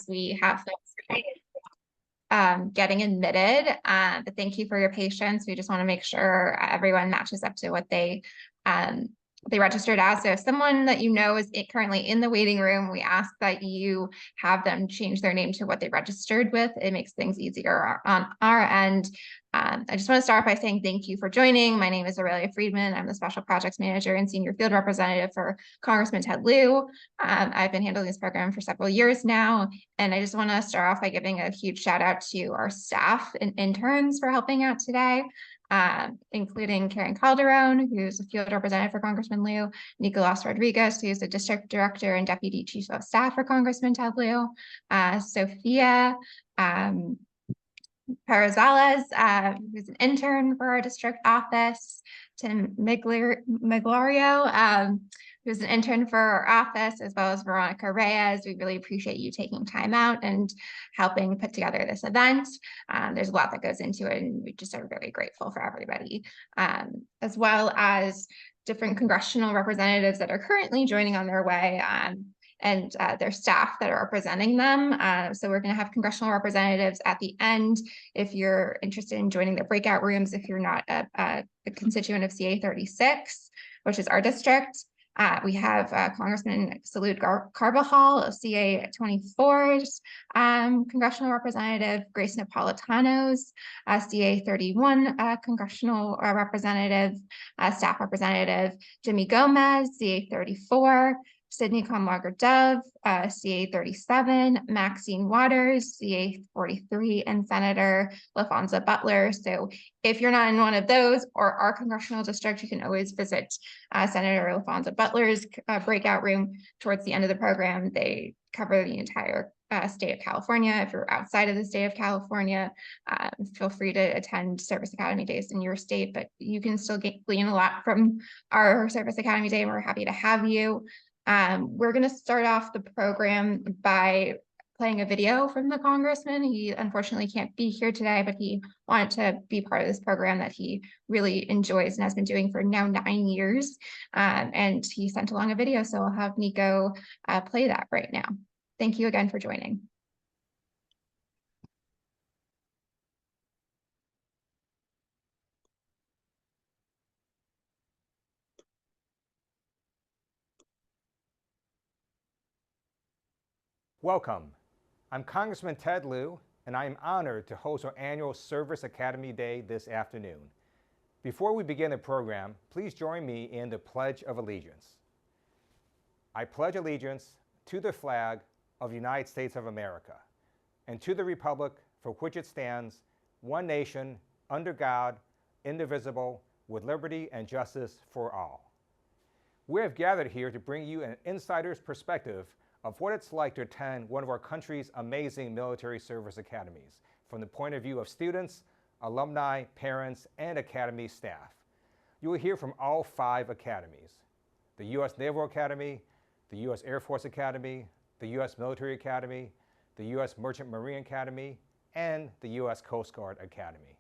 We have folks getting admitted, but thank you for your patience. We just want to make sure everyone matches up to what um, they registered as. So if someone that you know is currently in the waiting room, we ask that you have them change their name to what they registered with. It makes things easier on our end. I just want to start by saying thank you for joining. My name is Aurelia Friedman. I'm the Special Projects Manager and Senior Field Representative for Congressman Ted Lieu. I've been handling this program for several years now, and I just want to start off by giving a huge shout out to our staff and interns for helping out today, including Karen Calderon, who's a field representative for Congressman Lieu, Nicolas Rodriguez, who's the district director and deputy chief of staff for Congressman Ted Lieu, Sophia Parazales, who's an intern for our district office, Tim Miglario, who's an intern for our office, as well as Veronica Reyes. We really appreciate you taking time out and helping put together this event. There's a lot that goes into it, and we just are very grateful for everybody, as well as different congressional representatives that are currently joining on their way. And their staff that are representing them. So we're going to have congressional representatives at the end if you're interested in joining the breakout rooms, if you're not a constituent of CA 36, which is our district. We have Congressman Salud Carbajal of CA 24's congressional representative, Grace Napolitano's CA 31 congressional representative, staff representative, Jimmy Gomez, CA 34, Sydney Comlager-Dove, CA 37, Maxine Waters, CA 43, and Senator LaFonza Butler. So if you're not in one of those or our congressional district, you can always visit Senator LaFonza Butler's breakout room towards the end of the program. They cover the entire state of California. If you're outside of the state of California, feel free to attend Service Academy Days in your state, but you can still glean a lot from our Service Academy Day, and we're happy to have you. We're going to start off the program by playing a video from the congressman. He unfortunately can't be here today, but he wanted to be part of this program that he really enjoys and has been doing for now 9 years. And he sent along a video, so I'll have Nico play that right now. Thank you again for joining. Welcome. I'm Congressman Ted Lieu, and I am honored to host our annual Service Academy Day this afternoon. Before we begin the program, please join me in the Pledge of Allegiance. I pledge allegiance to the flag of the United States of America and to the republic for which it stands, one nation, under God, indivisible, with liberty and justice for all. We have gathered here to bring you an insider's perspective of what it's like to attend one of our country's amazing military service academies from the point of view of students, alumni, parents, and academy staff. You will hear from all 5 academies: the U.S. Naval Academy, the U.S. Air Force Academy, the U.S. Military Academy, the U.S. Merchant Marine Academy, and the U.S. Coast Guard Academy.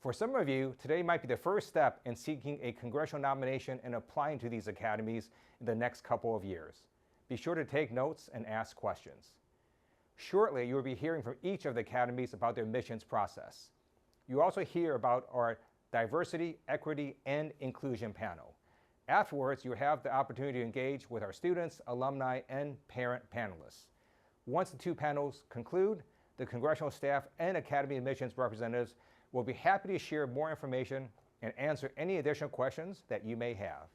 For some of you, today might be the first step in seeking a congressional nomination and applying to these academies in the next couple of years. Be sure to take notes and ask questions. Shortly, you will be hearing from each of the academies about their admissions process. You also hear about our Diversity, Equity, and Inclusion panel. Afterwards, you have the opportunity to engage with our students, alumni, and parent panelists. Once the 2 panels conclude, the congressional staff and academy admissions representatives will be happy to share more information and answer any additional questions that you may have.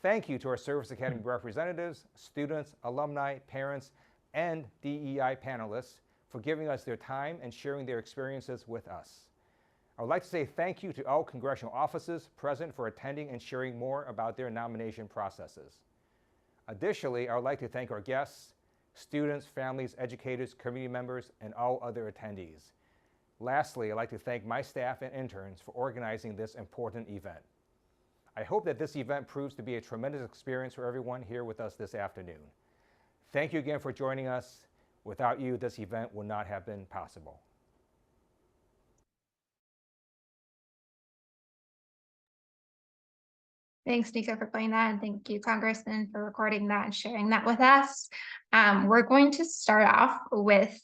Thank you to our Service Academy representatives, students, alumni, parents, and DEI panelists for giving us their time and sharing their experiences with us. I would like to say thank you to all congressional offices present for attending and sharing more about their nomination processes. Additionally, I would like to thank our guests, students, families, educators, community members, and all other attendees. Lastly, I'd like to thank my staff and interns for organizing this important event. I hope that this event proves to be a tremendous experience for everyone here with us this afternoon. Thank you again for joining us. Without you, this event would not have been possible. Thanks, Nico, for playing that, and thank you, Congressman, for recording that and sharing that with us. We're going to start off with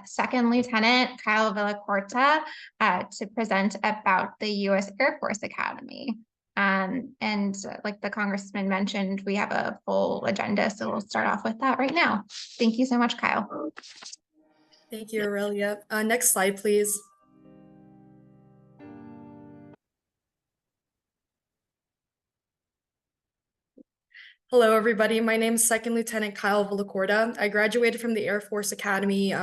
Second Lieutenant Kyle Villacorta to present about the U.S. Air Force Academy. And like the Congressman mentioned, we have a full agenda, so we'll start off with that right now. Thank you so much, Kyle. Thank you, Aurelia. Next slide, please. Hello, everybody. My name is Second Lieutenant Kyle Villacorta. I graduated from the Air Force Academy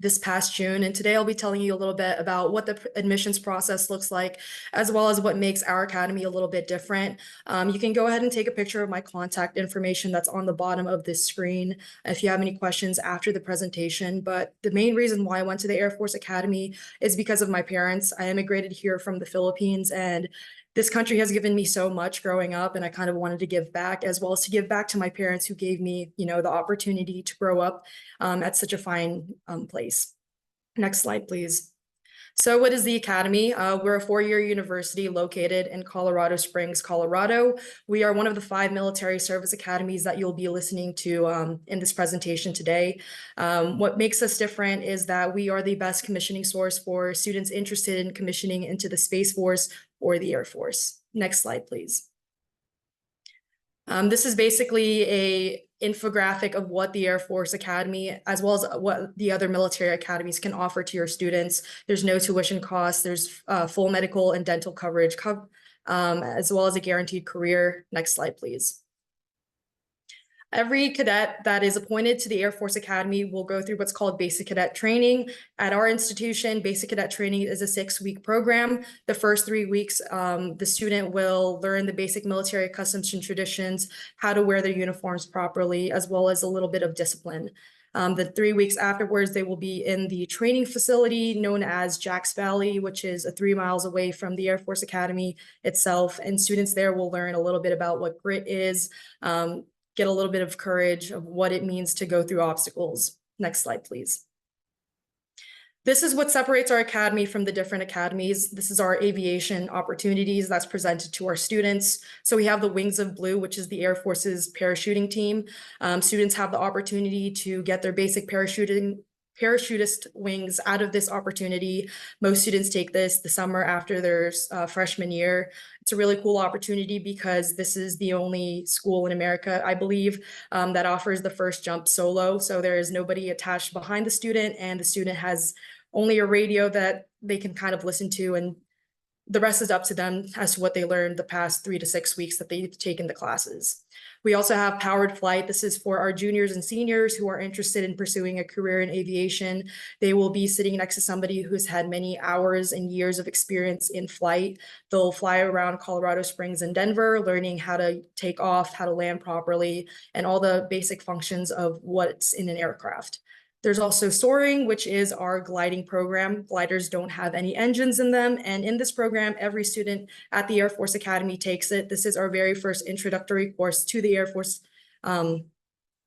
this past June, and today I'll be telling you a little bit about what the admissions process looks like, as well as what makes our academy a little bit different. You can go ahead and take a picture of my contact information that's on the bottom of this screen if you have any questions after the presentation. But the main reason why I went to the Air Force Academy is because of my parents. I immigrated here from the Philippines, and this country has given me so much growing up, and I kind of wanted to give back, as well as to give back to my parents who gave me, the opportunity to grow up at such a fine place. Next slide, please. So what is the Academy? We're a four-year university located in Colorado Springs, Colorado. We are one of the 5 military service academies that you'll be listening to in this presentation today. What makes us different is that we are the best commissioning source for students interested in commissioning into the Space Force or the Air Force. Next slide, please. This is basically an infographic of what the Air Force Academy, as well as what the other military academies can offer to your students. There's no tuition costs. There's full medical and dental coverage, as well as a guaranteed career. Next slide, please. Every cadet that is appointed to the Air Force Academy will go through what's called basic cadet training. At our institution, basic cadet training is a 6-week program. The first 3 weeks, the student will learn the basic military customs and traditions, how to wear their uniforms properly, as well as a little bit of discipline. The 3 weeks afterwards, they will be in the training facility known as Jacks Valley, which is 3 miles away from the Air Force Academy itself. And students there will learn a little bit about what grit is, get a little bit of courage of what it means to go through obstacles. Next slide, please. This is what separates our academy from the different academies. This is our aviation opportunities that's presented to our students. So we have the Wings of Blue, which is the Air Force's parachuting team. Students have the opportunity to get their basic parachutist wings out of this opportunity. Most students take this the summer after their freshman year. It's a really cool opportunity because this is the only school in America, I believe, that offers the first jump solo. So there is nobody attached behind the student, and the student has only a radio that they can kind of listen to, and the rest is up to them as to what they learned the past 3 to 6 weeks that they've taken the classes. We also have powered flight. This is for our juniors and seniors who are interested in pursuing a career in aviation. They will be sitting next to somebody who's had many hours and years of experience in flight. They'll fly around Colorado Springs and Denver, learning how to take off, how to land properly, and all the basic functions of what's in an aircraft. There's also soaring, which is our gliding program. Gliders don't have any engines in them. And in this program, every student at the Air Force Academy takes it. This is our very first introductory course to the Air Force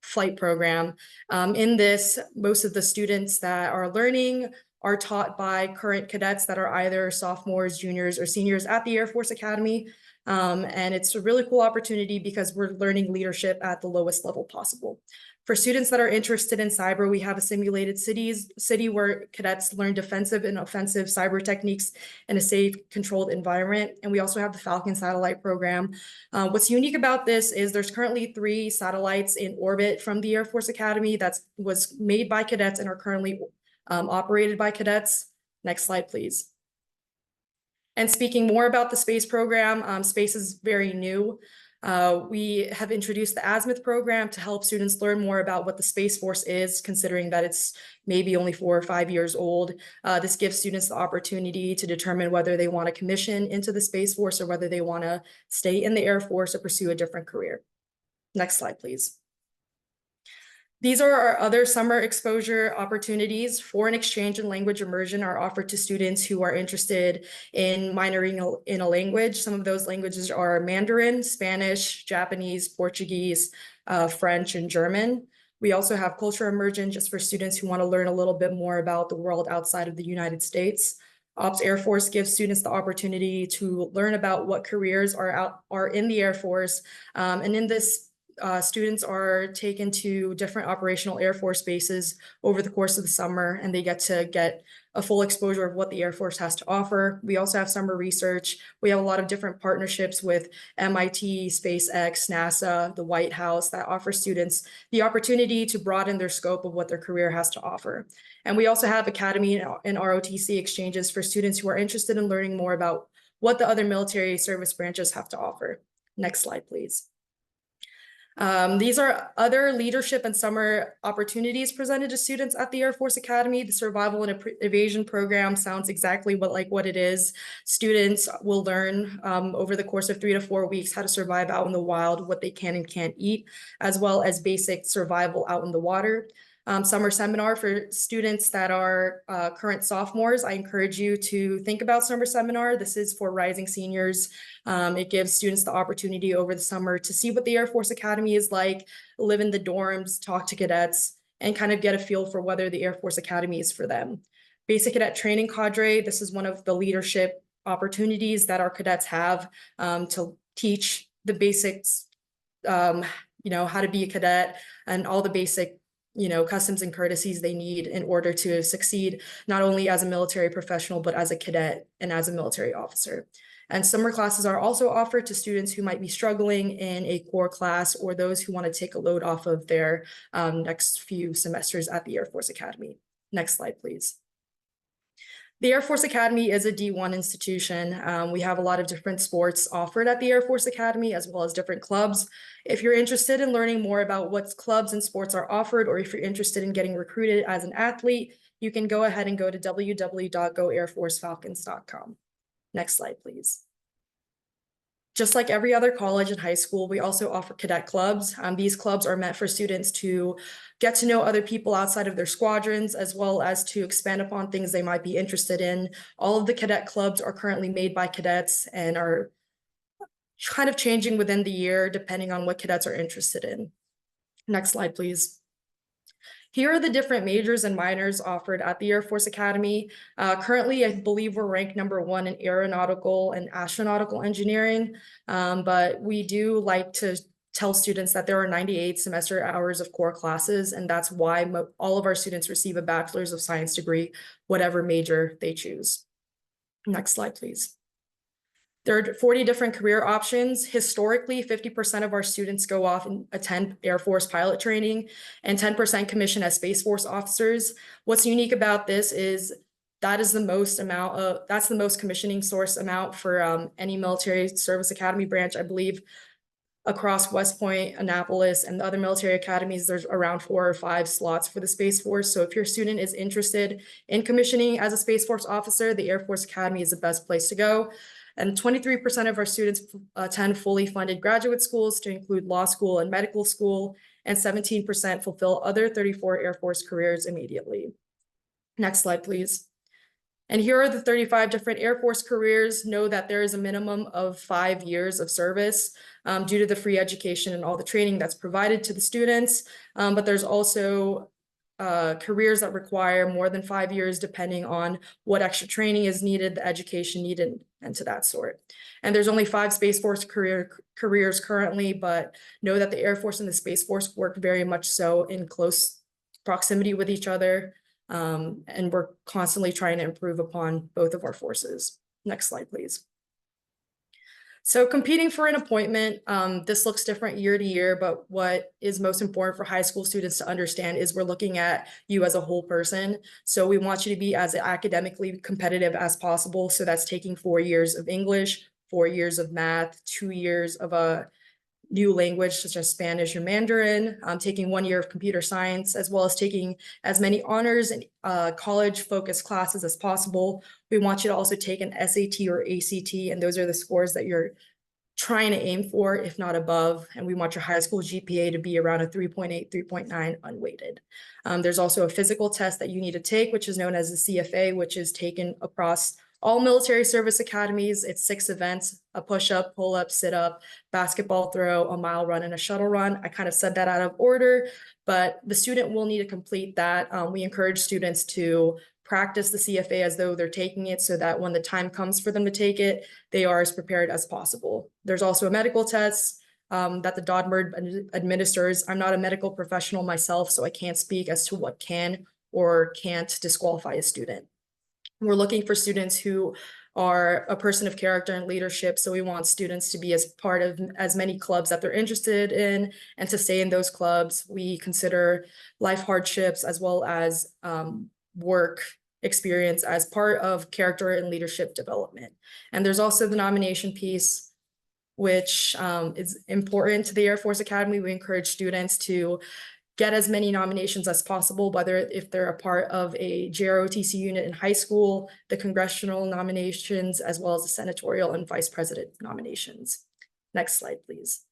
flight program. In this, most of the students that are learning are taught by current cadets that are either sophomores, juniors, or seniors at the Air Force Academy. And it's a really cool opportunity because we're learning leadership at the lowest level possible. For students that are interested in cyber, we have a simulated city where cadets learn defensive and offensive cyber techniques in a safe, controlled environment. And we also have the Falcon satellite program. What's unique about this is there's currently 3 satellites in orbit from the Air Force Academy that was made by cadets and are currently operated by cadets. Next slide, please. And speaking more about the space program, space is very new. We have introduced the Azimuth program to help students learn more about what the Space Force is, considering that it's maybe only 4 or 5 years old. This gives students the opportunity to determine whether they want to commission into the Space Force or whether they want to stay in the Air Force or pursue a different career. Next slide, please. These are our other summer exposure opportunities. Foreign exchange and language immersion are offered to students who are interested in minoring in a language. Some of those languages are Mandarin, Spanish, Japanese, Portuguese, French, and German. We also have culture immersion just for students who want to learn a little bit more about the world outside of the United States. Ops Air Force gives students the opportunity to learn about what careers are in the Air Force. And in this, students are taken to different operational Air Force bases over the course of the summer, and they get a full exposure of what the Air Force has to offer. We also have summer research. We have a lot of different partnerships with MIT, SpaceX, NASA, the White House that offer students the opportunity to broaden their scope of what their career has to offer. And we also have Academy and ROTC exchanges for students who are interested in learning more about what the other military service branches have to offer. Next slide, please. These are other leadership and summer opportunities presented to students at the Air Force Academy. The Survival and Evasion program sounds exactly like what it is. Students will learn over the course of 3 to 4 weeks how to survive out in the wild, what they can and can't eat, as well as basic survival out in the water. Summer seminar for students that are current sophomores. I encourage you to think about summer seminar. This is for rising seniors. It gives students the opportunity over the summer to see what the Air Force Academy is like, live in the dorms, talk to cadets, and kind of get a feel for whether the Air Force Academy is for them. Basic Cadet Training Cadre. This is one of the leadership opportunities that our cadets have to teach the basics, how to be a cadet and all the basic customs and courtesies they need in order to succeed, not only as a military professional, but as a cadet and as a military officer. And summer classes are also offered to students who might be struggling in a core class or those who want to take a load off of their next few semesters at the Air Force Academy. Next slide, please. The Air Force Academy is a D1 institution. We have a lot of different sports offered at the Air Force Academy, as well as different clubs. If you're interested in learning more about what clubs and sports are offered, or if you're interested in getting recruited as an athlete, you can go ahead and go to www.goairforcefalcons.com. Next slide, please. Just like every other college and high school, we also offer cadet clubs. These clubs are meant for students to get to know other people outside of their squadrons, as well as to expand upon things they might be interested in. All of the cadet clubs are currently made by cadets and are kind of changing within the year, depending on what cadets are interested in. Next slide, please. Here are the different majors and minors offered at the Air Force Academy. Currently, I believe we're ranked #1 in aeronautical and astronautical engineering, but we do like to tell students that there are 98 semester hours of core classes, and that's why all of our students receive a Bachelor's of Science degree, whatever major they choose. Next slide, please. There are 40 different career options. Historically, 50% of our students go off and attend Air Force pilot training, and 10% commission as Space Force officers. What's unique about this is that's the most commissioning source amount for any military service academy branch. I believe across West Point, Annapolis, and the other military academies, there's around 4 or 5 slots for the Space Force. So if your student is interested in commissioning as a Space Force officer, the Air Force Academy is the best place to go. And 23% of our students attend fully funded graduate schools to include law school and medical school, and 17% fulfill other 34 Air Force careers immediately. Next slide, please. And here are the 35 different Air Force careers. Know that there is a minimum of 5 years of service due to the free education and all the training that's provided to the students. But there's also careers that require more than 5 years, depending on what extra training is needed, the education needed, and to that sort. And there's only 5 Space Force careers currently, but know that the Air Force and the Space Force work very much so in close proximity with each other. And we're constantly trying to improve upon both of our forces. Next slide, please. So competing for an appointment, this looks different year to year, but what is most important for high school students to understand is we're looking at you as a whole person. So we want you to be as academically competitive as possible. So that's taking 4 years of English, 4 years of math, 2 years of a new language such as Spanish or Mandarin, taking 1 year of computer science, as well as taking as many honors and college-focused classes as possible. We want you to also take an SAT or ACT, and those are the scores that you're trying to aim for, if not above. And we want your high school GPA to be around a 3.8, 3.9 unweighted. There's also a physical test that you need to take, which is known as the CFA, which is taken across all military service academies. It's 6 events: a push-up, pull-up, sit-up, basketball throw, a mile run, and a shuttle run. I kind of said that out of order, but the student will need to complete that. We encourage students to practice the CFA as though they're taking it, so that when the time comes for them to take it, they are as prepared as possible. There's also a medical test that the DODMERD administers. I'm not a medical professional myself, so I can't speak as to what can or can't disqualify a student. We're looking for students who are a person of character and leadership. So we want students to be as part of as many clubs that they're interested in, and to stay in those clubs. We consider life hardships as well as work experience as part of character and leadership development. And there's also the nomination piece, which is important to the Air Force Academy. We encourage students to get as many nominations as possible, whether if they're a part of a JROTC unit in high school, the congressional nominations, as well as the senatorial and vice president nominations. Next slide, please.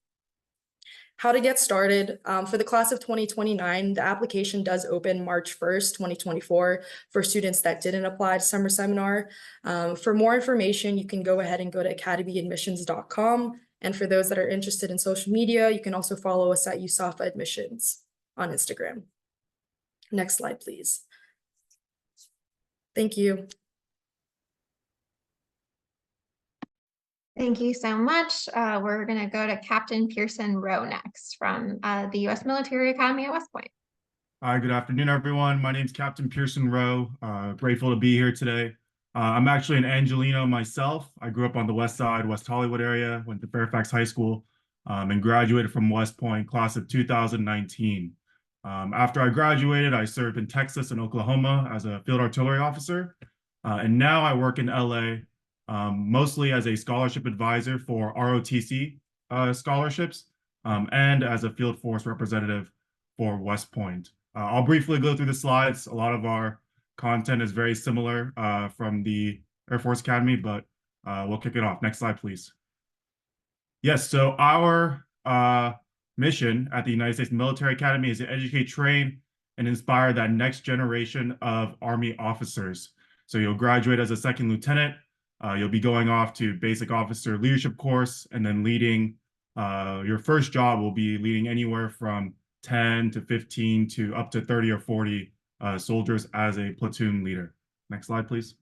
How to get started. For the class of 2029, the application does open March 1st, 2024 for students that didn't apply to summer seminar. For more information, you can go ahead and go to academyadmissions.com. And for those that are interested in social media, you can also follow us at USAFA Admissions on Instagram. Next slide, please. Thank you. Thank you so much. We're going to go to Captain Pearson Rowe next from the U.S. Military Academy at West Point. Hi, good afternoon, everyone. My name is Captain Pearson Rowe. Grateful to be here today. I'm actually an Angelino myself. I grew up on the West Side, West Hollywood area, went to Fairfax High School, and graduated from West Point, class of 2019. After I graduated, I served in Texas and Oklahoma as a field artillery officer. And now I work in LA, mostly as a scholarship advisor for ROTC scholarships, and as a field force representative for West Point. I'll briefly go through the slides. A lot of our content is very similar from the Air Force Academy, but we'll kick it off. Next slide, please. Yes, so our mission at the United States Military Academy is to educate, train, and inspire that next generation of Army officers. So you'll graduate as a second lieutenant. You'll be going off to basic officer leadership course, and then leading, your first job will be leading anywhere from 10 to 15 to up to 30 or 40 soldiers as a platoon leader. Next slide, please.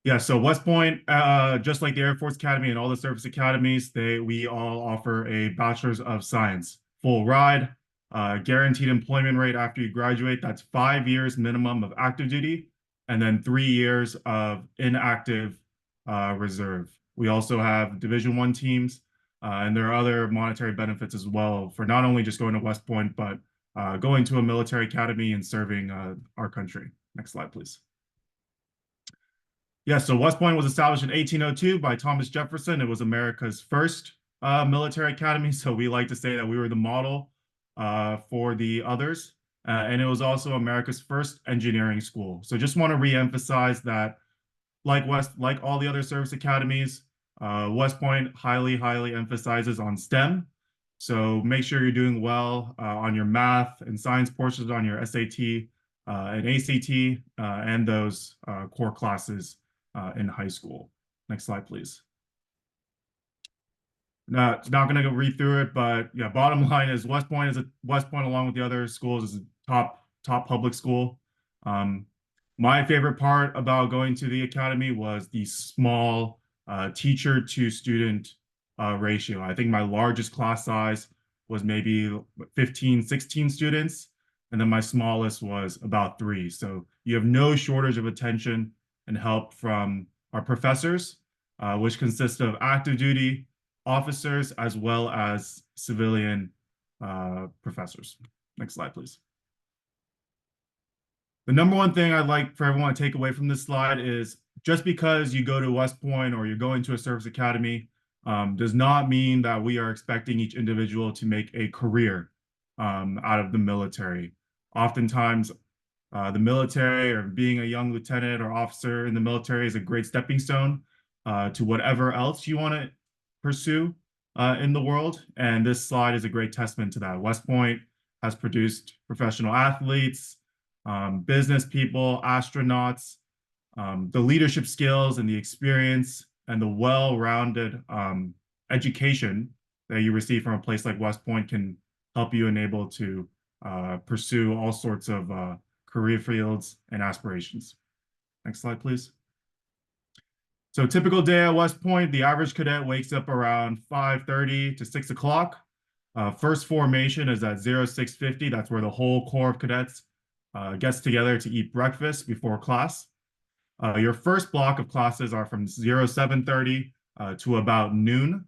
Yeah, so West Point, just like the Air Force Academy and all the service academies, we all offer a Bachelor's of Science, full ride, guaranteed employment rate after you graduate. That's 5 years minimum of active duty, and then 3 years of inactive reserve. We also have Division I teams, and there are other monetary benefits as well for not only just going to West Point, but going to a military academy and serving our country. Next slide, please. Yeah, so West Point was established in 1802 by Thomas Jefferson. It was America's first military academy, so we like to say that we were the model for the others. And it was also America's first engineering school. So just want to re-emphasize that, like all the other service academies, West Point highly emphasizes on STEM. So make sure you're doing well on your math and science portions on your SAT and ACT and those core classes in high school. Next slide, please. Not going to read through it, but yeah, bottom line is West Point along with the other schools is a top public school. My favorite part about going to the academy was the small teacher to student ratio. I think my largest class size was maybe 15, 16 students, and then my smallest was about 3. So you have no shortage of attention and help from our professors, which consist of active duty officers as well as civilian professors. Next slide, please. The number one thing I'd like for everyone to take away from this slide is just because you go to West Point or you're going to a service academy does not mean that we are expecting each individual to make a career out of the military. Oftentimes, the military or being a young lieutenant or officer in the military is a great stepping stone to whatever else you want to pursue in the world. And this slide is a great testament to that. West Point has produced professional athletes, business people, astronauts. The leadership skills and the experience and the well-rounded education that you receive from a place like West Point can help you enable to pursue all sorts of career fields, and aspirations. Next slide, please. So typical day at West Point, the average cadet wakes up around 5:30 to 6 o'clock. First formation is at 0650. That's where the whole corps of cadets gets together to eat breakfast before class. Your first block of classes are from 0730 to about noon.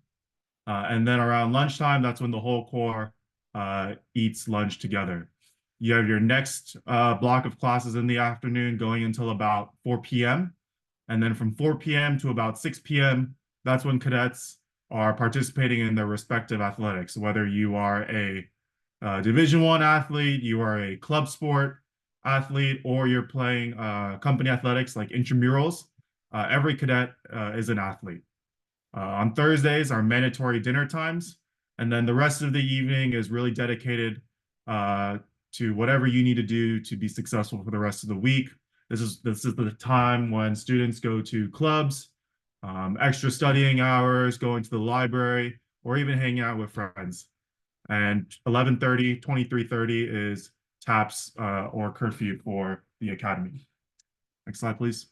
And then around lunchtime, that's when the whole corps eats lunch together. You have your next block of classes in the afternoon going until about 4 p.m. And then from 4 p.m. to about 6 p.m., that's when cadets are participating in their respective athletics, whether you are a Division I athlete, you are a club sport athlete, or you're playing company athletics like intramurals. Every cadet is an athlete. On Thursdays are mandatory dinner times, and then the rest of the evening is really dedicated to whatever you need to do to be successful for the rest of the week. This is the time when students go to clubs, extra studying hours, going to the library, or even hanging out with friends. And 11:30, 23:30 is TAPS or curfew for the academy. Next slide, please.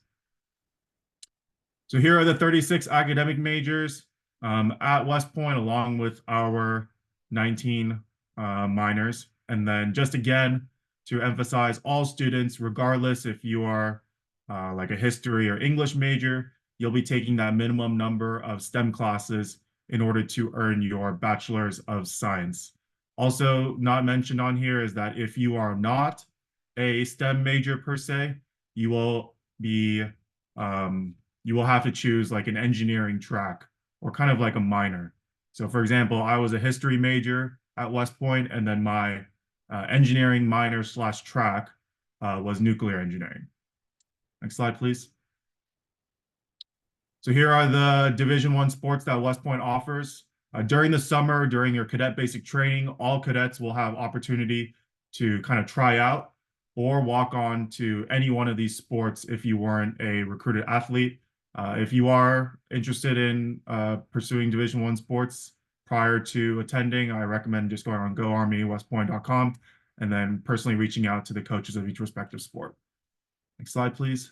So here are the 36 academic majors at West Point, along with our 19 minors. And then just again, to emphasize all students, regardless if you are like a history or English major, you'll be taking that minimum number of STEM classes in order to earn your Bachelor's of Science. Also not mentioned on here is that if you are not a STEM major per se, you will have to choose like an engineering track or kind of like a minor. So for example, I was a history major at West Point, and then my engineering minor / track was nuclear engineering. Next slide, please. So here are the Division I sports that West Point offers. During the summer, during your cadet basic training, all cadets will have opportunity to kind of try out or walk on to any one of these sports if you weren't a recruited athlete. If you are interested in pursuing Division I sports prior to attending, I recommend just going on goarmywestpoint.com and then personally reaching out to the coaches of each respective sport. Next slide, please.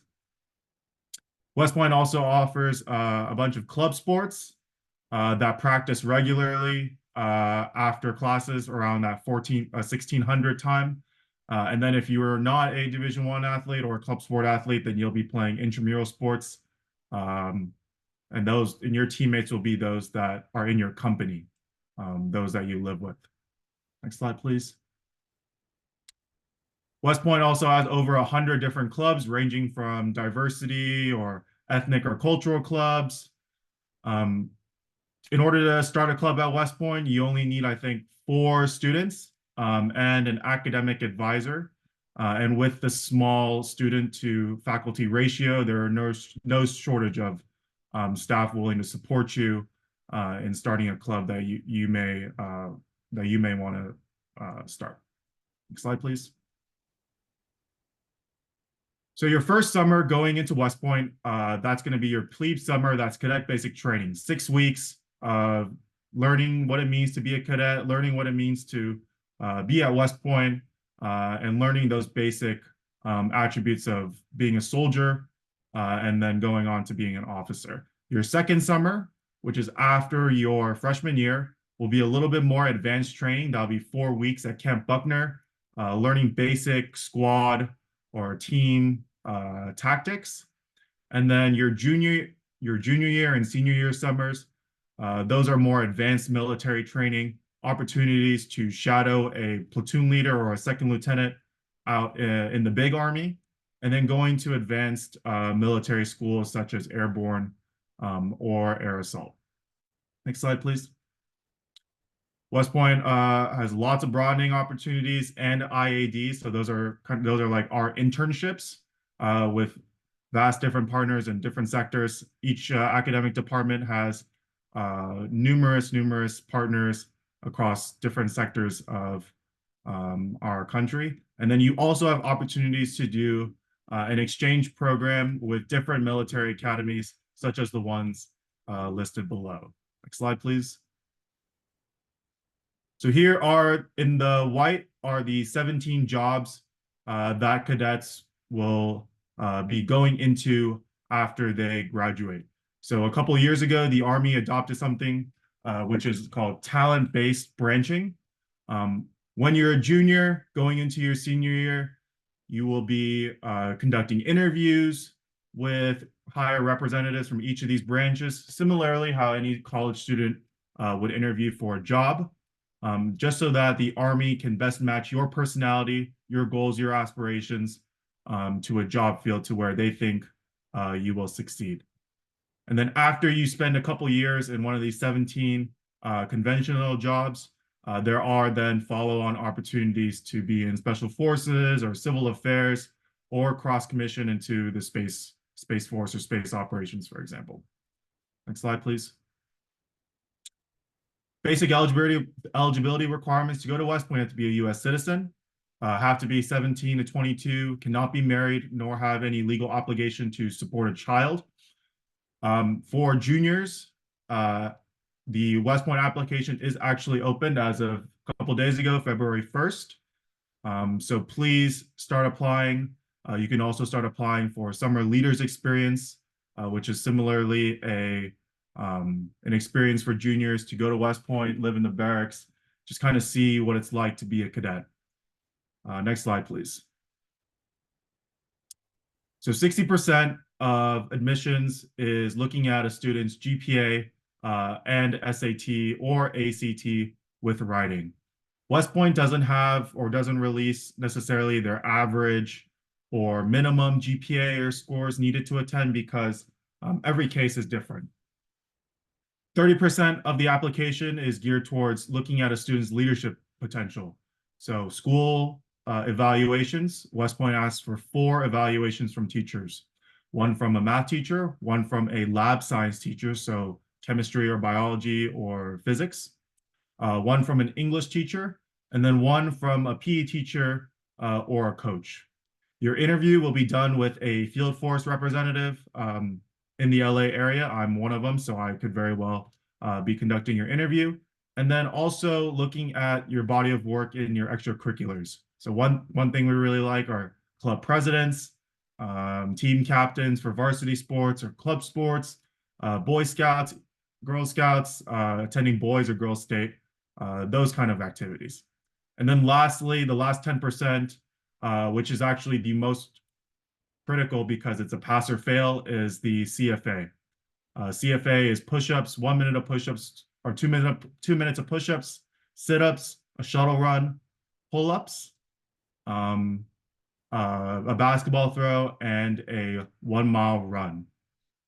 West Point also offers a bunch of club sports that practice regularly after classes around that 1600 time. And then if you are not a Division I athlete or a club sport athlete, then you'll be playing intramural sports. And your teammates will be those that are in your company, those that you live with. Next slide, please. West Point also has over 100 different clubs ranging from diversity or ethnic or cultural clubs. In order to start a club at West Point, you only need, I think, 4 students and an academic advisor. And with the small student to faculty ratio, there are no shortage of staff willing to support you in starting a club that you may want to start. Next slide, please. So your first summer going into West Point, that's going to be your plebe summer. That's cadet basic training, 6 weeks of learning what it means to be a cadet, learning what it means to be at West Point, and learning those basic attributes of being a soldier and then going on to being an officer. Your second summer, which is after your freshman year, will be a little bit more advanced training. That'll be 4 weeks at Camp Buckner, learning basic squad or team tactics. And then your junior year and senior year summers, those are more advanced military training, opportunities to shadow a platoon leader or a second lieutenant out in the big army, and then going to advanced military schools such as airborne or air assault. Next slide, please. West Point has lots of broadening opportunities and IADs. So those are like our internships with vast different partners in different sectors. Each academic department has numerous partners across different sectors of our country. And then you also have opportunities to do an exchange program with different military academies, such as the ones listed below. Next slide, please. So here are, in the white, are the 17 jobs that cadets will be going into after they graduate. So a couple of years ago, the Army adopted something which is called talent-based branching. When you're a junior going into your senior year, you will be conducting interviews with higher representatives from each of these branches, similarly how any college student would interview for a job, just so that the Army can best match your personality, your goals, your aspirations to a job field to where they think you will succeed. And then after you spend a couple years in one of these 17 conventional jobs, there are then follow-on opportunities to be in special forces or civil affairs or cross-commission into the Space Force or space operations, for example. Next slide, please. Basic eligibility requirements to go to West Point: have to be a U.S. citizen, have to be 17 to 22, cannot be married, nor have any legal obligation to support a child. For juniors, the West Point application is actually opened as of a couple days ago, February 1st. So please start applying. You can also start applying for summer leaders experience, which is similarly an experience for juniors to go to West Point, live in the barracks, just kind of see what it's like to be a cadet. Next slide, please. So 60% of admissions is looking at a student's GPA and SAT or ACT with writing. West Point doesn't have or doesn't release necessarily their average or minimum GPA or scores needed to attend because every case is different. 30% of the application is geared towards looking at a student's leadership potential. So school evaluations, West Point asks for 4 evaluations from teachers. One from a math teacher, one from a lab science teacher, so chemistry or biology or physics, one from an English teacher, and then one from a PE teacher or a coach. Your interview will be done with a field force representative in the LA area. I'm one of them, so I could very well be conducting your interview. And then also looking at your body of work in your extracurriculars. So one thing we really like are club presidents, team captains for varsity sports or club sports, Boy Scouts, Girl Scouts, attending boys or girls state, those kind of activities. And then lastly, the last 10%, which is actually the most critical because it's a pass or fail, is the CFA. CFA is push-ups, 1 minute of push-ups, or 2 minutes of push-ups, sit-ups, a shuttle run, pull-ups, a basketball throw, and a 1-mile run.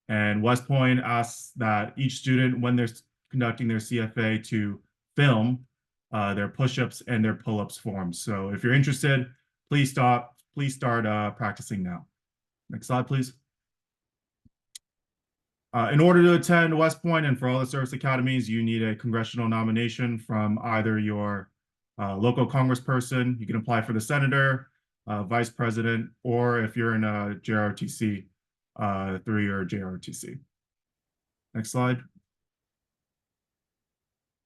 And West Point asks that each student, when they're conducting their CFA, to film their push-ups and their pull-ups forms. So if you're interested, please start practicing now. Next slide, please. In order to attend West Point and for all the service academies, you need a congressional nomination from either your local congressperson. You can apply for the senator, vice president, or if you're in a JROTC, through your JROTC. Next slide.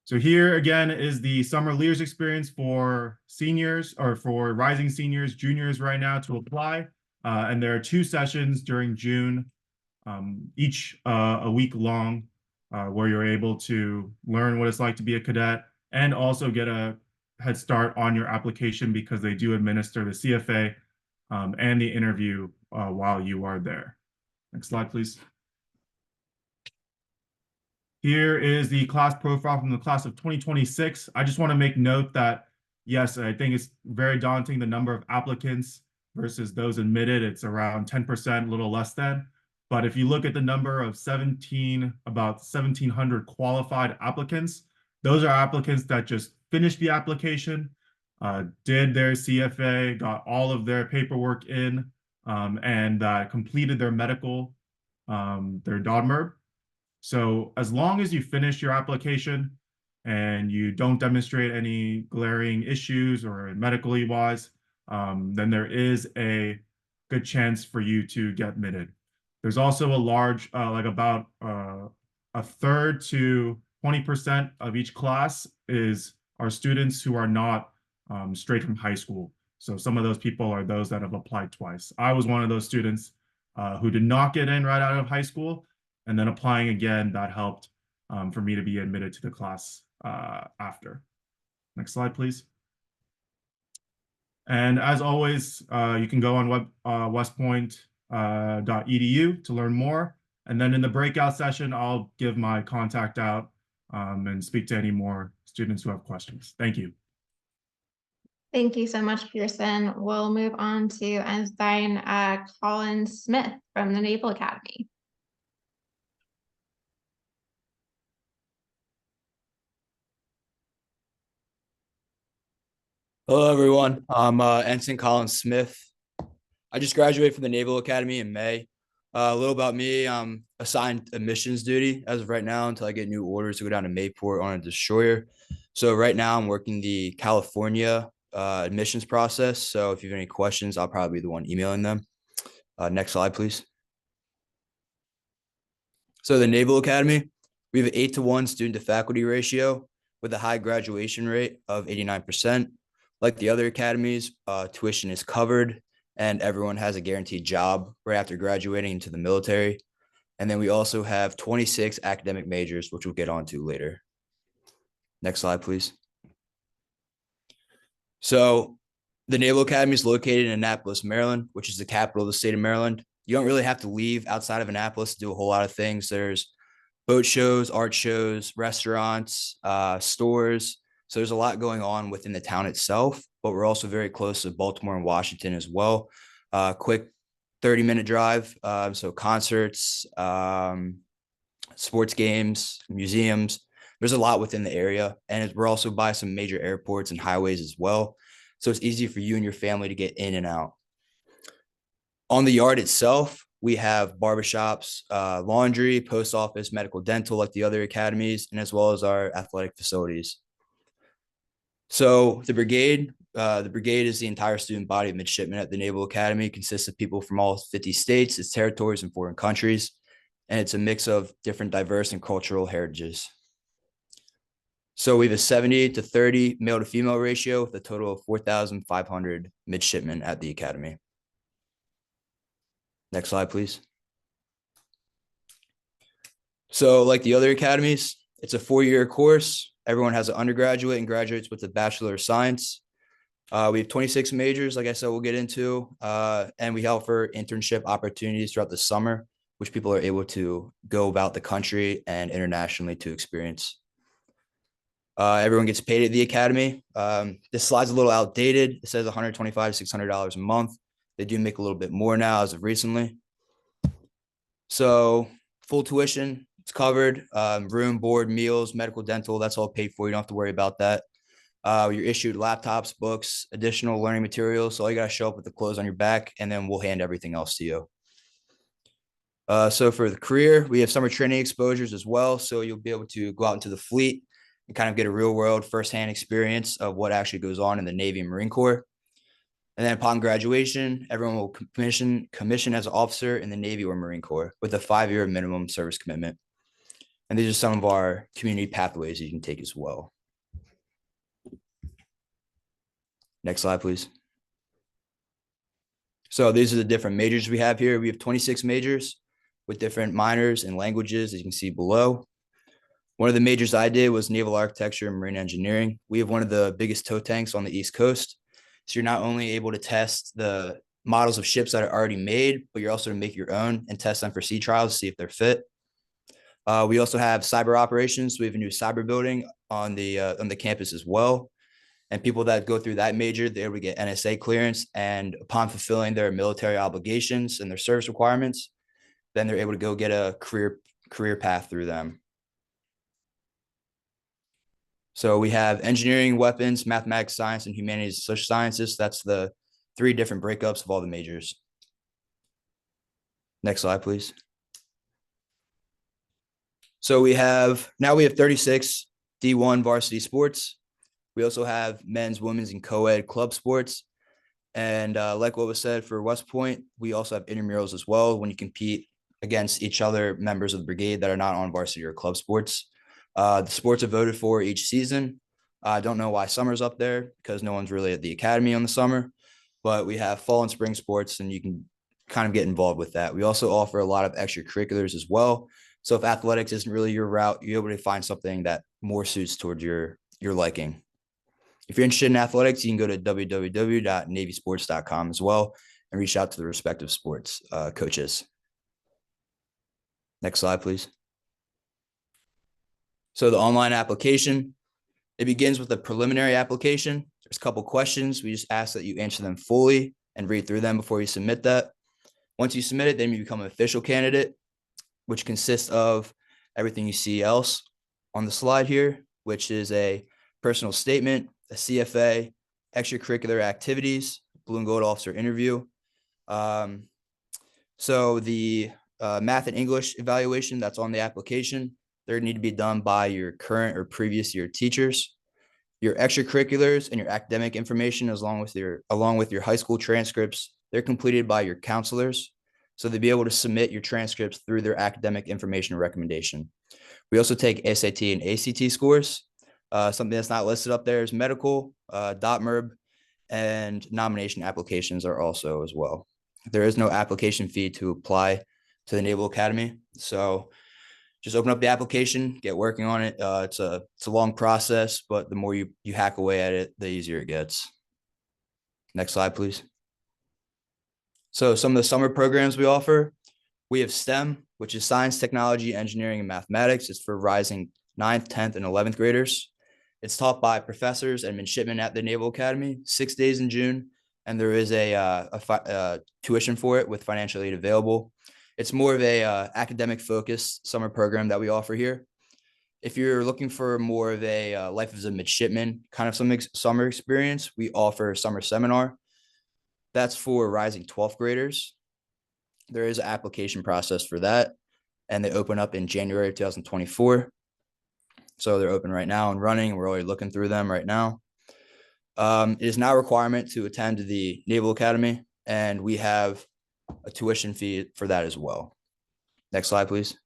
So here again is the summer leaders experience for seniors or for rising seniors, juniors right now to apply. And there are 2 sessions during June, each a week long, where you're able to learn what it's like to be a cadet and also get a head start on your application because they do administer the CFA and the interview while you are there. Next slide, please. Here is the class profile from the class of 2026. I just want to make note that, yes, I think it's very daunting, the number of applicants versus those admitted. It's around 10%, a little less than. But if you look at the number of about 1,700 qualified applicants, those are applicants that just finished the application, did their CFA, got all of their paperwork in, and completed their medical, their DODMERB. So as long as you finish your application and you don't demonstrate any glaring issues or medically wise, then there is a good chance for you to get admitted. There's also a large, like about a third to 20% of each class are students who are not straight from high school. So some of those people are those that have applied twice. I was one of those students who did not get in right out of high school, and then applying again, that helped for me to be admitted to the class after. Next slide, please. And as always, you can go on westpoint.edu to learn more. And then in the breakout session, I'll give my contact out and speak to any more students who have questions. Thank you. Thank you so much, Pearson. We'll move on to Ensign Colin Smith from the Naval Academy. Hello, everyone. I'm Ensign Colin Smith. I just graduated from the Naval Academy in May. A little about me, I'm assigned admissions duty as of right now until I get new orders to go down to Mayport on a destroyer. So right now I'm working the California admissions process. So if you have any questions, I'll probably be the one emailing them. Next slide, please. So the Naval Academy, we have an 8-to-1 student to faculty ratio with a high graduation rate of 89%. Like the other academies, tuition is covered and everyone has a guaranteed job right after graduating into the military. And then we also have 26 academic majors, which we'll get onto later. Next slide, please. So the Naval Academy is located in Annapolis, Maryland, which is the capital of the state of Maryland. You don't really have to leave outside of Annapolis to do a whole lot of things. There's boat shows, art shows, restaurants, stores. So there's a lot going on within the town itself, but we're also very close to Baltimore and Washington as well. Quick 30-minute drive. So concerts, sports games, museums. There's a lot within the area. And we're also by some major airports and highways as well. So it's easy for you and your family to get in and out. On the yard itself, we have barbershops, laundry, post office, medical, dental, like the other academies, and as well as our athletic facilities. So the brigade is the entire student body of midshipmen at the Naval Academy. It consists of people from all 50 states, its territories, and foreign countries. And it's a mix of different diverse and cultural heritages. So we have a 70-30 male to female ratio with a total of 4,500 midshipmen at the academy. Next slide, please. So like the other academies, it's a 4-year course. Everyone has an undergraduate and graduates with a Bachelor of Science. We have 26 majors, like I said, we'll get into, and we offer internship opportunities throughout the summer, which people are able to go about the country and internationally to experience. Everyone gets paid at the academy. This slide's a little outdated. It says $125 to $600 a month. They do make a little bit more now as of recently. So full tuition, it's covered. Room, board, meals, medical, dental, that's all paid for. You don't have to worry about that. You're issued laptops, books, additional learning materials. So all you got to show up with the clothes on your back, and then we'll hand everything else to you. So for the career, we have summer training exposures as well. So you'll be able to go out into the fleet and kind of get a real world firsthand experience of what actually goes on in the Navy and Marine Corps. And then upon graduation, everyone will commission as an officer in the Navy or Marine Corps with a 5-year minimum service commitment. And these are some of our community pathways you can take as well. Next slide, please. So these are the different majors we have here. We have 26 majors with different minors and languages, as you can see below. One of the majors I did was naval architecture and marine engineering. We have one of the biggest tow tanks on the East Coast. So you're not only able to test the models of ships that are already made, but you're also to make your own and test them for sea trials to see if they're fit. We also have cyber operations. We have a new cyber building on the campus as well. And people that go through that major, they're able to get NSA clearance. And upon fulfilling their military obligations and their service requirements, then they're able to go get a career path through them. So we have engineering, weapons, mathematics, science, and humanities and social sciences. That's the 3 different breakups of all the majors. Next slide, please. So we have 36 D1 varsity sports. We also have men's, women's, and co-ed club sports. And like what was said for West Point, we also have intramurals as well when you compete against each other members of the brigade that are not on varsity or club sports. The sports are voted for each season. I don't know why summer's up there because no one's really at the academy on the summer. but we have fall and spring sports, and you can kind of get involved with that. We also offer a lot of extracurriculars as well. So if athletics isn't really your route, you're able to find something that more suits towards your liking. If you're interested in athletics, you can go to www.navysports.com as well and reach out to the respective sports coaches. Next slide, please. So the online application, it begins with a preliminary application. There's a couple questions. We just ask that you answer them fully and read through them before you submit that. Once you submit it, then you become an official candidate, which consists of everything you see else on the slide here, which is a personal statement, a CFA, extracurricular activities, blue and gold officer interview. So the math and English evaluation that's on the application, they need to be done by your current or previous year teachers. Your extracurriculars and your academic information, along with your high school transcripts, they're completed by your counselors. So they'll be able to submit your transcripts through their academic information recommendation. We also take SAT and ACT scores. Something that's not listed up there is medical, .merb, and nomination applications are also as well. There is no application fee to apply to the Naval Academy. So just open up the application, get working on it. It's a long process, but the more you hack away at it, the easier it gets. Next slide, please. So some of the summer programs we offer, we have STEM, which is science, technology, engineering, and mathematics. It's for rising 9th, 10th, and 11th graders. It's taught by professors and midshipmen at the Naval Academy, 6 days in June, and there is a tuition for it with financial aid available. It's more of a academic focused summer program that we offer here. If you're looking for more of a life as a midshipman kind of summer experience, we offer summer seminar. That's for rising 12th graders. There is an application process for that, and they open up in January of 2024. So they're open right now and running. We're already looking through them right now. It is now a requirement to attend the Naval Academy, and we have a tuition fee for that as well. Next slide, please.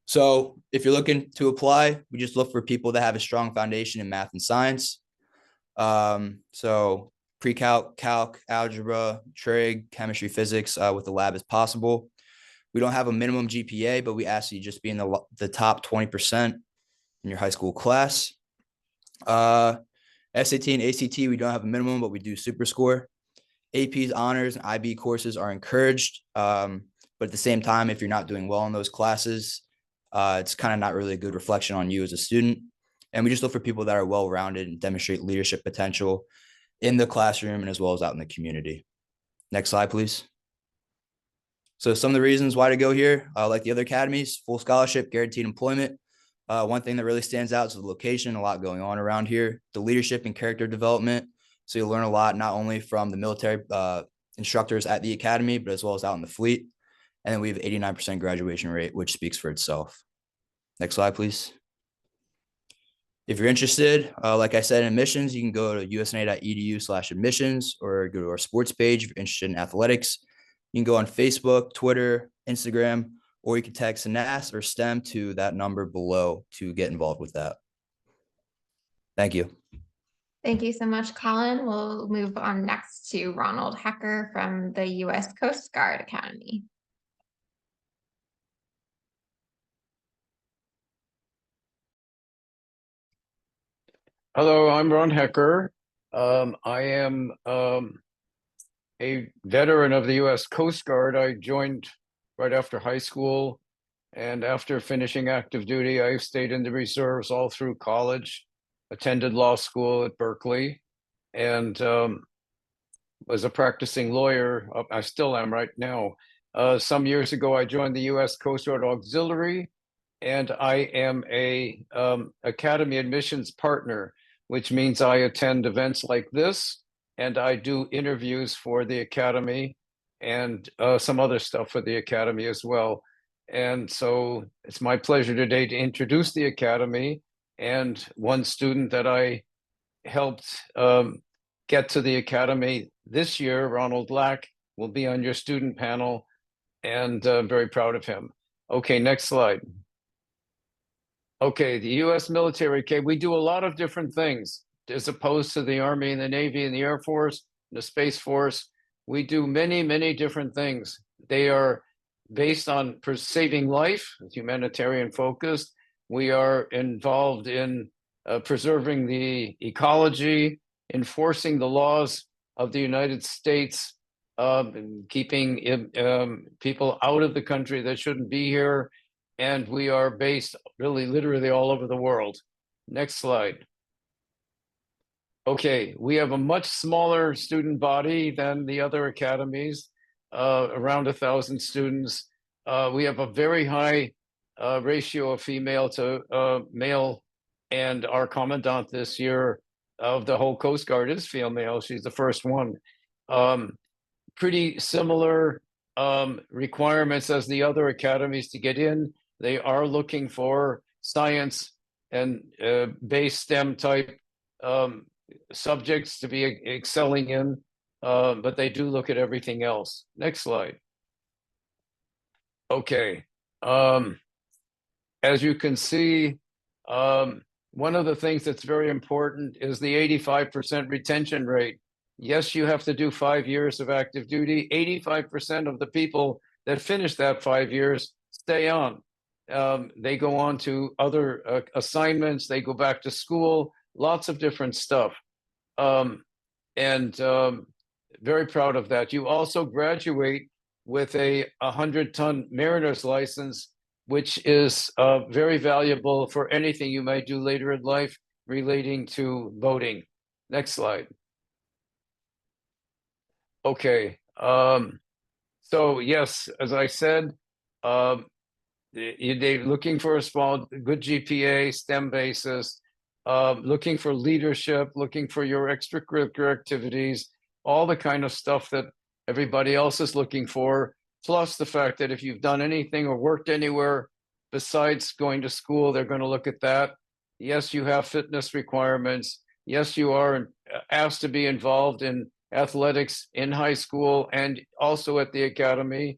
So if you're looking to apply, we just look for people that have a strong foundation in math and science. So pre-calc, calc, algebra, trig, chemistry, physics with the lab as possible. We don't have a minimum GPA, but we ask you just be in the top 20% in your high school class. SAT and ACT, we don't have a minimum, but we do super score. AP's honors and IB courses are encouraged. But at the same time, if you're not doing well in those classes, it's kind of not really a good reflection on you as a student. And we just look for people that are well-rounded and demonstrate leadership potential in the classroom and as well as out in the community. Next slide, please. So some of the reasons why to go here, like the other academies, full scholarship, guaranteed employment. One thing that really stands out is the location, a lot going on around here, the leadership and character development. So you'll learn a lot, not only from the military instructors at the academy, but as well as out in the fleet. And then we have 89% graduation rate, which speaks for itself. Next slide, please. If you're interested, like I said, in admissions, you can go to usna.edu/admissions or go to our sports page if you're interested in athletics. You can go on Facebook, Twitter, Instagram, or you can text NAS or STEM to that number below to get involved with that. Thank you. Thank you so much, Colin. We'll move on next to Ronald Hecker from the U.S. Coast Guard Academy. Hello, I'm Ron Hecker. I am a veteran of the U.S. Coast Guard. I joined right after high school, and after finishing active duty, I stayed in the reserves all through college, attended law school at Berkeley, and was a practicing lawyer. I still am right now. Some years ago, I joined the U.S. Coast Guard Auxiliary, and I am a Academy admissions partner, which means I attend events like this, and I do interviews for the Academy and some other stuff for the Academy as well. And so it's my pleasure today to introduce the Academy and one student that I helped get to the Academy this year, Ronald Lack, will be on your student panel, and I'm very proud of him. Okay, next slide. Okay, the U.S. military, okay, we do a lot of different things. as opposed to the Army and the Navy and the Air Force, the Space Force. We do many, many different things. They are based on saving life, humanitarian focused. We are involved in preserving the ecology, enforcing the laws of the United States, keeping people out of the country that shouldn't be here. And we are based really literally all over the world. Next slide. Okay, we have a much smaller student body than the other academies, around 1,000 students. We have a very high ratio of female to male, and our commandant this year of the whole Coast Guard is female. She's the first one. Pretty similar requirements as the other academies to get in. They are looking for science and base STEM type subjects to be excelling in, but they do look at everything else. Next slide. Okay. As you can see, one of the things that's very important is the 85% retention rate. Yes, you have to do 5 years of active duty. 85% of the people that finish that 5 years stay on. They go on to other assignments. They go back to school, lots of different stuff. Very proud of that. You also graduate with a 100-ton mariner's license, which is very valuable for anything you might do later in life relating to boating. Next slide. Okay. So yes, as I said, they're looking for a small, good GPA, STEM basis, looking for leadership, looking for your extracurricular activities, all the kind of stuff that everybody else is looking for, plus the fact that if you've done anything or worked anywhere besides going to school, they're going to look at that. Yes, you have fitness requirements. Yes, you are asked to be involved in athletics in high school and also at the academy.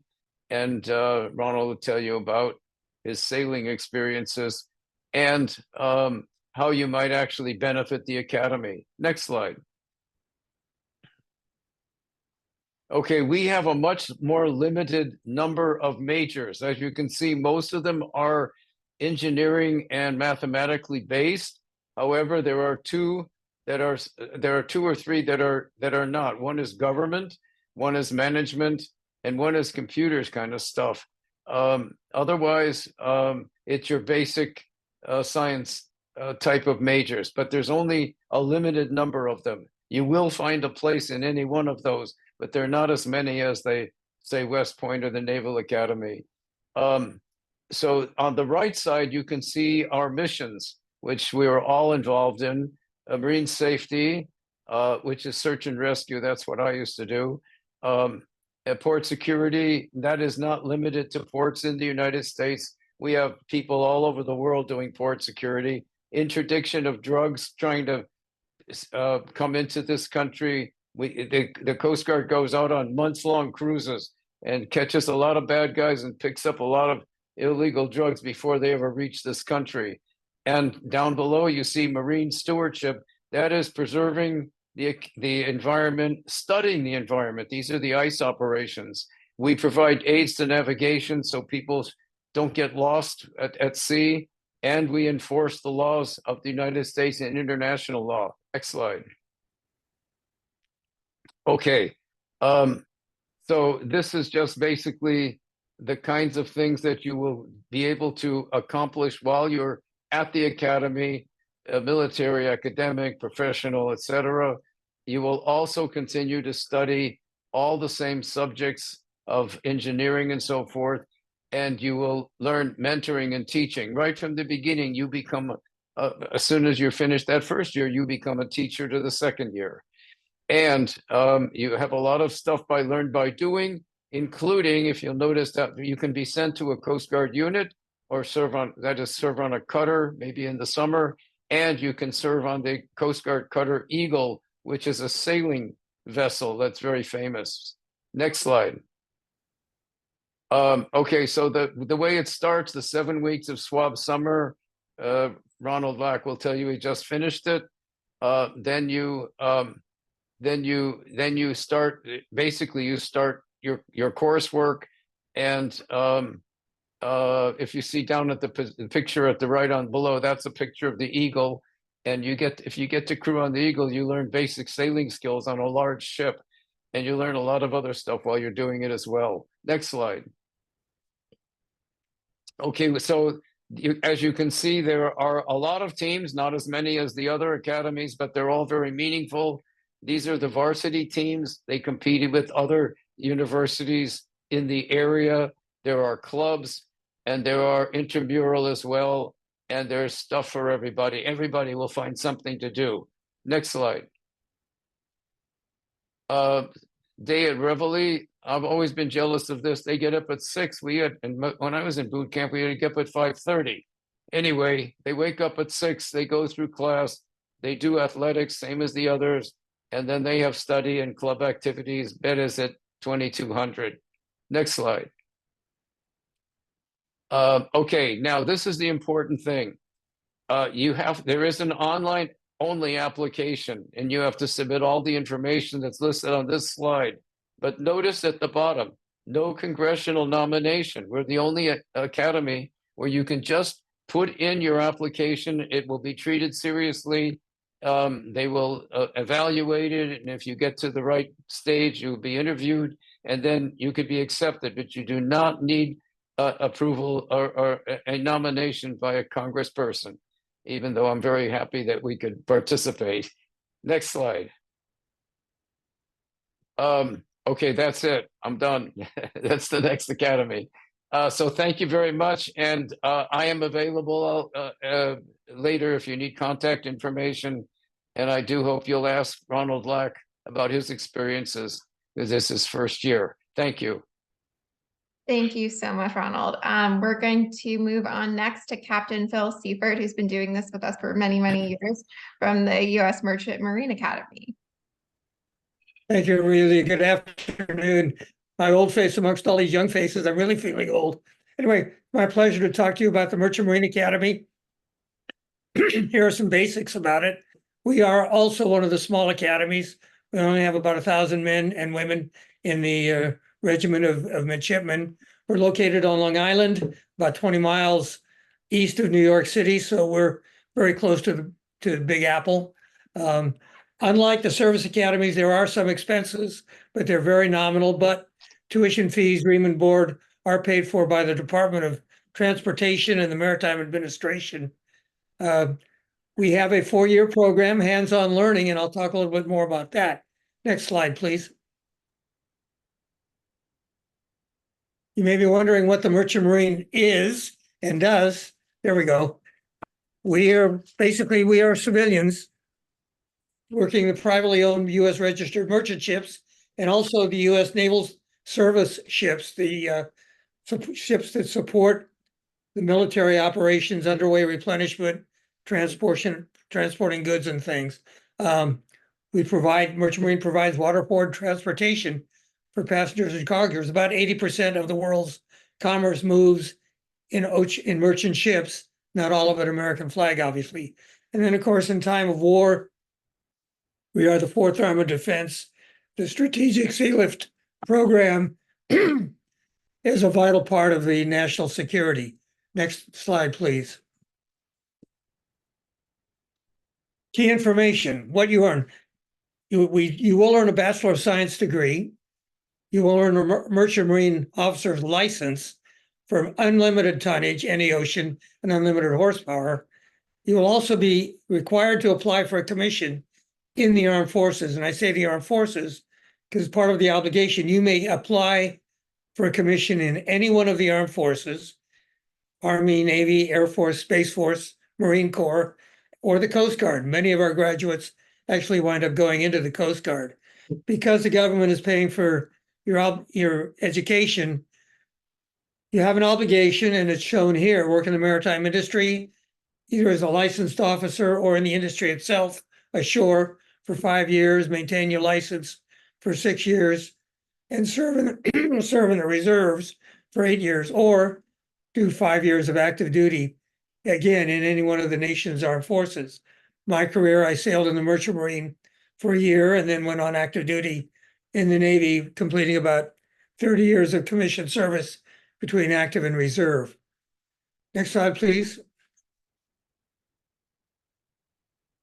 And Ronald will tell you about his sailing experiences and how you might actually benefit the academy. Next slide. Okay, we have a much more limited number of majors. As you can see, most of them are engineering and mathematically based. However, there are two or three that are not. One is government, one is management, and one is computers kind of stuff. Otherwise, it's your basic science type of majors, but there's only a limited number of them. You will find a place in any one of those, but they're not as many as they say West Point or the Naval Academy. So on the right side, you can see our missions, which we are all involved in. Marine safety, which is search and rescue. That's what I used to do. Port security, that is not limited to ports in the United States. We have people all over the world doing port security. Interdiction of drugs trying to come into this country. The Coast Guard goes out on months-long cruises and catches a lot of bad guys and picks up a lot of illegal drugs before they ever reach this country. And down below, you see marine stewardship. That is preserving the environment, studying the environment. These are the ice operations. We provide aids to navigation so people don't get lost at sea. And we enforce the laws of the United States and international law. Next slide. Okay. So this is just basically the kinds of things that you will be able to accomplish while you're at the academy, military, academic, professional, etc. You will also continue to study all the same subjects of engineering and so forth, and you will learn mentoring and teaching. Right from the beginning, you become, as soon as you finish that first year, you become a teacher to the second year. And you have a lot of stuff learned by doing, including, if you'll notice, that you can be sent to a Coast Guard unit or serve on a cutter, maybe in the summer, and you can serve on the Coast Guard cutter Eagle, which is a sailing vessel that's very famous. Next slide. Okay, so the way it starts, the 7 weeks of SWAB summer, Ronald Lack will tell you he just finished it. then you start, basically you start your coursework. And if you see down at the picture at the right on below, that's a picture of the Eagle. And if you get to crew on the Eagle, you learn basic sailing skills on a large ship, and you learn a lot of other stuff while you're doing it as well. Next slide. Okay, so as you can see, there are a lot of teams, not as many as the other academies, but they're all very meaningful. These are the varsity teams. They competed with other universities in the area. There are clubs, and there are intramural as well. And there's stuff for everybody. Everybody will find something to do. Next slide. Day at Reveille. I've always been jealous of this. They get up at 6. When I was in boot camp, we had to get up at 5:30. Anyway, they wake up at 6. They go through class. They do athletics, same as the others, and then they have study and club activities. Bed is at 2200. Next slide. Okay, now this is the important thing. There is an online only application, and you have to submit all the information that's listed on this slide. But notice at the bottom, no congressional nomination. We're the only academy where you can just put in your application. It will be treated seriously. They will evaluate it, and if you get to the right stage, you'll be interviewed, and then you could be accepted. But you do not need approval or a nomination by a congressperson, even though I'm very happy that we could participate. Next slide. Okay, that's it. I'm done. That's the next academy. So thank you very much. And I am available later if you need contact information. And I do hope you'll ask Ronald Lack about his experiences, because this is first year. Thank you. Thank you so much, Ronald. We're going to move on next to Captain Phil Seifert, who's been doing this with us for many, many years from the U.S. Merchant Marine Academy. Thank you, really. Good afternoon. My old face amongst all these young faces. I'm really feeling old. Anyway, my pleasure to talk to you about the Merchant Marine Academy. Here are some basics about it. We are also one of the small academies. We only have about 1,000 men and women in the Regiment of Midshipmen. We're located on Long Island, about 20 miles east of New York City, so we're very close to the Big Apple. Unlike the service academies, there are some expenses, but they're very nominal. But tuition fees, room and board are paid for by the Department of Transportation and the Maritime Administration. We have a 4-year program, hands-on learning, and I'll talk a little bit more about that. Next slide, please. You may be wondering what the Merchant Marine is and does. There we go. We are civilians working the privately owned U.S. registered merchant ships and also the U.S. Naval Service ships, the ships that support the military operations, underway replenishment, transporting goods and things. Merchant Marine provides waterborne transportation for passengers and cargoes. About 80% of the world's commerce moves in merchant ships, not all of it American flag, obviously. And then, of course, in time of war, we are the fourth arm of defense. The Strategic Sea Lift Program is a vital part of the national security. Next slide, please. Key information, what you earn. You will earn a Bachelor of Science degree. You will earn a Merchant Marine Officer's license for unlimited tonnage, any ocean, and unlimited horsepower. You will also be required to apply for a commission in the armed forces. And I say the armed forces because part of the obligation, you may apply for a commission in any one of the armed forces, Army, Navy, Air Force, Space Force, Marine Corps, or the Coast Guard. Many of our graduates actually wind up going into the Coast Guard. Because the government is paying for your education, you have an obligation, and it's shown here, work in the maritime industry, either as a licensed officer or in the industry itself, ashore for 5 years, maintain your license for 6 years, and serve in the reserves for 8 years, or do 5 years of active duty, again, in any one of the nation's armed forces. my career, I sailed in the Merchant Marine for a year and then went on active duty in the Navy, completing about 30 years of commissioned service between active and reserve. Next slide, please.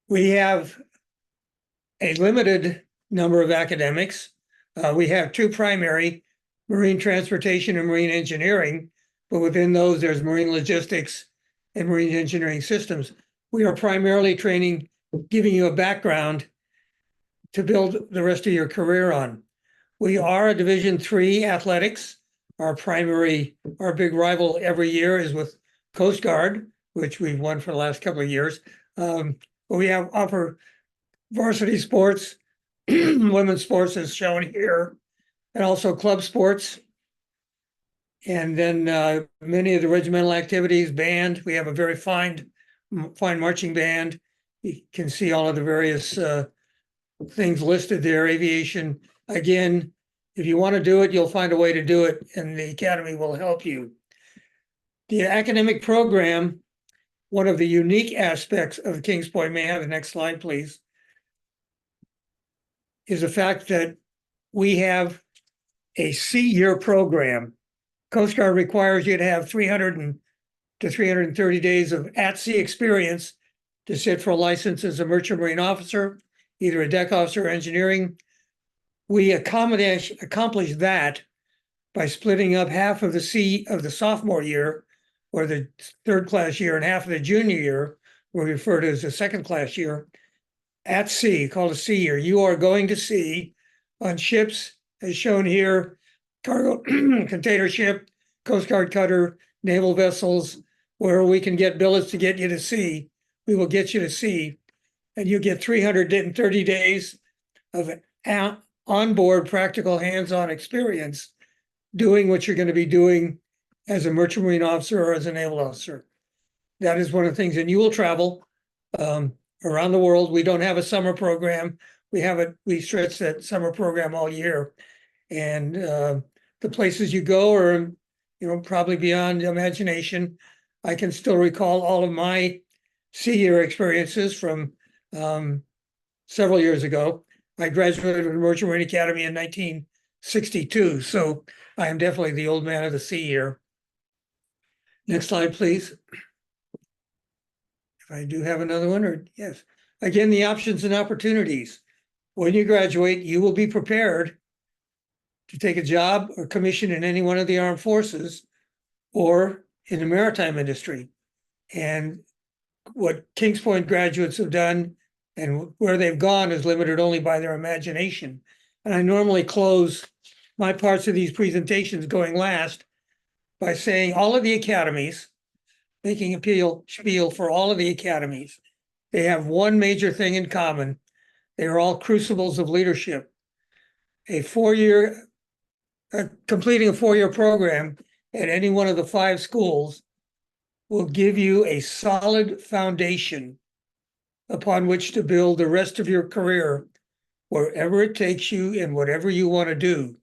We have a limited number of academics. We have two primary, marine transportation and marine engineering, but within those, there's marine logistics and marine engineering systems. We are primarily training, giving you a background to build the rest of your career on. We are a Division III athletics. Our big rival every year is with Coast Guard, which we've won for the last couple of years. But we offer varsity sports, women's sports as shown here, and also club sports. And then many of the regimental activities, band. We have a very fine marching band. You can see all of the various things listed there. Aviation, again, if you want to do it, you'll find a way to do it, and the academy will help you. The academic program, one of the unique aspects of Kings Point, may I have the next slide, please, is the fact that we have a C-year program. Coast Guard requires you to have 300 to 330 days of at-sea experience to sit for a license as a merchant marine officer, either a deck officer or engineering. We accomplish that by splitting up half of the sophomore year or the third class year and half of the junior year, we refer to as the second class year, at sea, called a sea year. You are going to sea on ships, as shown here, cargo container ship, Coast Guard cutter, naval vessels, where we can get billets to get you to sea. We will get you to sea, and you get 330 days of onboard practical hands-on experience doing what you're going to be doing as a merchant marine officer or as a naval officer. That is one of the things, and you will travel around the world. We don't have a summer program. We stretch that summer program all year, and the places you go are, probably beyond imagination. I can still recall all of my sea year experiences from several years ago. I graduated from the Merchant Marine Academy in 1962, so I am definitely the old man of the sea year. Next slide, please. If I do have another one, or yes. Again, the options and opportunities. When you graduate, you will be prepared to take a job or commission in any one of the armed forces or in the maritime industry. And what Kings Point graduates have done and where they've gone is limited only by their imagination. And I normally close my parts of these presentations going last by saying all of the academies, making a spiel for all of the academies, they have one major thing in common. They are all crucibles of leadership. Completing a four-year program at any one of the 5 schools will give you a solid foundation upon which to build the rest of your career, wherever it takes you and whatever you want to do.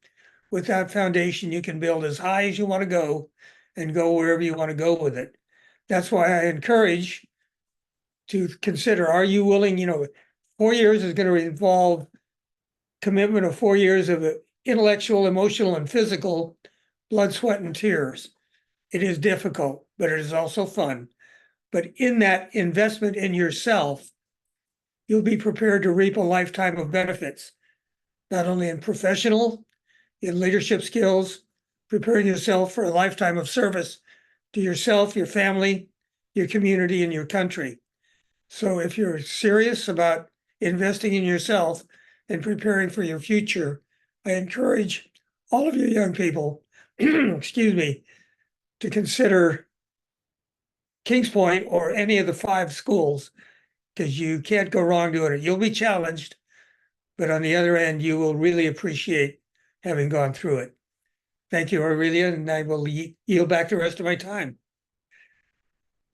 With that foundation, you can build as high as you want to go and go wherever you want to go with it. That's why I encourage to consider, are you willing, 4 years is going to involve commitment of 4 years of intellectual, emotional, and physical blood, sweat, and tears. It is difficult, but it is also fun. But in that investment in yourself, you'll be prepared to reap a lifetime of benefits, not only in professional, in leadership skills, preparing yourself for a lifetime of service to yourself, your family, your community, and your country. So if you're serious about investing in yourself and preparing for your future, I encourage all of you young people, excuse me, to consider Kings Point or any of the 5 schools, because you can't go wrong doing it. You'll be challenged, but on the other end, you will really appreciate having gone through it. Thank you, Aurelia, and I will yield back the rest of my time.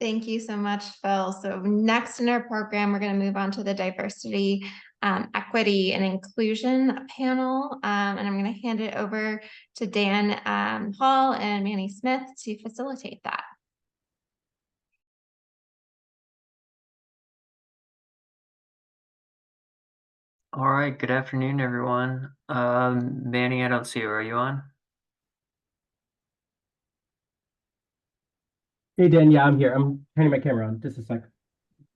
Thank you so much, Phil. So next in our program, we're going to move on to the diversity, equity, and inclusion panel. And I'm going to hand it over to Dan Hall and Manny Smith to facilitate that. All right, good afternoon, everyone. Manny, I don't see you. Are you on? Hey Dan, yeah, I'm here. I'm turning my camera on. Just a sec.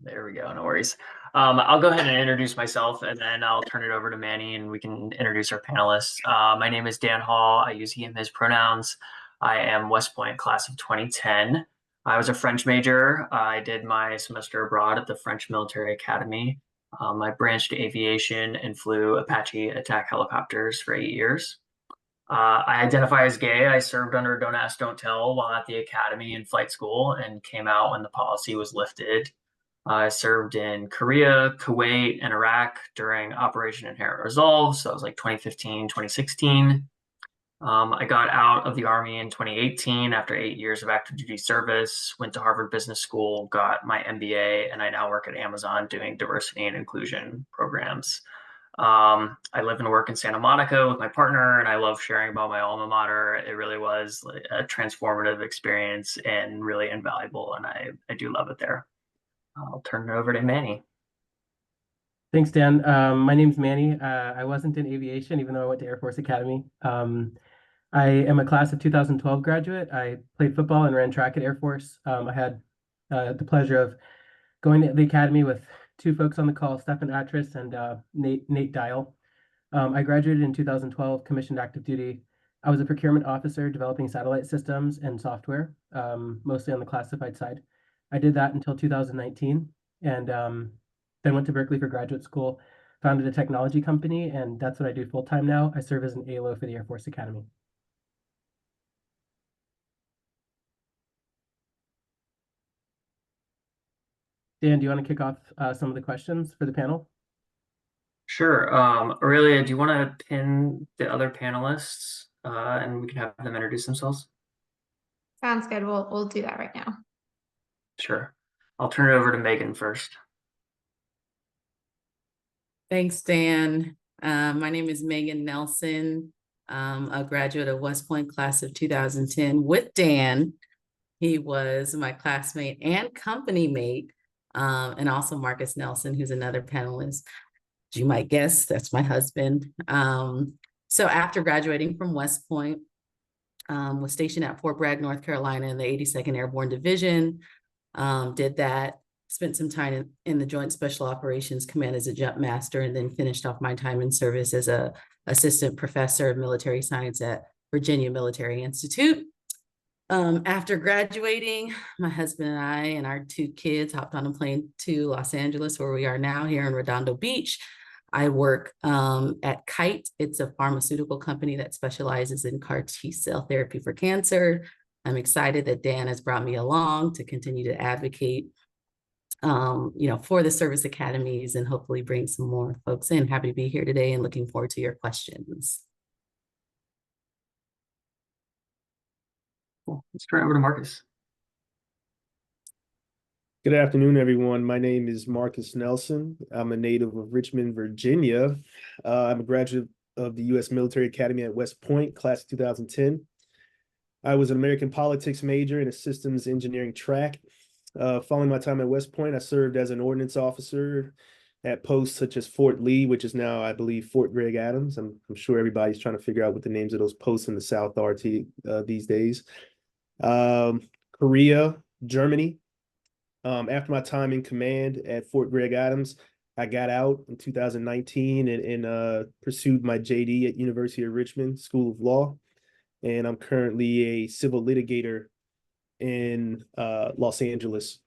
There we go. No worries. I'll go ahead and introduce myself, and then I'll turn it over to Manny, and we can introduce our panelists. My name is Dan Hall. I use he, him, his pronouns. I am West Point, class of 2010. I was a French major. I did my semester abroad at the French Military Academy. I branched to aviation and flew Apache attack helicopters for 8 years. I identify as gay. I served under Don't Ask, Don't Tell while at the academy and flight school and came out when the policy was lifted. I served in Korea, Kuwait, and Iraq during Operation Inherent Resolve. So it was like 2015, 2016. I got out of the Army in 2018 after 8 years of active duty service, went to Harvard Business School, got my MBA, and I now work at Amazon doing diversity and inclusion programs. I live and work in Santa Monica with my partner, and I love sharing about my alma mater. It really was like a transformative experience and really invaluable, and I do love it there. I'll turn it over to Manny. Thanks, Dan. My name's Manny. I wasn't in aviation, even though I went to Air Force Academy. I am a class of 2012 graduate. I played football and ran track at Air Force. I had the pleasure of going to the academy with two folks on the call, Stefan Atris and Nate Dial. I graduated in 2012, commissioned active duty. I was a procurement officer developing satellite systems and software, mostly on the classified side. I did that until 2019, and then went to Berkeley for graduate school, founded a technology company, and that's what I do full time now. I serve as an ALO for the Air Force Academy. Dan, do you want to kick off some of the questions for the panel? Sure. Aurelia, do you want to pin the other panelists and we can have them introduce themselves? Sounds good. We'll do that right now. Sure. I'll turn it over to Megan first. Thanks, Dan. My name is Megan Nelson, a graduate of West Point class of 2010 with Dan. He was my classmate and company mate, and also Marcus Nelson, who's another panelist. As you might guess, that's my husband. So after graduating from West Point, was stationed at Fort Bragg, North Carolina in the 82nd Airborne Division, did that. Spent some time in the Joint Special Operations Command as a jump master, and then finished off my time in service as a assistant professor of military science at Virginia Military Institute. After graduating, my husband and I and our two kids hopped on a plane to Los Angeles, where we are now here in Redondo Beach. I work at Kite. It's a pharmaceutical company that specializes in CAR T-cell therapy for cancer. I'm excited that Dan has brought me along to continue to advocate for the service academies and hopefully bring some more folks in. Happy to be here today and looking forward to your questions. Cool. Let's turn it over to Marcus. Good afternoon, everyone. My name is Marcus Nelson. I'm a native of Richmond, Virginia. I'm a graduate of the U.S. Military Academy at West Point, class of 2010. I was an American politics major in a systems engineering track. Following my time at West Point, I served as an ordnance officer at posts such as Fort Lee, which is now, I believe, Fort Greg Adams. I'm sure everybody's trying to figure out what the names of those posts in the South are these days. Korea, Germany. After my time in command at Fort Greg Adams, I got out in 2019 and pursued my JD at University of Richmond School of Law. And I'm currently a civil litigator in Los Angeles.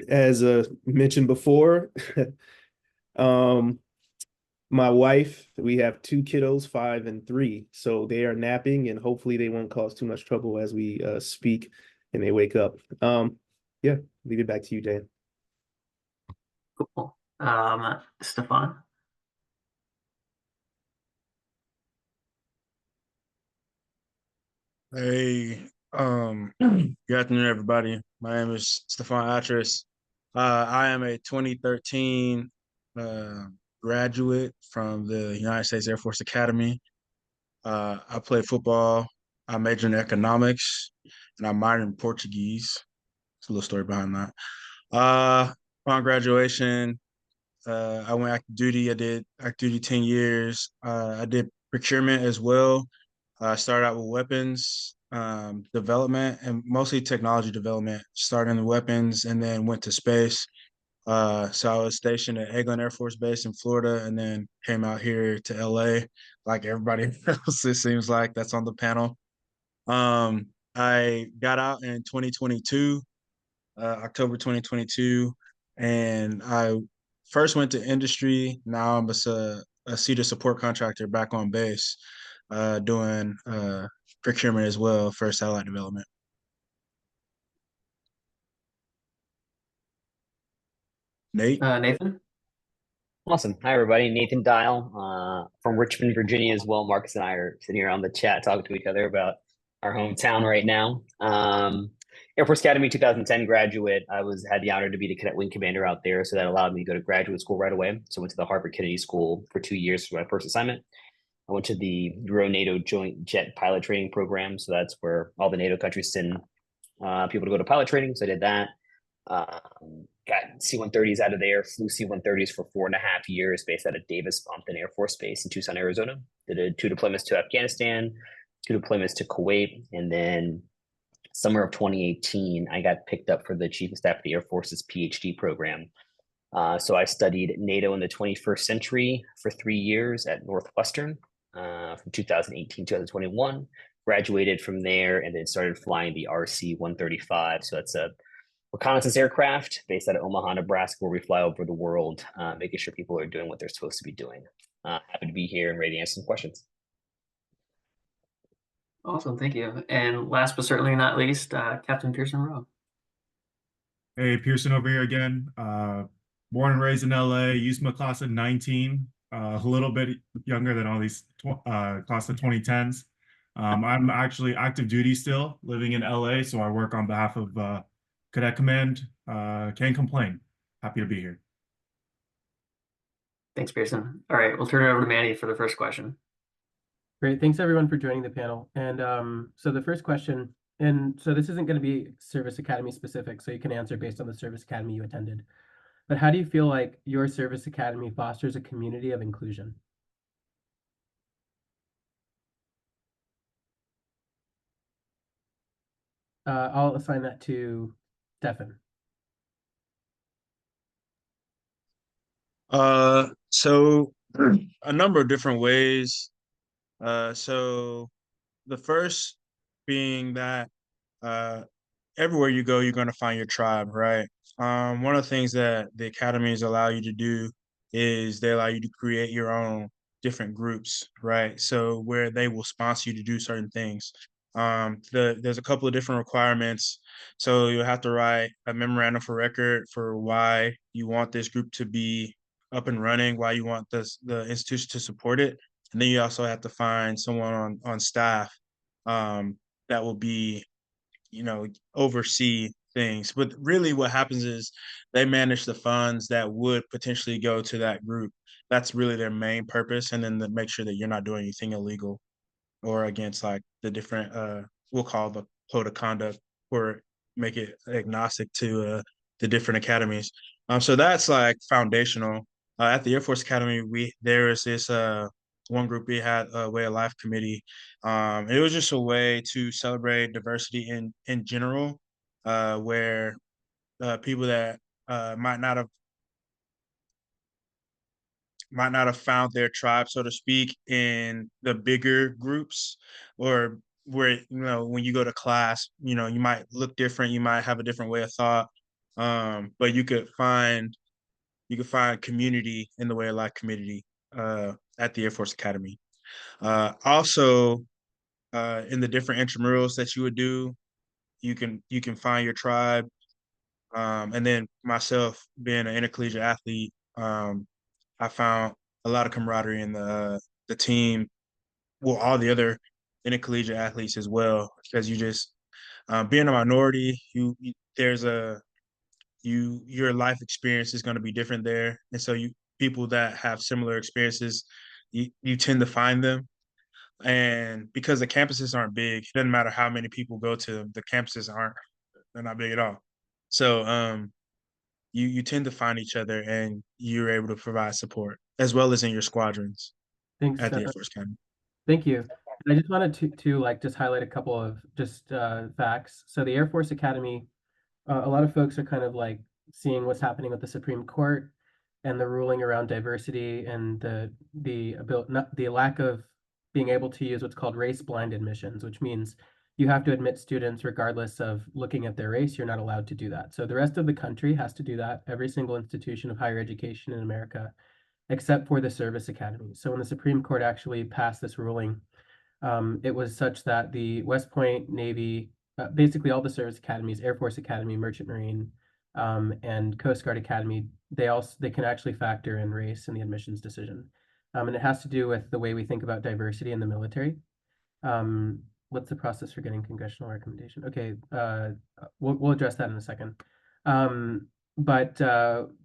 As mentioned before, my wife, we have two kiddos, 5 and 3. So they are napping, and hopefully they won't cause too much trouble as we speak and they wake up. Yeah, leave it back to you, Dan. Cool. Stefan. Hey, good afternoon, everybody. My name is Stefan Atris. I am a 2013 graduate from the United States Air Force Academy. I played football. I majored in economics, and I minored in Portuguese. It's a little story behind that. Upon graduation, I went active duty. I did active duty 10 years. I did procurement as well. I started out with weapons development and mostly technology development, starting in weapons and then went to space. So I was stationed at Eglin Air Force Base in Florida and then came out here to LA, like everybody else, it seems like that's on the panel. I got out in 2022, October 2022, and I first went to industry. Now I'm a CETA support contractor back on base, doing procurement as well for satellite development. Nate? Nathan? Awesome. Hi, everybody. Nathan Dial from Richmond, Virginia as well. Marcus and I are sitting here on the chat talking to each other about our hometown right now. Air Force Academy 2010 graduate. Had the honor to be the cadet wing commander out there, so that allowed me to go to graduate school right away. So I went to the Harvard Kennedy School for 2 years for my first assignment. I went to the Euro-NATO Joint Jet Pilot Training Program, so that's where all the NATO countries send people to go to pilot training. So I did that. Got C-130s out of there, flew C-130s for 4.5 years based out of Davis-Monthan Air Force Base in Tucson, Arizona. Did 2 deployments to Afghanistan, 2 deployments to Kuwait, and then summer of 2018, I got picked up for the Chief of Staff of the Air Force's PhD program. So I studied NATO in the 21st century for 3 years at Northwestern from 2018 to 2021. Graduated from there and then started flying the RC-135. So that's a reconnaissance aircraft based out of Omaha, Nebraska, where we fly over the world, making sure people are doing what they're supposed to be doing. Happy to be here and ready to answer some questions. Awesome, thank you. And last but certainly not least, Captain Pearson Rowe. Hey, Pearson over here again. Born and raised in LA, used my class of 19, a little bit younger than all these class of 2010s. I'm actually active duty still, living in LA, so I work on behalf of Cadet Command. Can't complain. Happy to be here. Thanks, Pearson. All right, we'll turn it over to Manny for the first question. Great. Thanks everyone for joining the panel. And so the first question, and so this isn't going to be Service Academy specific, so you can answer based on the Service Academy you attended. But how do you feel like your Service Academy fosters a community of inclusion? I'll assign that to Stefan. So a number of different ways. So the first being that everywhere you go, you're going to find your tribe, right? One of the things that the academies allow you to do is they allow you to create your own different groups, right? So where they will sponsor you to do certain things. There's a couple of different requirements. So you'll have to write a memorandum for record for why you want this group to be up and running, why you want the institution to support it. And then you also have to find someone on staff that will be, oversee things. But really what happens is they manage the funds that would potentially go to that group. That's really their main purpose. And then to make sure that you're not doing anything illegal or against like the different, we'll call the code of conduct, or make it agnostic to the different academies. So that's like foundational. At the Air Force Academy, there is this one group we had a Way of Life committee. It was just a way to celebrate diversity in general, where people that might not have found their tribe, so to speak, in the bigger groups, or where when you go to class, you might look different, you might have a different way of thought, but you could find community in the Way of Life community at the Air Force Academy. Also, in the different intramurals that you would do, you can find your tribe. And then myself being an intercollegiate athlete, I found a lot of camaraderie in the team. Well, all the other intercollegiate athletes as well, because you just being a minority, your life experience is going to be different there, and so people that have similar experiences, you tend to find them. And because the campuses aren't big, it doesn't matter how many people go to them. The campuses they're not big at all. So you tend to find each other and you're able to provide support as well as in your squadrons Thanks. at the Air Force Academy. Thank you. And I just wanted to like just highlight a couple of just facts. So the Air Force Academy, a lot of folks are kind of like seeing what's happening with the Supreme Court and the ruling around diversity and the lack of being able to use what's called race-blind admissions, which means you have to admit students regardless of looking at their race. You're not allowed to do that. So the rest of the country has to do that. Every single institution of higher education in America, except for the service academy. So when the Supreme Court actually passed this ruling, it was such that the West Point, Navy, basically all the service academies, Air Force Academy, Merchant Marine, and Coast Guard Academy, they can actually factor in race in the admissions decision. And it has to do with the way we think about diversity in the military. What's the process for getting congressional recommendation? Okay, we'll address that in a second. But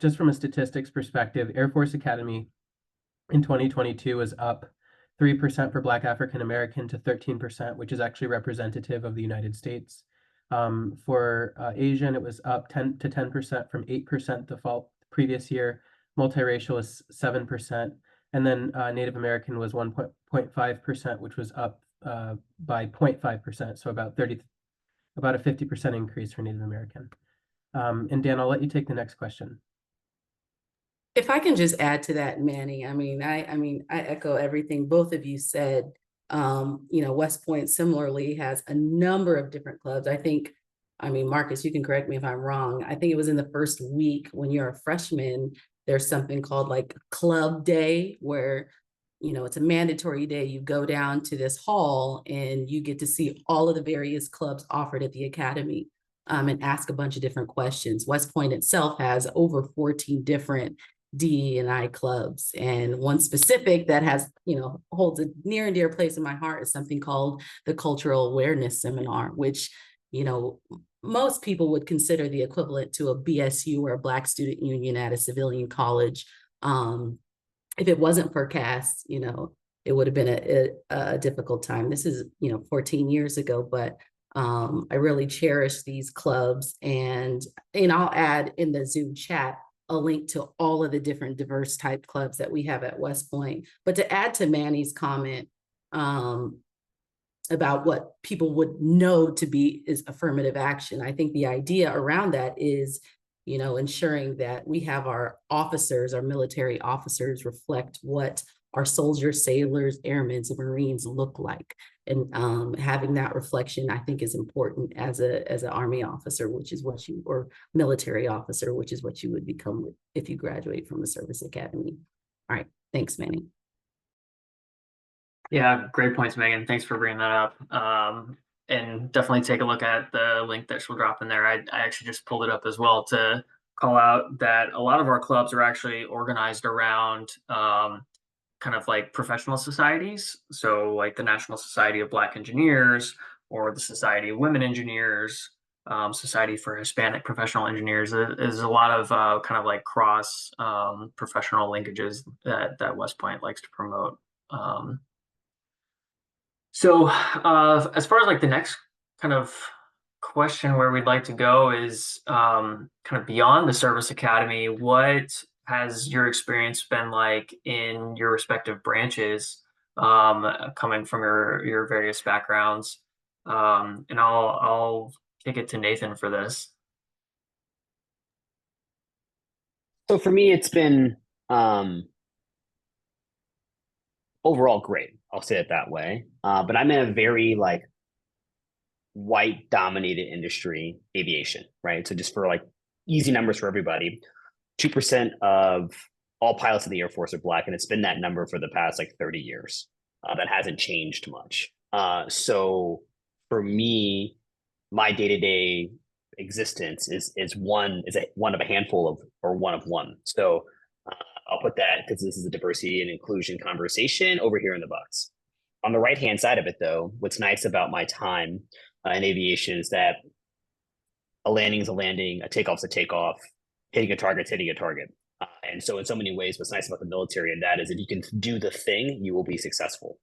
just from a statistics perspective, Air Force Academy in 2022 was up 3% for Black African American to 13%, which is actually representative of the United States. For Asian, it was up 10% from 8% the previous year. Multiracial is 7%. And then Native American was 1.5%, which was up by 0.5%. So about a 50% increase for Native American. And Dan, I'll let you take the next question. If I can just add to that, Manny, I echo everything both of you said. West Point similarly has a number of different clubs. Marcus, you can correct me if I'm wrong. I think it was in the first week when you're a freshman, there's something called like Club Day where, it's a mandatory day. You go down to this hall and you get to see all of the various clubs offered at the academy and ask a bunch of different questions. West Point itself has over 14 different DE&I clubs. And one specific that has, holds a near and dear place in my heart is something called the Cultural Awareness Seminar, which, most people would consider the equivalent to a BSU or a Black Student Union at a civilian college. If it wasn't for CAS, it would have been a difficult time. This is, 14 years ago, but I really cherish these clubs. And I'll add in the Zoom chat a link to all of the different diverse type clubs that we have at West Point. But to add to Manny's comment about what people would know to be is affirmative action, I think the idea around that is, ensuring that we have our officers, our military officers reflect what our soldiers, sailors, airmen, and Marines look like. And having that reflection, I think, is important as an Army officer, which is what or military officer, which is what you would become if you graduate from the service academy. All right. Thanks, Manny. Yeah, great points, Megan. Thanks for bringing that up. And definitely take a look at the link that she'll drop in there. I actually just pulled it up as well to call out that a lot of our clubs are actually organized around kind of like professional societies. So like the National Society of Black Engineers or the Society of Women Engineers, Society for Hispanic Professional Engineers. There's a lot of kind of like cross professional linkages that West Point likes to promote. So as far as like the next kind of question where we'd like to go is kind of beyond the service academy, what has your experience been like in your respective branches coming from your various backgrounds? And I'll kick it to Nathan for this. So for me, it's been overall great. I'll say it that way. But I'm in a very like white dominated industry, aviation, right? So just for like easy numbers for everybody, 2% of all pilots in the Air Force are Black, and it's been that number for the past like 30 years. That hasn't changed much. So for me, my day-to-day existence is one of a handful of, or one of one. So I'll put that, because this is a diversity and inclusion conversation, over here in the box. On the right-hand side of it, though, what's nice about my time in aviation is that a landing is a landing, a takeoff is a takeoff, hitting a target's hitting a target. And so in so many ways, what's nice about the military and that is if you can do the thing, you will be successful.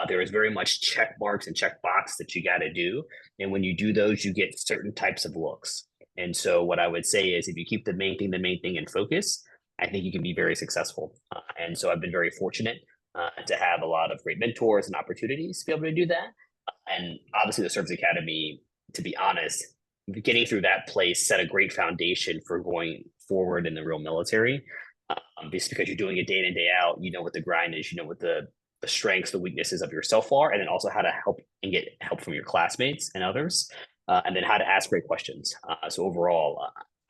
There is very much check marks and check box that you got to do. And when you do those, you get certain types of looks. And so what I would say is if you keep the main thing in focus, I think you can be very successful. And so I've been very fortunate to have a lot of great mentors and opportunities to be able to do that. And obviously the Service Academy, to be honest, getting through that place set a great foundation for going forward in the real military. Just because you're doing it day in and day out, you know what the grind is, you know what the strengths, the weaknesses of yourself are, and then also how to help and get help from your classmates and others, and then how to ask great questions. So overall,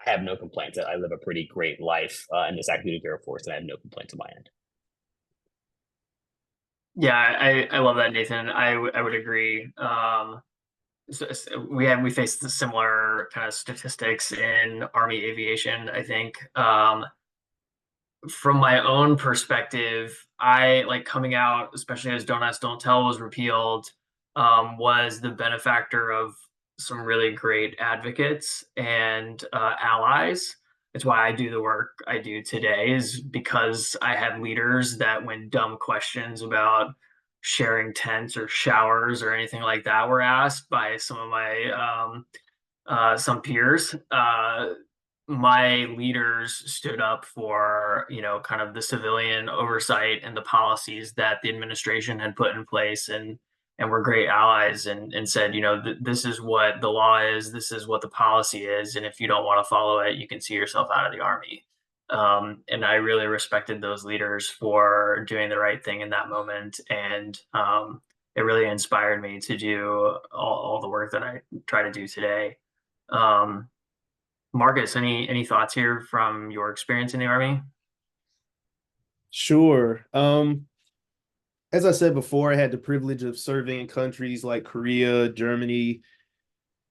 I have no complaints. I live a pretty great life in this active duty Air Force, and I have no complaints on my end. Yeah, I love that, Nathan. I would agree. We faced the similar kind of statistics in Army aviation. I think from my own perspective, I like coming out, especially as Don't Ask, Don't Tell was repealed, was the benefactor of some really great advocates and allies. It's why I do the work I do today, is because I had leaders that when dumb questions about sharing tents or showers or anything like that were asked by some of my some peers, my leaders stood up for, kind of the civilian oversight and the policies that the administration had put in place, and were great allies, and said, this is what the law is, this is what the policy is, and if you don't want to follow it, you can see yourself out of the Army. And I really respected those leaders for doing the right thing in that moment, and it really inspired me to do all the work that I try to do today. Marcus, any thoughts here from your experience in the Army? Sure. As I said before, I had the privilege of serving in countries like Korea, Germany,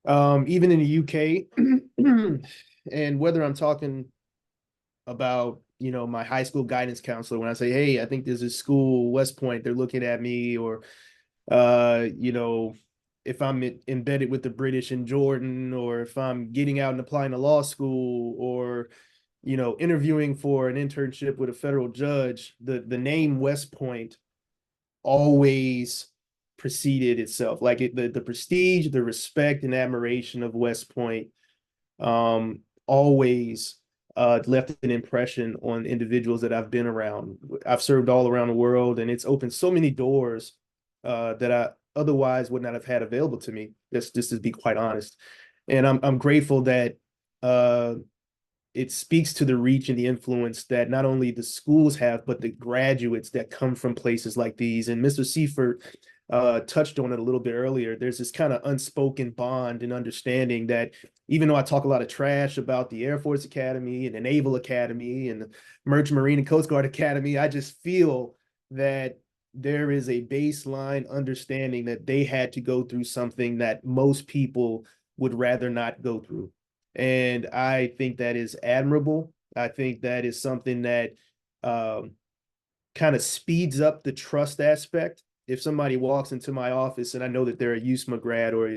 even in the UK. And whether I'm talking about, my high school guidance counselor, when I say, hey, I think there's a school, West Point, they're looking at me, or, if I'm embedded with the British in Jordan, or if I'm getting out and applying to law school, or, interviewing for an internship with a federal judge, the name West Point always preceded itself. Like the prestige, the respect and admiration of West Point always left an impression on individuals that I've been around. I've served all around the world, and it's opened so many doors that I otherwise would not have had available to me, just to be quite honest. And I'm grateful that it speaks to the reach and the influence that not only the schools have, but the graduates that come from places like these. And Mr. Seifert touched on it a little bit earlier. There's this kind of unspoken bond and understanding that even though I talk a lot of trash about the Air Force Academy and the Naval Academy and the Merchant Marine and Coast Guard Academy, I just feel that there is a baseline understanding that they had to go through something that most people would rather not go through. And I think that is admirable. I think that is something that kind of speeds up the trust aspect. If somebody walks into my office and I know that they're a USMA grad or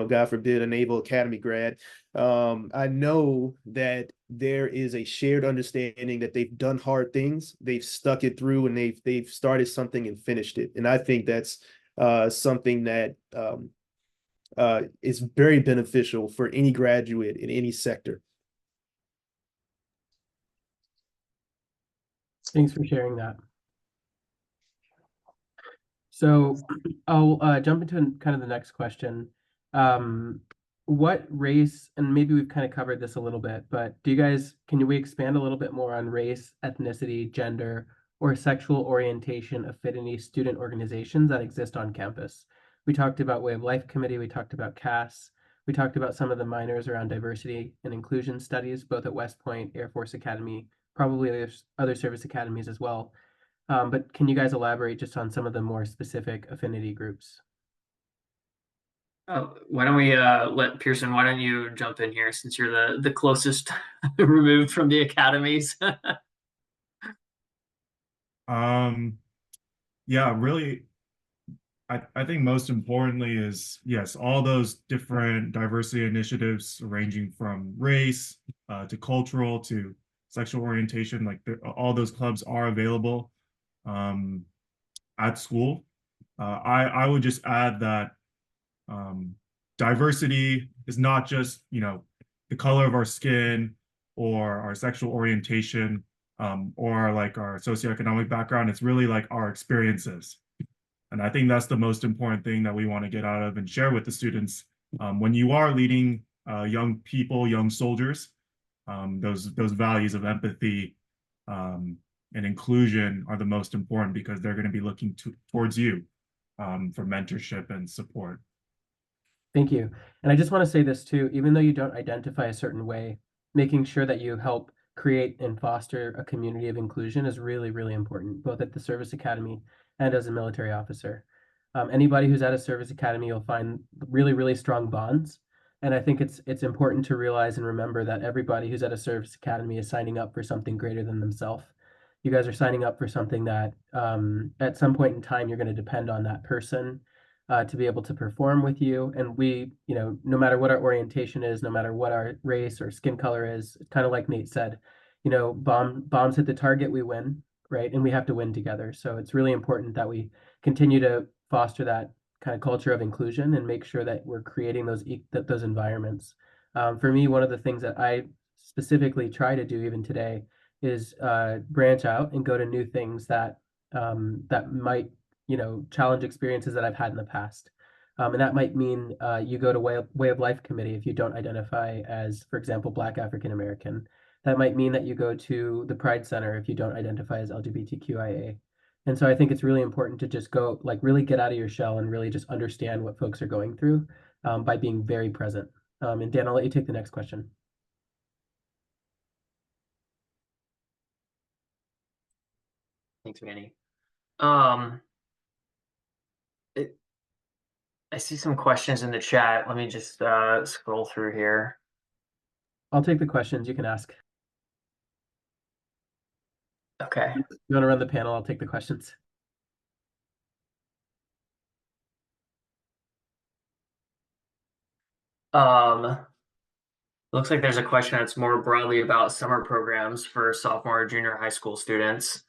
God forbid, a Naval Academy grad, I know that there is a shared understanding that they've done hard things, they've stuck it through, and they've started something and finished it. And I think that's something that is very beneficial for any graduate in any sector. Thanks for sharing that. So I'll jump into kind of the next question. What race, and maybe we've kind of covered this a little bit, but can we expand a little bit more on race, ethnicity, gender, or sexual orientation affinity student organizations that exist on campus? We talked about Way of Life Committee, we talked about CAS, we talked about some of the minors around diversity and inclusion studies, both at West Point, Air Force Academy, probably there's other service academies as well. But can you guys elaborate just on some of the more specific affinity groups? Why don't we let Pearson, why don't you jump in here, since you're the closest removed from the academies? Yeah, really, I think most importantly is, yes, all those different diversity initiatives ranging from race to cultural to sexual orientation, like all those clubs are available at school. I would just add that diversity is not just, the color of our skin or our sexual orientation, or like our socioeconomic background. It's really like our experiences. And I think that's the most important thing that we want to get out of and share with the students. When you are leading young people, young soldiers, those values of empathy and inclusion are the most important, because they're going to be looking towards you for mentorship and support. Thank you. And I just want to say this too, even though you don't identify a certain way, making sure that you help create and foster a community of inclusion is really, really important, both at the service academy and as a military officer. Anybody who's at a service academy, you'll find really, really strong bonds. And I think it's important to realize and remember that everybody who's at a service academy is signing up for something greater than themselves. You guys are signing up for something that at some point in time, you're going to depend on that person to be able to perform with you. And we, no matter what our orientation is, no matter what our race or skin color is, kind of like Nate said, bombs hit the target, we win, right? And we have to win together. So it's really important that we continue to foster that kind of culture of inclusion and make sure that we're creating those environments. For me, one of the things that I specifically try to do even today is branch out and go to new things that might challenge experiences that I've had in the past. And that might mean you go to Way of Life Committee if you don't identify as, for example, Black African American. That might mean that you go to the Pride Center if you don't identify as LGBTQIA. And so I think it's really important to just go, really get out of your shell and really just understand what folks are going through by being very present. And Dan, I'll let you take the next question. Thanks, Manny. I see some questions in the chat. Let me just scroll through here. I'll take the questions. You can ask. Okay. You want to run the panel? I'll take the questions. Looks like there's a question that's more broadly about summer programs for sophomore or junior high school students.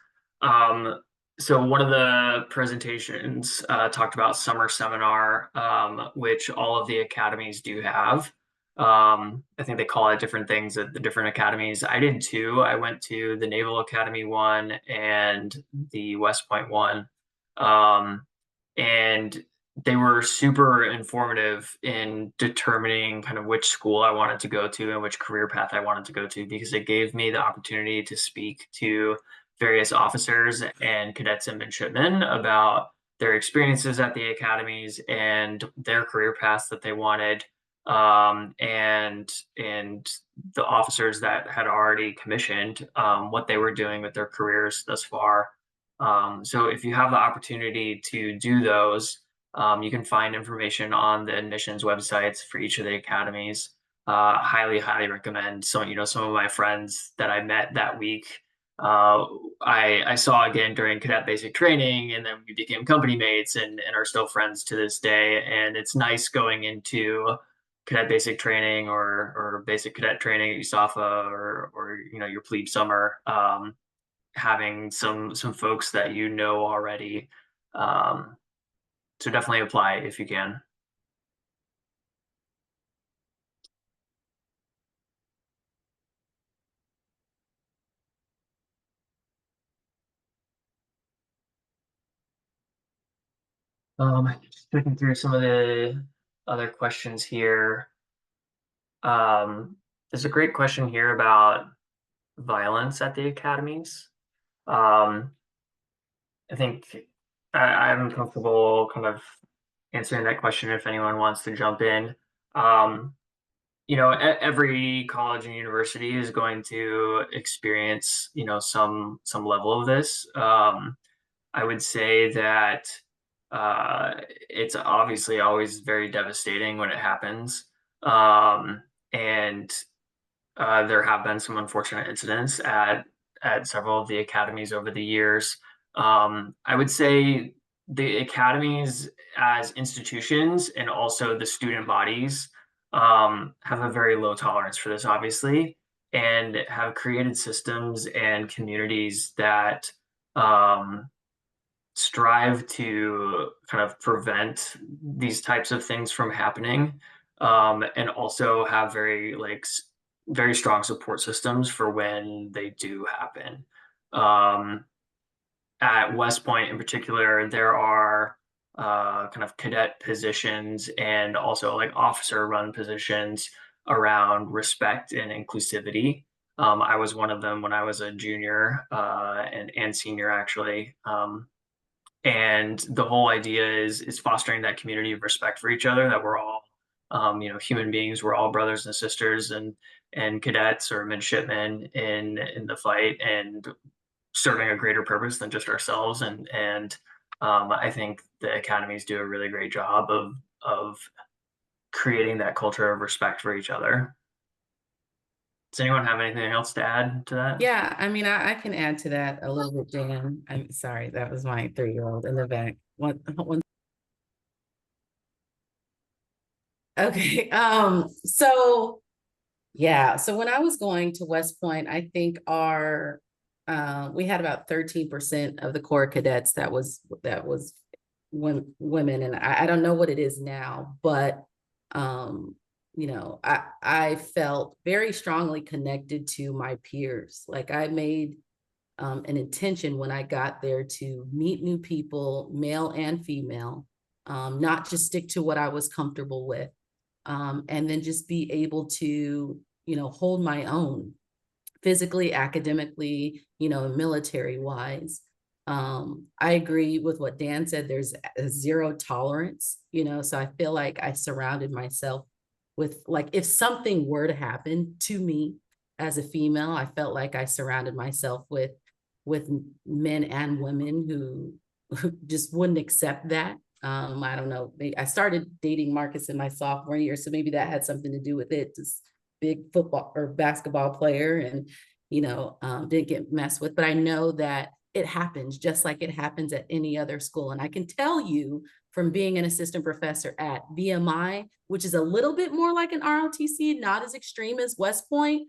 So one of the presentations talked about summer seminar, which all of the academies do have. I think they call it different things at the different academies. I did too. I went to the Naval Academy one and the West Point one. And they were super informative in determining kind of which school I wanted to go to and which career path I wanted to go to, because it gave me the opportunity to speak to various officers and cadets and midshipmen about their experiences at the academies and their career paths that they wanted, and the officers that had already commissioned, what they were doing with their careers thus far. So if you have the opportunity to do those, you can find information on the admissions websites for each of the academies. Highly, highly recommend. So, some of my friends that I met that week, I saw again during cadet basic training, and then we became company mates and are still friends to this day. And it's nice going into cadet basic training or basic cadet training at USAFA or your plebe summer, having some folks that already. So definitely apply if you can. Just looking through some of the other questions here. There's a great question here about violence at the academies. I think I'm comfortable kind of answering that question if anyone wants to jump in. Every college and university is going to experience, some level of this. I would say that it's obviously always very devastating when it happens. And there have been some unfortunate incidents at several of the academies over the years. I would say the academies as institutions and also the student bodies have a very low tolerance for this, obviously, and have created systems and communities that strive to kind of prevent these types of things from happening, and also have very very strong support systems for when they do happen. At West Point in particular, there are kind of cadet positions and also like officer run positions around respect and inclusivity. I was one of them when I was a junior and senior actually. And the whole idea is fostering that community of respect for each other, that we're all human beings, we're all brothers and sisters and cadets or midshipmen in the fight and serving a greater purpose than just ourselves. And I think the academies do a really great job of creating that culture of respect for each other. Does anyone have anything else to add to that? Yeah, I mean, I can add to that a little bit, Dan. I'm sorry, that was my 3-year-old in the back. Okay, so yeah, so when I was going to West Point, I think we had about 13% of the Corps cadets that was women, and I don't know what it is now, but I felt very strongly connected to my peers. Like I made an intention when I got there to meet new people, male and female, not just stick to what I was comfortable with, and then just be able to, hold my own physically, academically, military wise. I agree with what Dan said. There's a zero tolerance, so I feel like I surrounded myself with, like, if something were to happen to me as a female, I felt like I surrounded myself with men and women who just wouldn't accept that. I don't know. I started dating Marcus in my sophomore year, so maybe that had something to do with it. Just big football or basketball player, and didn't get messed with. But I know that it happens just like it happens at any other school. And I can tell you from being an assistant professor at VMI, which is a little bit more like an ROTC, not as extreme as West Point.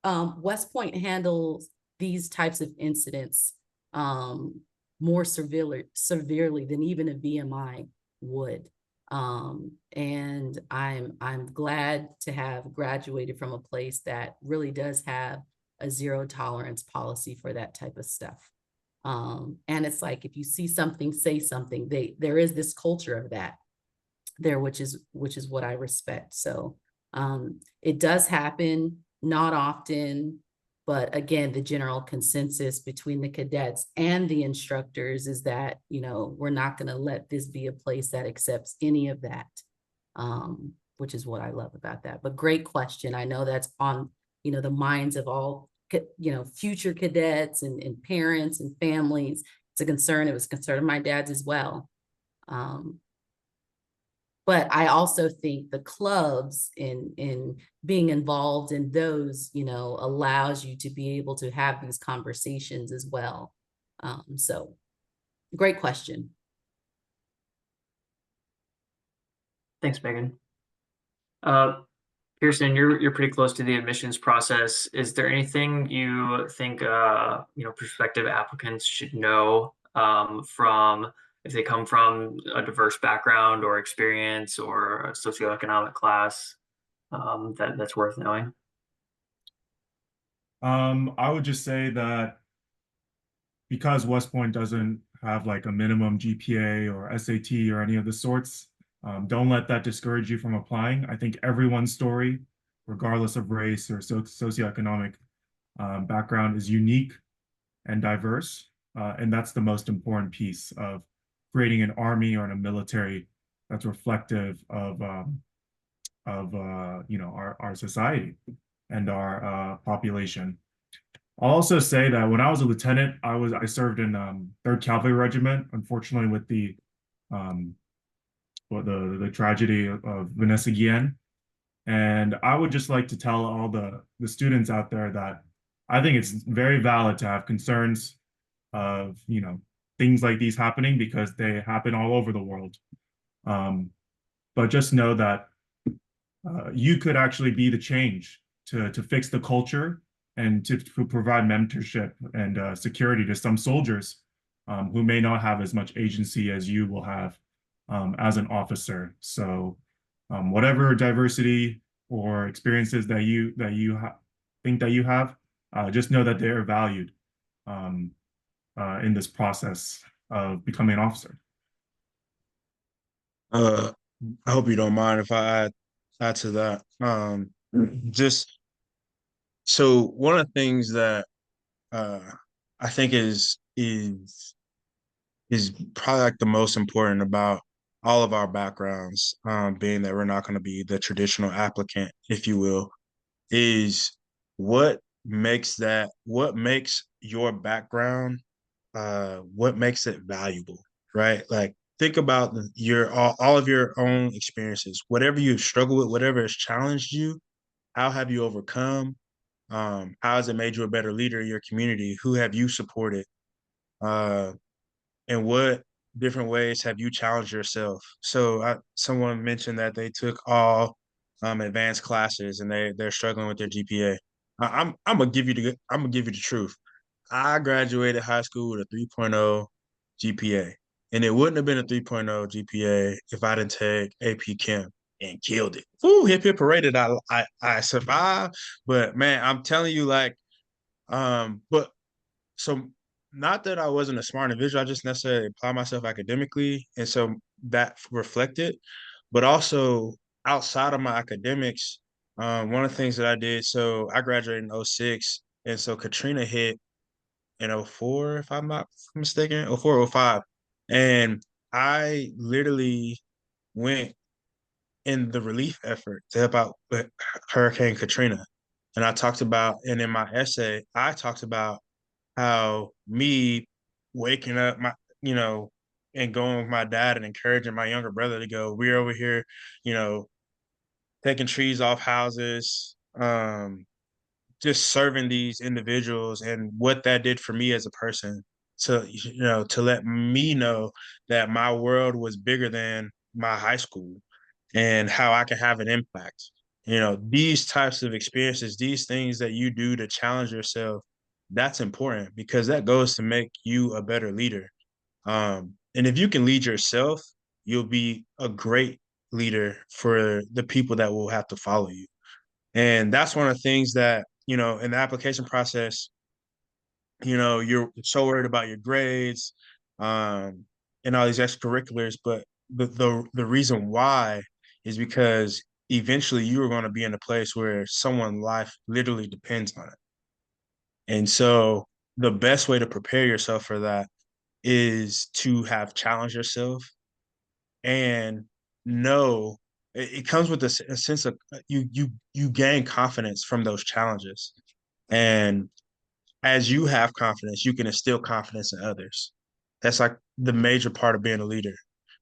West Point handles these types of incidents more severely than even a VMI would. And I'm glad to have graduated from a place that really does have a zero tolerance policy for that type of stuff. And it's like, if you see something, say something. There is this culture of that there, which is what I respect. So it does happen, not often, but again, the general consensus between the cadets and the instructors is that, we're not going to let this be a place that accepts any of that, which is what I love about that. But great question. I know that's on, the minds of all, future cadets and parents and families. It's a concern. It was a concern of my dad's as well. But I also think the clubs in being involved in those, allows you to be able to have these conversations as well. So great question. Thanks, Megan. Pearson, you're pretty close to the admissions process. Is there anything you think prospective applicants should know from, if they come from a diverse background or experience or a socioeconomic class, that's worth knowing? I would just say that because West Point doesn't have like a minimum GPA or SAT or any of the sorts, don't let that discourage you from applying. I think everyone's story, regardless of race or socioeconomic background, is unique and diverse. And that's the most important piece of creating an army or a military that's reflective of our society and our population. I'll also say that when I was a lieutenant, I served in 3rd Cavalry Regiment, unfortunately with the tragedy of Vanessa Guillen. And I would just like to tell all the students out there that I think it's very valid to have concerns of, things like these happening, because they happen all over the world. But just know that you could actually be the change to fix the culture and to provide mentorship and security to some soldiers who may not have as much agency as you will have as an officer. So whatever diversity or experiences that think that you have, just know that they're valued in this process of becoming an officer. I hope you don't mind if I add to that. Just so one of the things that I think is probably like the most important about all of our backgrounds, being that we're not going to be the traditional applicant, if you will, is what makes your background, what makes it valuable, right? Like think about all of your own experiences, whatever you've struggled with, whatever has challenged you, how have you overcome? How has it made you a better leader in your community? Who have you supported? Uh, and what different ways have you challenged yourself? So someone mentioned that they took all advanced classes and they're struggling with their GPA. I'm gonna give you the truth. I graduated high school with a 3.0 GPA, and it wouldn't have been a 3.0 GPA if I didn't take AP Chem and killed it. Woo, hip hip paraded. I survived, but man, I'm telling you, like, but so not that I wasn't a smart individual, I just necessarily apply myself academically, and so that reflected, but also outside of my academics, one of the things that I did, so I graduated in 06, and so Katrina hit in 04, if I'm not mistaken, 04, 05. And I literally went in the relief effort to help out with Hurricane Katrina. And and in my essay, I talked about how me waking up and going with my dad and encouraging my younger brother to go, we're over here, you know, taking trees off houses, just serving these individuals, and what that did for me as a person to let me know that my world was bigger than my high school and how I can have an impact. These types of experiences, these things that you do to challenge yourself, that's important because that goes to make you a better leader. And if you can lead yourself, you'll be a great leader for the people that will have to follow you. And that's one of the things that, in the application process, you're so worried about your grades, and all these extracurriculars, but the reason why is because eventually you are going to be in a place where someone's life literally depends on it. And so the best way to prepare yourself for that is to have challenged yourself and know it comes with a sense of you gain confidence from those challenges. And as you have confidence, you can instill confidence in others. That's like the major part of being a leader,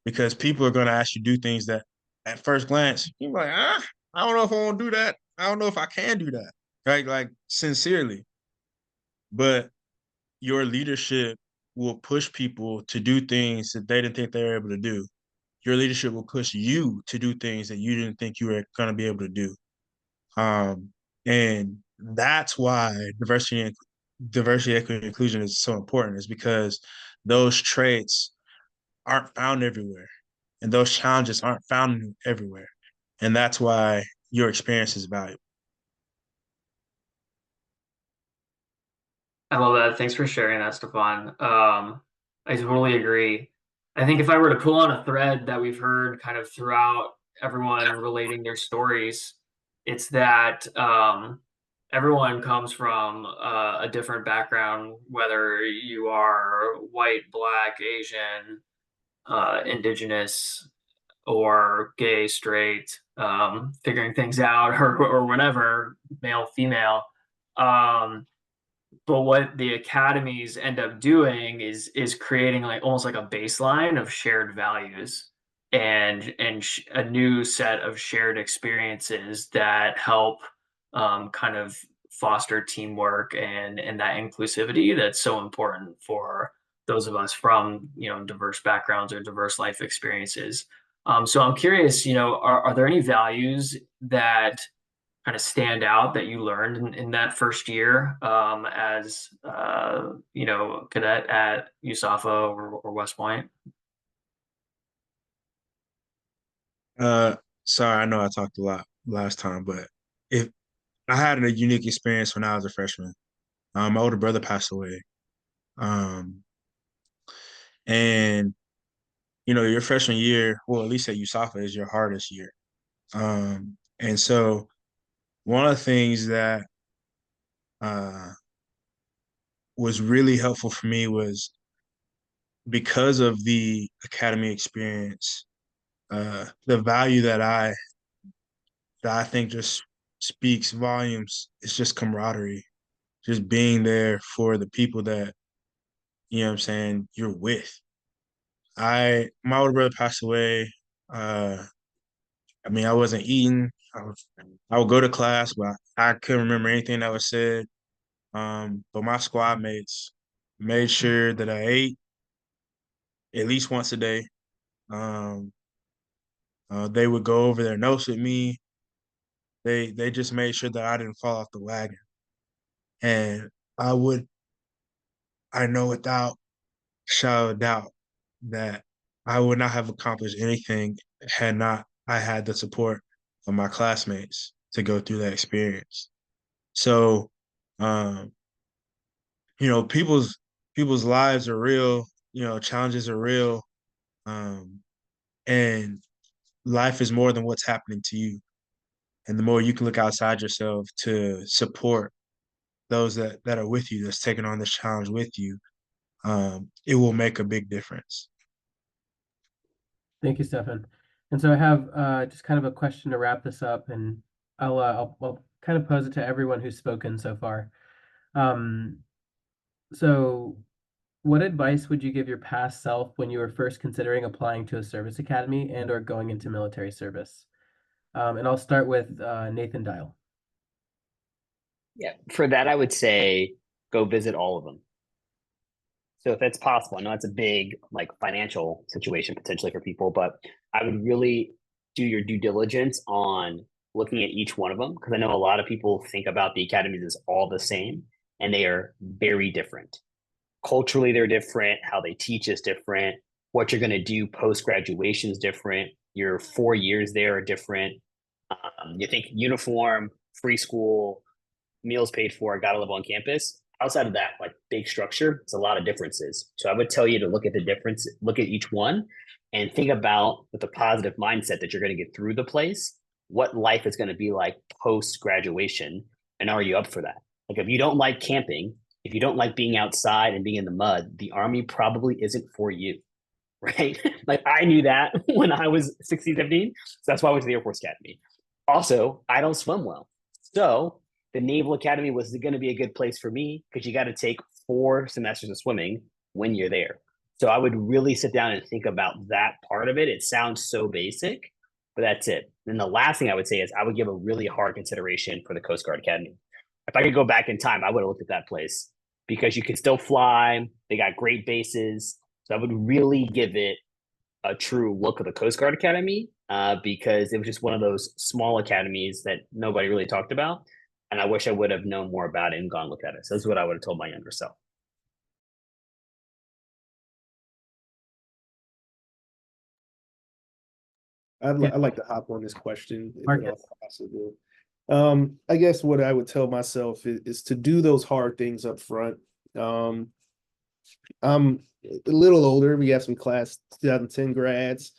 because people are going to ask you to do things that at first glance, you're like, I don't know if I want to do that. I don't know if I can do that. Right? Like sincerely. But your leadership will push people to do things that they didn't think they were able to do. Your leadership will push you to do things that you didn't think you were going to be able to do. And that's why diversity, equity, and inclusion is so important, is because those traits aren't found everywhere, and those challenges aren't found everywhere. And that's why your experience is valuable. I love that. Thanks for sharing that, Stefan. I totally agree. I think if I were to pull on a thread that we've heard kind of throughout everyone relating their stories, it's that everyone comes from a different background, whether you are white, black, Asian, indigenous, or gay, straight, figuring things out, or whatever, male, female. But what the academies end up doing is creating like almost like a baseline of shared values and a new set of shared experiences that help kind of foster teamwork and that inclusivity that's so important for those of us from diverse backgrounds or diverse life experiences. So I'm curious, are there any values that kind of stand out that you learned in that first year as cadet at USAFA or West Point? Sorry, I know I talked a lot, last time, but if I had a unique experience when I was a freshman. My older brother passed away. And your freshman year, well, at least at USAFA, is your hardest year. And so one of the things that was really helpful for me was because of the academy experience, the value that I think just speaks volumes. It's just camaraderie, just being there for the people that, what I'm saying, you're with. My older brother passed away. I wasn't eating. I would go to class, but I couldn't remember anything that was said. But my squad mates made sure that I ate at least once a day. They would go over their notes with me. They just made sure that I didn't fall off the wagon. And I know without shadow of doubt that I would not have accomplished anything had not I had the support of my classmates to go through that experience. So, people's lives are real, challenges are real. And life is more than what's happening to you. And the more you can look outside yourself to support those that are with you, that's taking on this challenge with you, it will make a big difference. Thank you, Stefan. And so I have just kind of a question to wrap this up, and I'll kind of pose it to everyone who's spoken so far. So what advice would you give your past self when you were first considering applying to a service academy and or going into military service? And I'll start with Nathan Dial. Yeah, for that, I would say go visit all of them. So if that's possible, I know it's a big financial situation potentially for people, but I would really do your due diligence on looking at each one of them, because I know a lot of people think about the academies as all the same, and they are very different. Culturally, they're different. How they teach is different. What you're going to do post-graduation is different. Your 4 years there are different. You think uniform, free school, meals paid for, got to live on campus. Outside of that, big structure, it's a lot of differences. So I would tell you to look at the difference, look at each one, and think about with a positive mindset that you're going to get through the place, what life is going to be like post graduation, and are you up for that? If you don't like camping, if you don't like being outside and being in the mud, the Army probably isn't for you, right? I knew that when I was 16, 17. So that's why I went to the Air Force Academy. Also, I don't swim well. So the Naval Academy was going to be a good place for me because you got to take 4 semesters of swimming when you're there. So I would really sit down and think about that part of it. It sounds so basic, but that's it. And the last thing I would say is I would give a really hard consideration for the Coast Guard Academy. If I could go back in time, I would have looked at that place because you can still fly. They got great bases. So I would really give it a true look at the Coast Guard Academy because it was just one of those small academies that nobody really talked about. And I wish I would have known more about it and gone look at it. So that's what I would have told my younger self. I'd like to hop on this question if at all possible. I guess what I would tell myself is to do those hard things up front. I'm a little older. We have some class 2010 grads.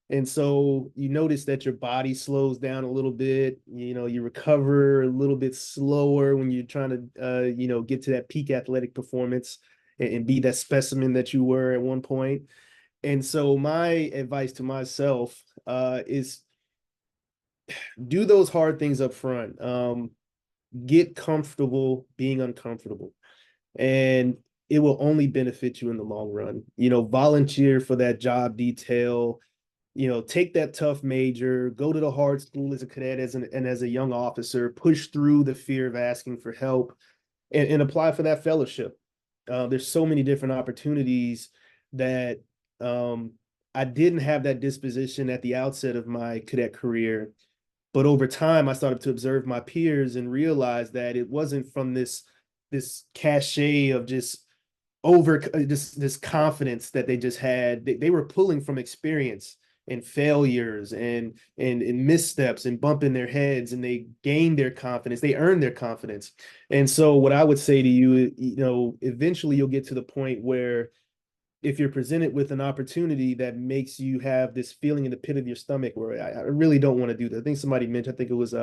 And so you notice that your body slows down a little bit, you recover a little bit slower when you're trying to, get to that peak athletic performance and be that specimen that you were at one point. And so my advice to myself is do those hard things up front. Get comfortable being uncomfortable, and it will only benefit you in the long run. Volunteer for that job detail. Take that tough major, go to the hard school as a cadet and as a young officer, push through the fear of asking for help and apply for that fellowship. There's so many different opportunities that I didn't have that disposition at the outset of my cadet career. But over time, I started to observe my peers and realize that it wasn't from this cachet of just this confidence that they just had. They were pulling from experience. and failures and missteps and bumping their heads, and they gain their confidence, they earn their confidence. And so what I would say to you, eventually you'll get to the point where if you're presented with an opportunity that makes you have this feeling in the pit of your stomach where I really don't want to do that. I think somebody mentioned, I think it was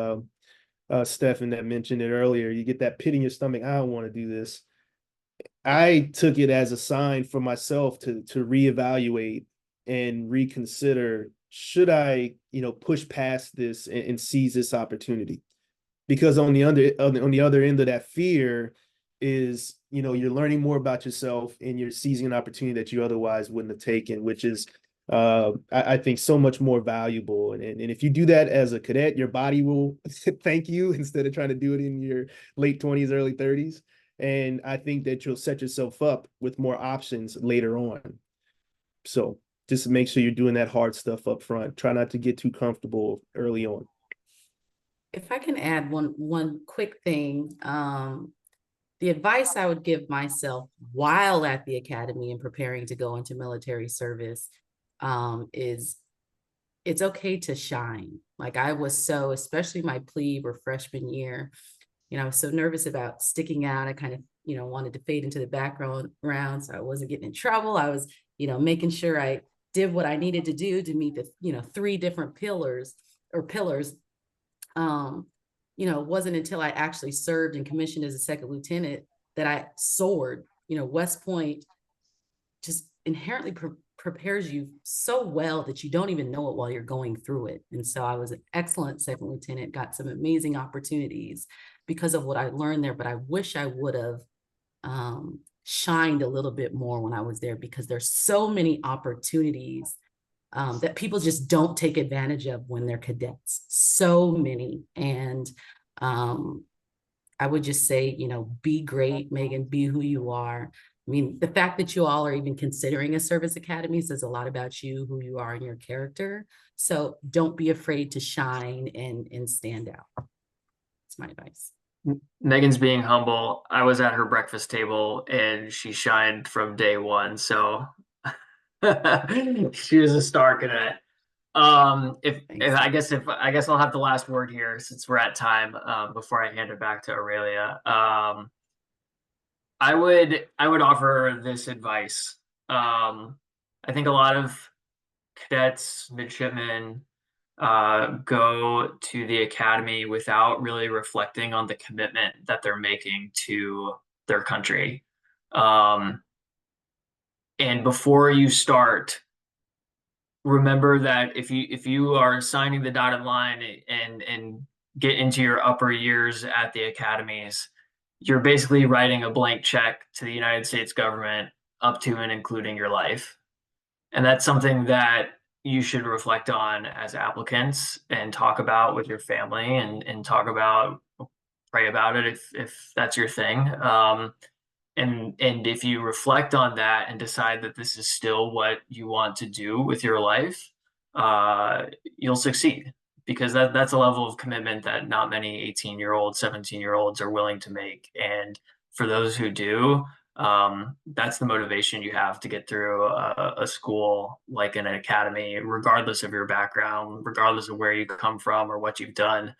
Stefan that mentioned it earlier. You get that pit in your stomach, I don't want to do this. I took it as a sign for myself to reevaluate and reconsider, should I, push past this and seize this opportunity? Because on the other end of that fear is, you're learning more about yourself and you're seizing an opportunity that you otherwise wouldn't have taken, which is I think so much more valuable. And if you do that as a cadet, your body will thank you instead of trying to do it in your late 20s, early 30s. And I think that you'll set yourself up with more options later on. So just make sure you're doing that hard stuff up front. Try not to get too comfortable early on. If I can add one quick thing, the advice I would give myself while at the academy and preparing to go into military service is it's okay to shine. Like I was so, especially my plebe or freshman year, I was so nervous about sticking out. I kind of, wanted to fade into the background, so I wasn't getting in trouble. I was, making sure I did what I needed to do to meet the, 3 different pillars. It wasn't until I actually served and commissioned as a second lieutenant that I soared. West Point just inherently prepares you so well that you don't even know it while you're going through it. And so I was an excellent second lieutenant, got some amazing opportunities because of what I learned there, but I wish I would have shined a little bit more when I was there, because there's so many opportunities that people just don't take advantage of when they're cadets. So many. And I would just say, be great, Megan, be who you are. I mean, the fact that you all are even considering a service academy says a lot about you, who you are, and your character. So don't be afraid to shine and stand out. That's my advice. Megan's being humble. I was at her breakfast table and she shined from day one. So she was a star cadet. I guess I'll have the last word here since we're at time before I hand it back to Aurelia. I would offer this advice. I think a lot of cadets, midshipmen, go to the academy without really reflecting on the commitment that they're making to their country. And before you start, remember that if you are signing the dotted line and get into your upper years at the academies, you're basically writing a blank check to the United States government up to and including your life. And that's something that you should reflect on as applicants and talk about with your family and pray about it if that's your thing. And if you reflect on that and decide that this is still what you want to do with your life, you'll succeed, because that's a level of commitment that not many 18-year-olds, 17-year-olds are willing to make. And for those who do, that's the motivation you have to get through a school like an academy, regardless of your background, regardless of where you come from or what you've done.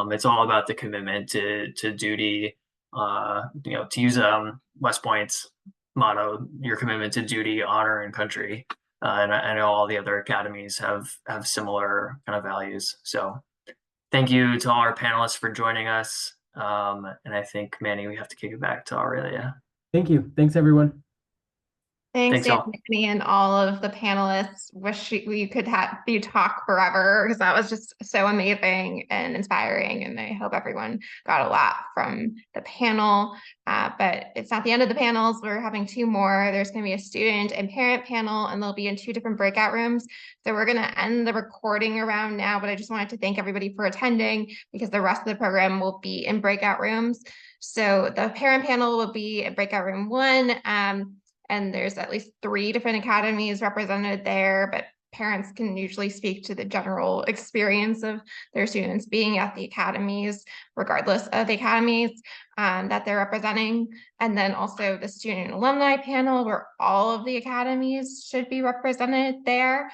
It's all about the commitment to duty. To use West Point's motto, your commitment to duty, honor, and country. And I know all the other academies have similar kind of values. So thank you to all our panelists for joining us. And I think, Manny, we have to kick it back to Aurelia. Thank you. Thanks, everyone. Thanks, y'all. Anthony, and all of the panelists. Wish we could have you talk forever, because that was just so amazing and inspiring. And I hope everyone got a lot from the panel. But it's not the end of the panels. We're having 2 more. There's going to be a student and parent panel, and they'll be in 2 different breakout rooms. So we're going to end the recording around now, but I just wanted to thank everybody for attending, because the rest of the program will be in breakout rooms. So the parent panel will be in breakout room 1. And there's at least 3 different academies represented there, but parents can usually speak to the general experience of their students being at the academies, regardless of the academies that they're representing. And then also the student and alumni panel, where all of the academies should be represented there.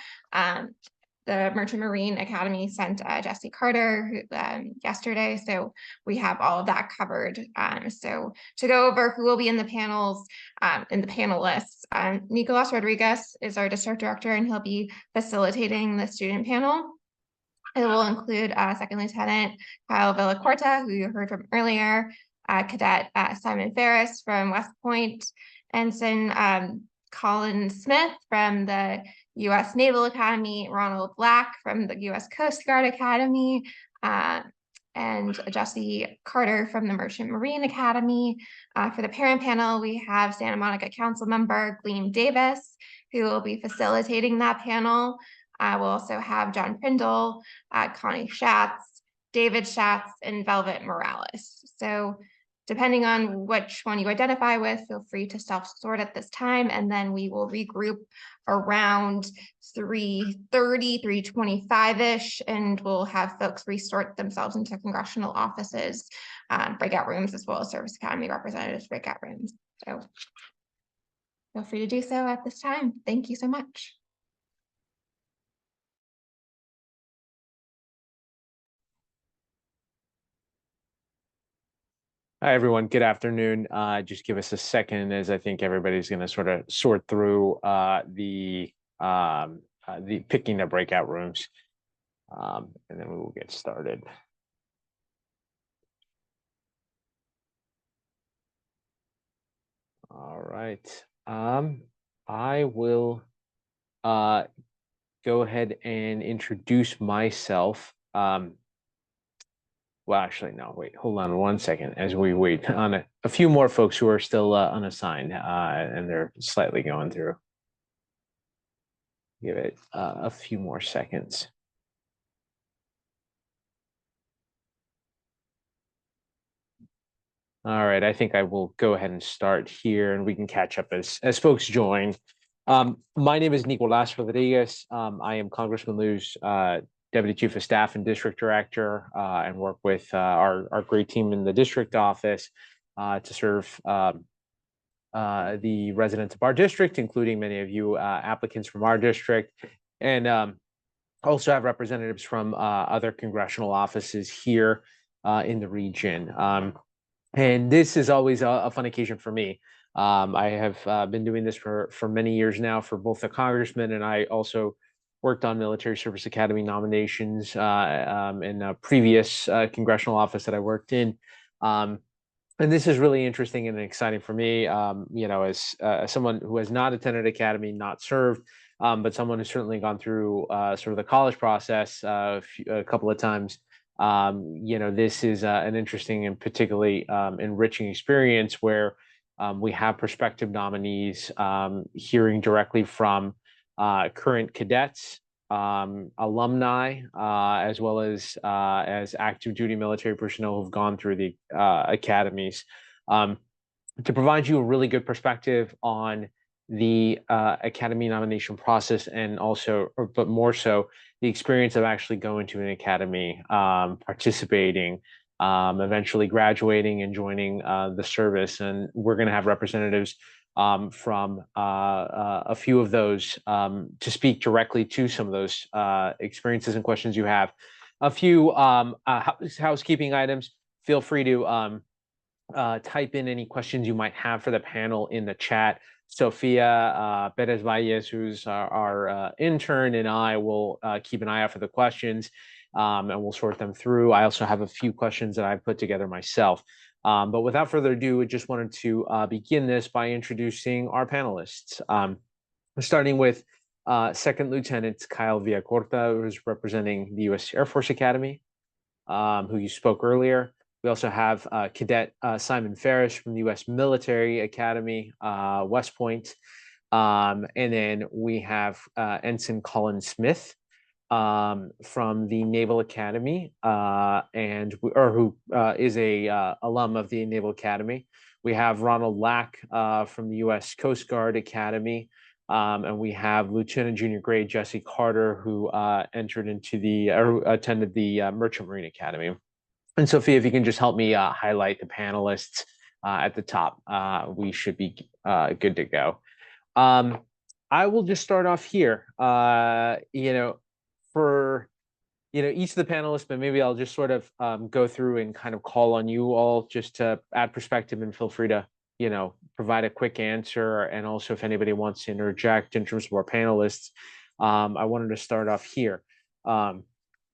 the Merchant Marine Academy sent Jesse Carter yesterday, so we have all of that covered. So to go over who will be in the panels, in the panelists, Nicolas Rodriguez is our district director, and he'll be facilitating the student panel. It will include Second Lieutenant Kyle Villacorta, who you heard from earlier, Cadet Simon Ferris from West Point, Ensign Colin Smith from the U.S. Naval Academy, Ronald Black from the U.S. Coast Guard Academy, and Jesse Carter from the Merchant Marine Academy. For the parent panel, we have Santa Monica Council member Gleam Davis, who will be facilitating that panel. We'll also have John Prindle, Connie Schatz, David Schatz, and Velvet Morales. So depending on which one you identify with, feel free to self-sort at this time, and then we will regroup around 3:30, 3:25-ish, and we'll have folks resort themselves into congressional offices, breakout rooms, as well as Service Academy representatives breakout rooms. So feel free to do so at this time. Thank you so much. Hi, everyone. Good afternoon. Just give us a second, as I think everybody's going to sort of sort through the picking the breakout rooms, and then we will get started. All right. I will go ahead and introduce myself. Well, actually, no, wait, hold on one second as we wait on a few more folks who are still unassigned, and they're slightly going through. Give it a few more seconds. All right, I think I will go ahead and start here, and we can catch up as folks join. My name is Nicolas Rodriguez. I am Congressman Lieu's Deputy Chief of Staff and District Director, and work with our great team in the district office to serve the residents of our district, including many of you applicants from our district, and also have representatives from other congressional offices here in the region. And this is always a fun occasion for me. I have been doing this for many years now for both the congressman, and I also worked on Military Service Academy nominations in a previous congressional office that I worked in. And this is really interesting and exciting for me, you know, as someone who has not attended Academy, not served, but someone who's certainly gone through sort of the college process a couple of times. You know, this is an interesting and particularly enriching experience where we have prospective nominees hearing directly from current cadets, alumni, as well as active duty military personnel who've gone through the academies, to provide you a really good perspective on the academy nomination process, and also, but more so, the experience of actually going to an academy, participating, eventually graduating and joining the service. And we're going to have representatives from a few of those to speak directly to some of those experiences and questions you have. A few housekeeping items. Feel free to type in any questions you might have for the panel in the chat. Sophia Perez Valles, who's our intern, and I will keep an eye out for the questions, and we'll sort them through. I also have a few questions that I've put together myself. But without further ado, I just wanted to begin this by introducing our panelists. Starting with Second Lieutenant Kyle Villacorta, who's representing the U.S. Air Force Academy, who you spoke earlier. We also have Cadet Simon Ferris from the U.S. Military Academy, West Point. And then we have Ensign Colin Smith from the Naval Academy, who is a alum of the Naval Academy. We have Ronald Lack from the U.S. Coast Guard Academy, and we have Lieutenant Junior Grade Jesse Carter, who attended the Merchant Marine Academy. And Sophia, if you can just help me highlight the panelists at the top, we should be good to go. I will just start off here. You know, for each of the panelists, but maybe I'll just sort of go through and kind of call on you all just to add perspective, and feel free to provide a quick answer. And also, if anybody wants to interject in terms of our panelists, I wanted to start off here. And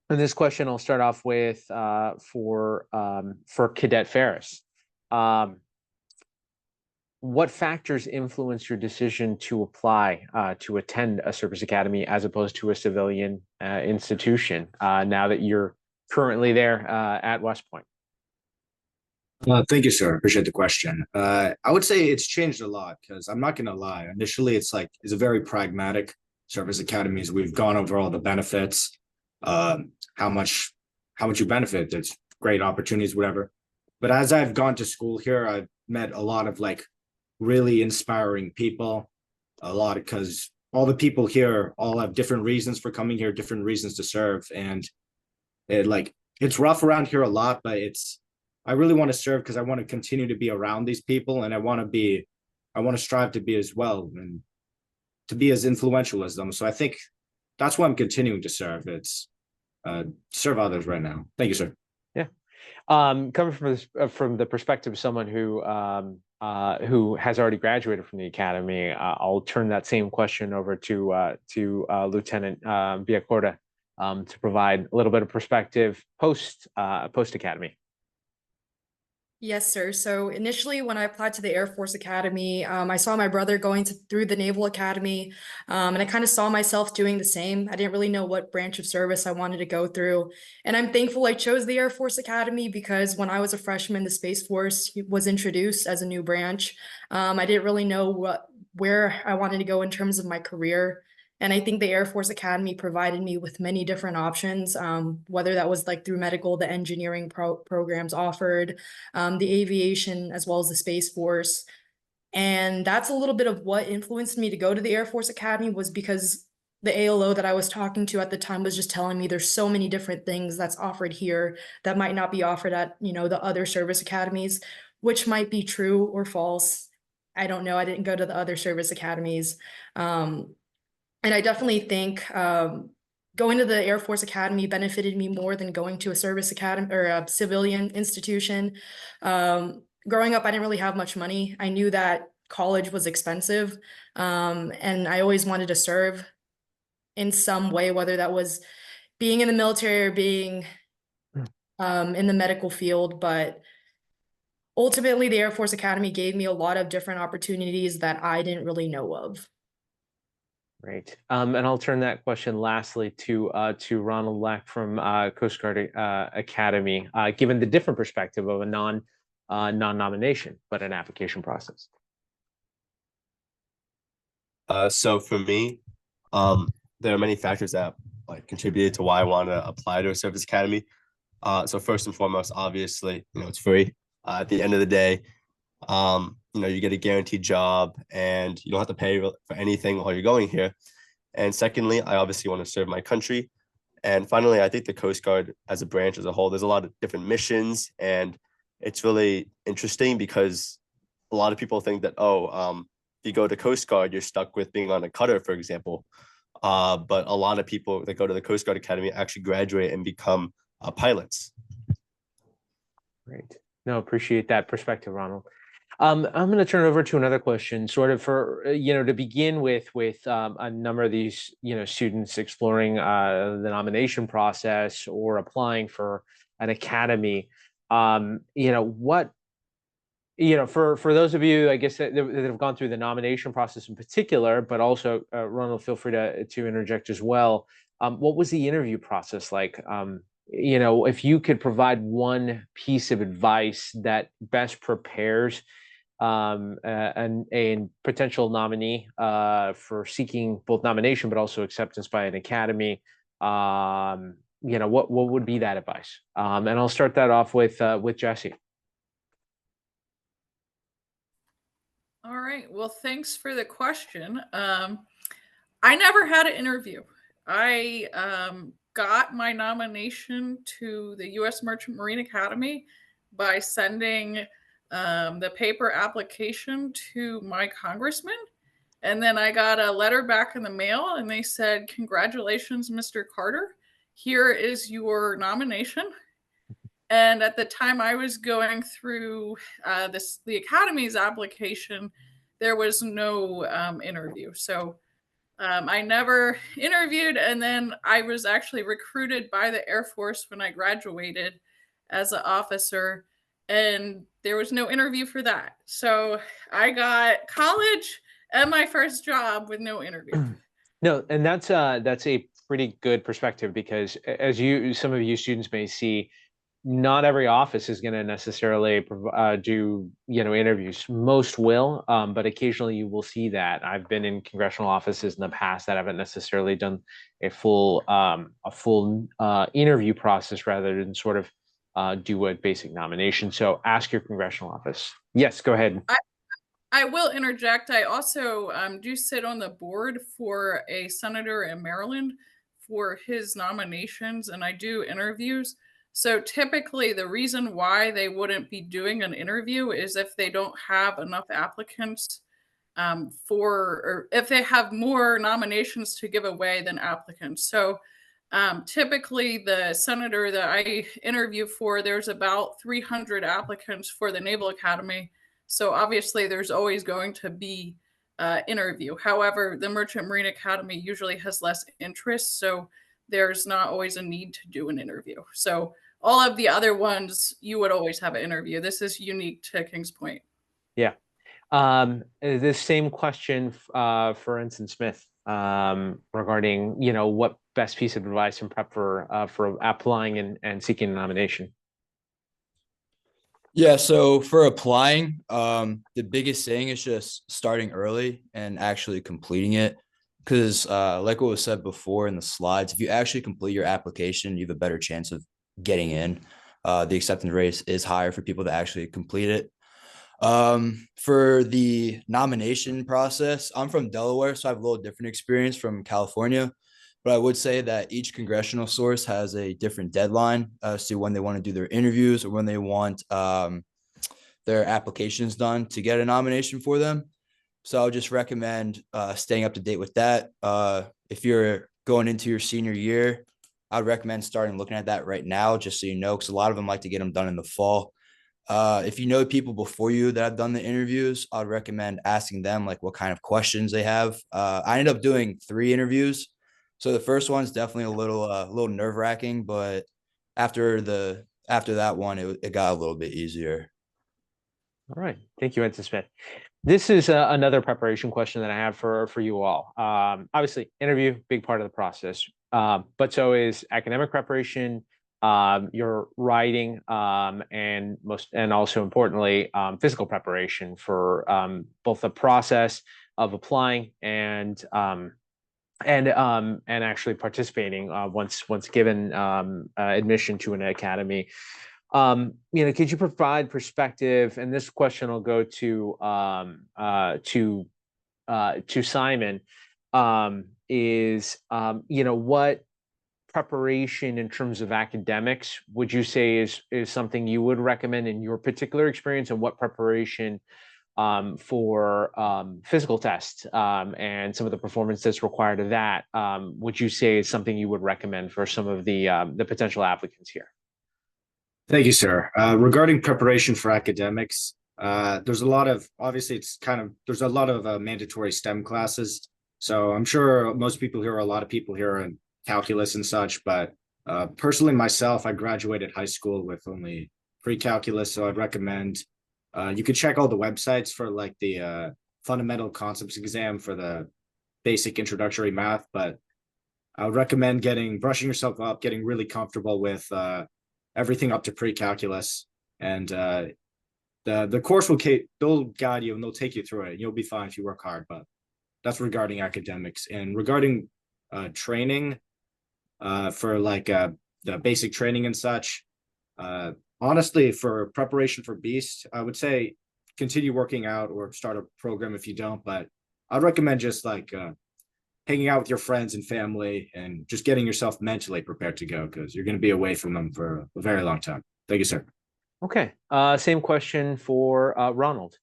this question I'll start off with for Cadet Ferris. What factors influence your decision to apply to attend a service academy as opposed to a civilian institution now that you're currently there at West Point? Thank you, sir. Appreciate the question. I would say it's changed a lot because I'm not going to lie. Initially, it's a very pragmatic service academies. We've gone over all the benefits, how much you benefit. It's great opportunities, whatever. But as I've gone to school here, I've met a lot of really inspiring people, because all the people here all have different reasons for coming here, different reasons to serve. And it's rough around here a lot, but I really want to serve because I want to continue to be around these people, and I want to strive to be as well and to be as influential as them. So I think that's why I'm continuing to serve. It's serve others right now. Thank you, sir. Yeah. Coming from the perspective of someone who has already graduated from the academy, I'll turn that same question over to Lieutenant Biacorda to provide a little bit of perspective post academy. Yes, sir. So initially, when I applied to the Air Force Academy, I saw my brother going through the Naval Academy, and I kind of saw myself doing the same. I didn't really know what branch of service I wanted to go through. And I'm thankful I chose the Air Force Academy because when I was a freshman, the Space Force was introduced as a new branch. I didn't really know where I wanted to go in terms of my career. And I think the Air Force Academy provided me with many different options, whether that was through medical, the engineering programs offered, the aviation, as well as the Space Force. And that's a little bit of what influenced me to go to the Air Force Academy, was because the ALO that I was talking to at the time was just telling me there's so many different things that's offered here that might not be offered at, the other service academies, which might be true or false. I don't know. I didn't go to the other service academies. And I definitely think going to the Air Force Academy benefited me more than going to a service academy or a civilian institution. Growing up, I didn't really have much money. I knew that college was expensive, and I always wanted to serve in some way, whether that was being in the military or being in the medical field. But ultimately, the Air Force Academy gave me a lot of different opportunities that I didn't really know of. Great. And I'll turn that question lastly to Ronald Leck from Coast Guard Academy, given the different perspective of a non-nomination, but an application process. So for me, there are many factors that contributed to why I want to apply to a service academy. So first and foremost, obviously, it's free. At the end of the day, you get a guaranteed job and you don't have to pay for anything while you're going here. And secondly, I obviously want to serve my country. And finally, I think the Coast Guard as a branch as a whole, there's a lot of different missions, and it's really interesting because a lot of people think that, if you go to Coast Guard, you're stuck with being on a cutter, for example. But a lot of people that go to the Coast Guard Academy actually graduate and become pilots. Great. No, appreciate that perspective, Ronald. I'm going to turn over to another question, sort of for, to begin with a number of these, students exploring the nomination process or applying for an academy. For those of you, I guess, that have gone through the nomination process in particular, but also, Ronald, feel free to interject as well. What was the interview process like? If you could provide one piece of advice that best prepares a potential nominee for seeking both nomination but also acceptance by an academy, what would be that advice? And I'll start that off with Jesse. All right. Well, thanks for the question. I never had an interview. I got my nomination to the U.S. Merchant Marine Academy by sending the paper application to my congressman. And then I got a letter back in the mail and they said, "Congratulations, Mr. Carter. Here is your nomination." And at the time I was going through the Academy's application, there was no interview. So I never interviewed. And then I was actually recruited by the Air Force when I graduated as an officer, and there was no interview for that. So I got college and my first job with no interview. No, and that's a pretty good perspective, because as some of you students may see, not every office is going to necessarily do interviews. Most will, but occasionally you will see that. I've been in congressional offices in the past that haven't necessarily done a full interview process, rather than sort of do a basic nomination. So ask your congressional office. Yes, go ahead. I will interject. I also do sit on the board for a senator in Maryland for his nominations, and I do interviews. So typically the reason why they wouldn't be doing an interview is if they don't have enough applicants or if they have more nominations to give away than applicants. So typically the senator that I interview for, there's about 300 applicants for the Naval Academy. So obviously there's always going to be interview. However, the Merchant Marine Academy usually has less interest, so there's not always a need to do an interview. So all of the other ones, you would always have an interview. This is unique to Kings Point. Yeah. This same question for Ensign Smith regarding, what best piece of advice and prep for applying and seeking a nomination. Yeah, so for applying, the biggest thing is just starting early and actually completing it. Because like what was said before in the slides, if you actually complete your application, you have a better chance of getting in. The acceptance rate is higher for people to actually complete it. For the nomination process, I'm from Delaware, so I have a little different experience from California. But I would say that each congressional source has a different deadline as to when they want to do their interviews or when they want their applications done to get a nomination for them. So I would just recommend staying up to date with that. If you're going into your senior year, I would recommend starting looking at that right now, just so you know, because a lot of them like to get them done in the fall. If you know people before you that have done the interviews, I'd recommend asking them like what kind of questions they have. I ended up doing 3 interviews. So the first one's definitely a little nerve-wracking, but after that one, it got a little bit easier. All right. Thank you, Ensign Smith. This is another preparation question that I have for you all. Obviously, interview, big part of the process, but so is academic preparation, your writing, and also importantly, physical preparation for both the process of applying and actually participating once given admission to an academy. Could you provide perspective? And this question will go to Simon. What preparation in terms of academics would you say is something you would recommend in your particular experience, and what preparation for physical tests and some of the performance that's required of that would you say is something you would recommend for some of the potential applicants here? Thank you, sir. Regarding preparation for academics, there's a lot of mandatory STEM classes. So I'm sure most people here, a lot of people here are in calculus and such, but personally myself, I graduated high school with only pre-calculus. So I'd recommend you could check all the websites for like the fundamental concepts exam for the basic introductory math, but I would recommend brushing yourself up, getting really comfortable with everything up to pre-calculus, and the course they'll guide you and they'll take you through it. You'll be fine if you work hard. But that's regarding academics. And regarding training for like the basic training and such, honestly, for preparation for Beast, I would say continue working out or start a program if you don't. But I'd recommend just like hanging out with your friends and family and just getting yourself mentally prepared to go, because you're going to be away from them for a very long time. Thank you, sir. Okay. Same question for Ronald.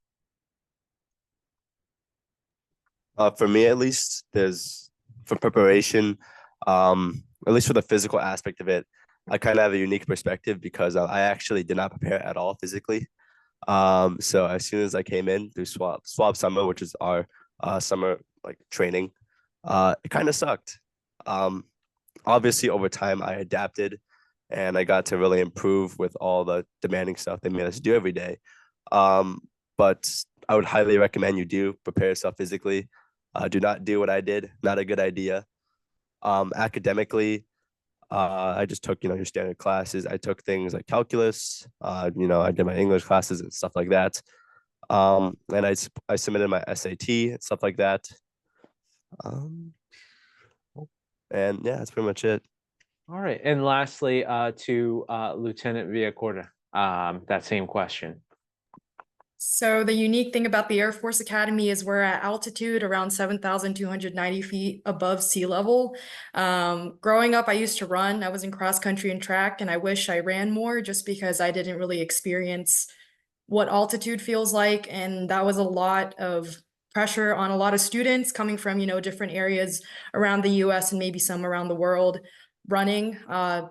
For me, at least, there's for preparation, at least for the physical aspect of it, I kind of have a unique perspective because I actually did not prepare at all physically. So as soon as I came in through swap summer, which is our summer like training, it kind of sucked. Obviously over time I adapted and I got to really improve with all the demanding stuff they made us do every day. But I would highly recommend you do prepare yourself physically. Do not do what I did. Not a good idea. Academically, I just took, your standard classes. I took things like calculus. I did my English classes and stuff like that. And I submitted my SAT and stuff like that. And yeah, that's pretty much it. All right. And lastly, to Lieutenant Villacorta, that same question. So the unique thing about the Air Force Academy is we're at altitude around 7,290 feet above sea level. Growing up, I used to run. I was in cross country and track, and I wish I ran more just because I didn't really experience what altitude feels like. And that was a lot of pressure on a lot of students coming from, different areas around the US and maybe some around the world. Running,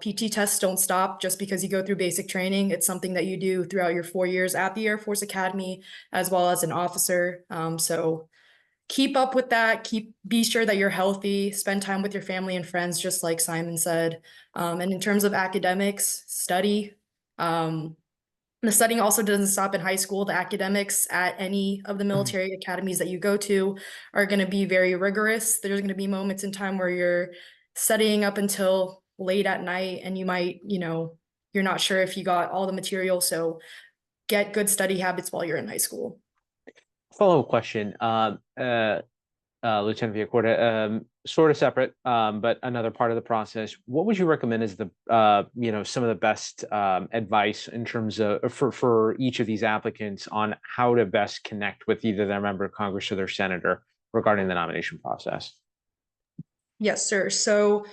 PT tests don't stop just because you go through basic training. It's something that you do throughout your 4 years at the Air Force Academy, as well as an officer. So keep up with that. Be sure that you're healthy, spend time with your family and friends, just like Simon said. And in terms of academics, study. The studying also doesn't stop in high school. The academics at any of the military academies that you go to are going to be very rigorous. There's going to be moments in time where you're studying up until late at night and you might, you're not sure if you got all the material. So get good study habits while you're in high school. Follow-up question, Lieutenant Villacorta, sort of separate, but another part of the process. What would you recommend as the, some of the best advice in terms of for each of these applicants on how to best connect with either their member of Congress or their senator regarding the nomination process? Yes, sir. So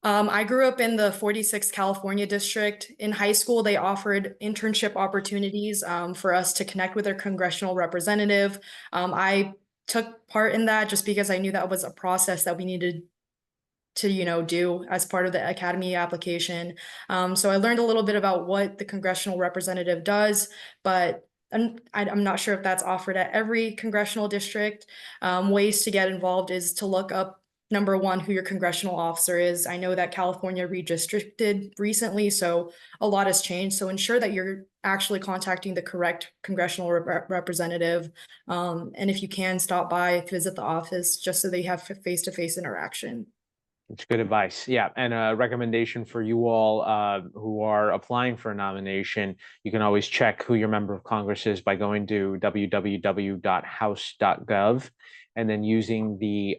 I grew up in the 46th California district. In high school, they offered internship opportunities for us to connect with their congressional representative. I took part in that just because I knew that was a process that we needed to, do as part of the academy application. So I learned a little bit about what the congressional representative does, but I'm not sure if that's offered at every congressional district. Ways to get involved is to look up, number one, who your congressional officer is. I know that California redistricted recently, so a lot has changed. So ensure that you're actually contacting the correct congressional representative. And if you can, stop by, visit the office, just so they have face-to-face interaction. It's good advice. Yeah. And a recommendation for you all who are applying for a nomination, you can always check who your member of Congress is by going to www.house.gov and then using the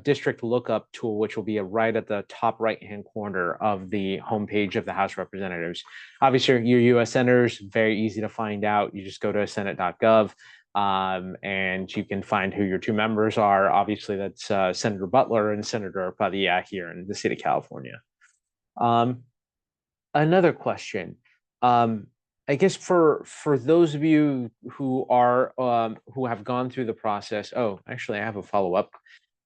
district lookup tool, which will be right at the top right-hand corner of the homepage of the House Representatives. Obviously, your U.S. senators, very easy to find out. You just go to senate.gov. And you can find who your two members are. Obviously, that's Senator Butler and Senator Padilla here in the state of California. Another question. I guess for those of you who are who have gone through the process. Oh, actually, I have a follow-up.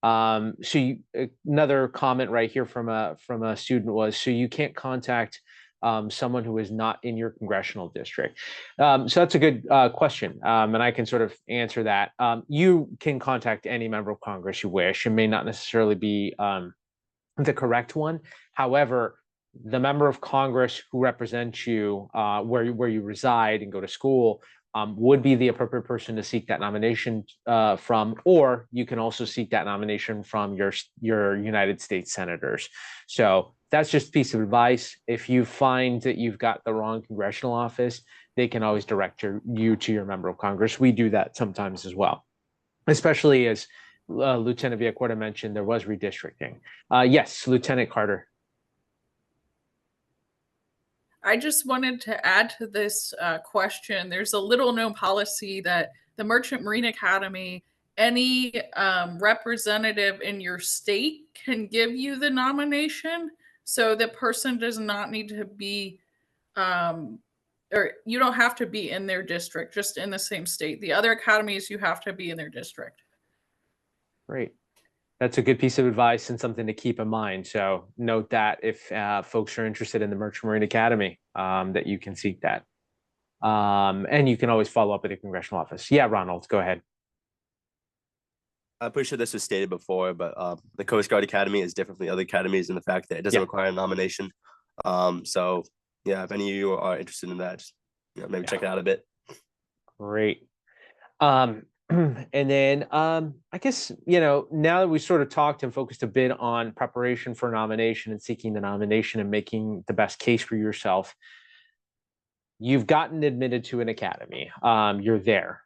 Another comment right here from a student was, so you can't contact someone who is not in your congressional district. So that's a good question, and I can sort of answer that. You can contact any member of Congress you wish. It may not necessarily be the correct one. However, the member of Congress who represents you where you reside and go to school would be the appropriate person to seek that nomination from, or you can also seek that nomination from your United States senators. So that's just a piece of advice. If you find that you've got the wrong congressional office, they can always direct you to your member of Congress. We do that sometimes as well, especially as Lieutenant Villacorta mentioned, there was redistricting. Yes, Lieutenant Carter. I just wanted to add to this question. There's a little known policy that the Merchant Marine Academy, any representative in your state can give you the nomination. So the person does not need to be, or you don't have to be in their district, just in the same state. The other academies, you have to be in their district. Great. That's a good piece of advice and something to keep in mind. So note that if folks are interested in the Merchant Marine Academy, that you can seek that. And you can always follow up with the congressional office. Yeah, Ronald, go ahead. I'm pretty sure this was stated before, but the Coast Guard Academy is different from the other academies in the fact that it doesn't require a nomination. So yeah, if any of you are interested in that, just, maybe check it out a bit. Great. And then I guess, now that we sort of talked and focused a bit on preparation for nomination and seeking the nomination and making the best case for yourself, you've gotten admitted to an academy. You're there.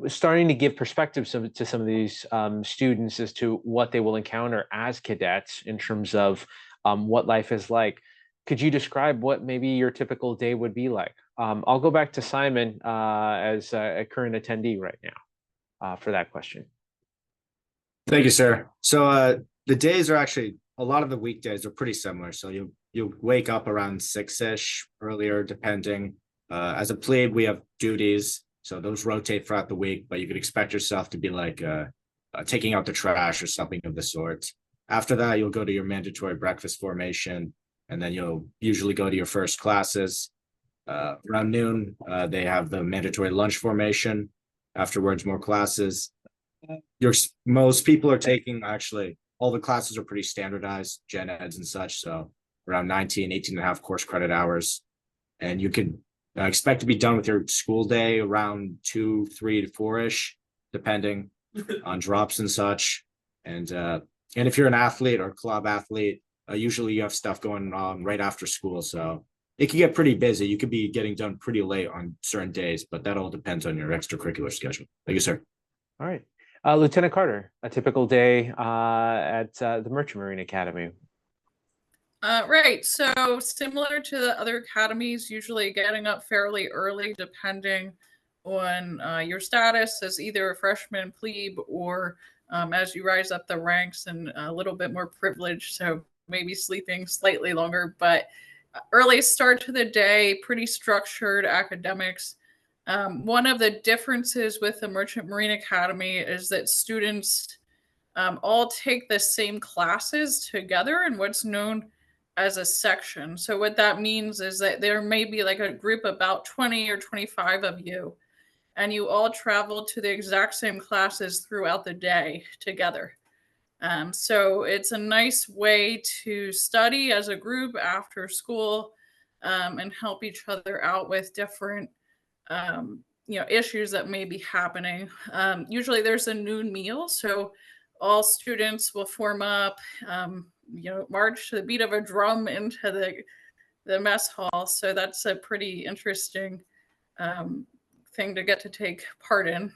Starting to give perspective to some of these students as to what they will encounter as cadets in terms of what life is like. Could you describe what maybe your typical day would be like? I'll go back to Simon as a current attendee right now for that question. Thank you, sir. So the days are actually, a lot of the weekdays are pretty similar. So you'll wake up around 6-ish, earlier, depending. As a plebe, we have duties. So those rotate throughout the week, but you could expect yourself to be like taking out the trash or something of the sort. After that, you'll go to your mandatory breakfast formation, and then you'll usually go to your first classes. Around noon, they have the mandatory lunch formation. Afterwards, more classes. Most people are taking, actually, all the classes are pretty standardized, gen eds and such. So around 18 and a half course credit hours. And you can expect to be done with your school day around 2, 3 to 4-ish, depending on drops and such. And if you're an athlete or club athlete, usually you have stuff going on right after school. So it can get pretty busy. You could be getting done pretty late on certain days, but that all depends on your extracurricular schedule. Thank you, sir. All right. Lieutenant Carter, a typical day at the Merchant Marine Academy. Right. So similar to the other academies, usually getting up fairly early, depending on your status as either a freshman, plebe, or as you rise up the ranks and a little bit more privileged. So maybe sleeping slightly longer, but early start to the day, pretty structured academics. One of the differences with the Merchant Marine Academy is that students all take the same classes together in what's known as a section. So what that means is that there may be like a group about 20 or 25 of you, and you all travel to the exact same classes throughout the day together. So it's a nice way to study as a group after school and help each other out with different issues that may be happening. Usually there's a noon meal, so all students will form up, march to the beat of a drum into the mess hall. So that's a pretty interesting thing to get to take part in.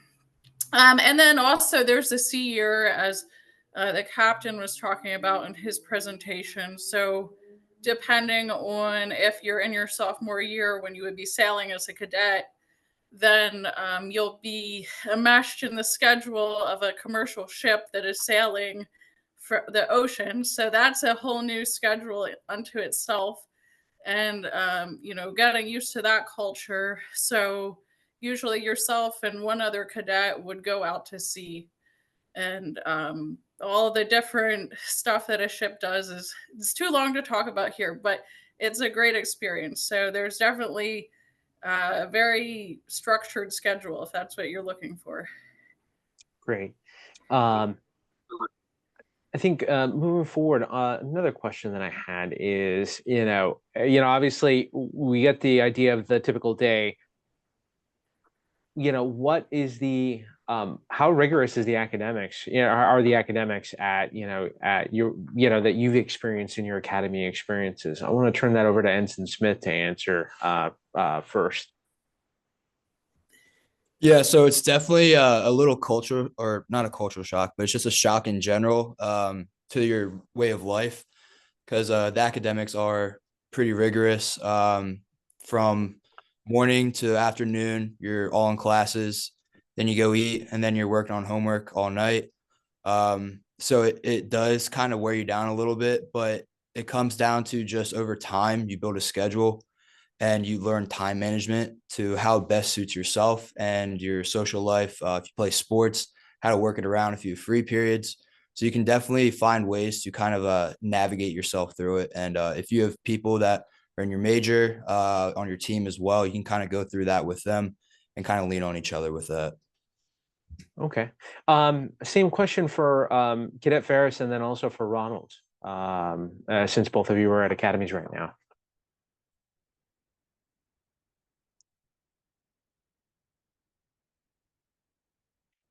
And then also there's the sea year, as the captain was talking about in his presentation. So depending on if you're in your sophomore year when you would be sailing as a cadet, then you'll be enmeshed in the schedule of a commercial ship that is sailing for the ocean. So that's a whole new schedule unto itself. And, getting used to that culture. So usually yourself and one other cadet would go out to sea. And all the different stuff that a ship does it's too long to talk about here, but it's a great experience. So there's definitely a very structured schedule if that's what you're looking for. Great. I think moving forward, another question that I had is, obviously we get the idea of the typical day. What is the how rigorous is the academics? Are the academics at your that you've experienced in your academy experiences? I want to turn that over to Ensign Smith to answer first. Yeah, so it's definitely a little culture, or not a cultural shock, but it's just a shock in general to your way of life, because the academics are pretty rigorous. From morning to afternoon, you're all in classes, then you go eat, and then you're working on homework all night. So it does kind of wear you down a little bit, but it comes down to just over time, you build a schedule and you learn time management to how best suits yourself and your social life. If you play sports, how to work it around if you have free periods. So you can definitely find ways to kind of navigate yourself through it. And if you have people that are in your major on your team as well, you can kind of go through that with them and kind of lean on each other with that. Okay. Same question for Cadet Ferris and then also for Ronald, since both of you are at academies right now.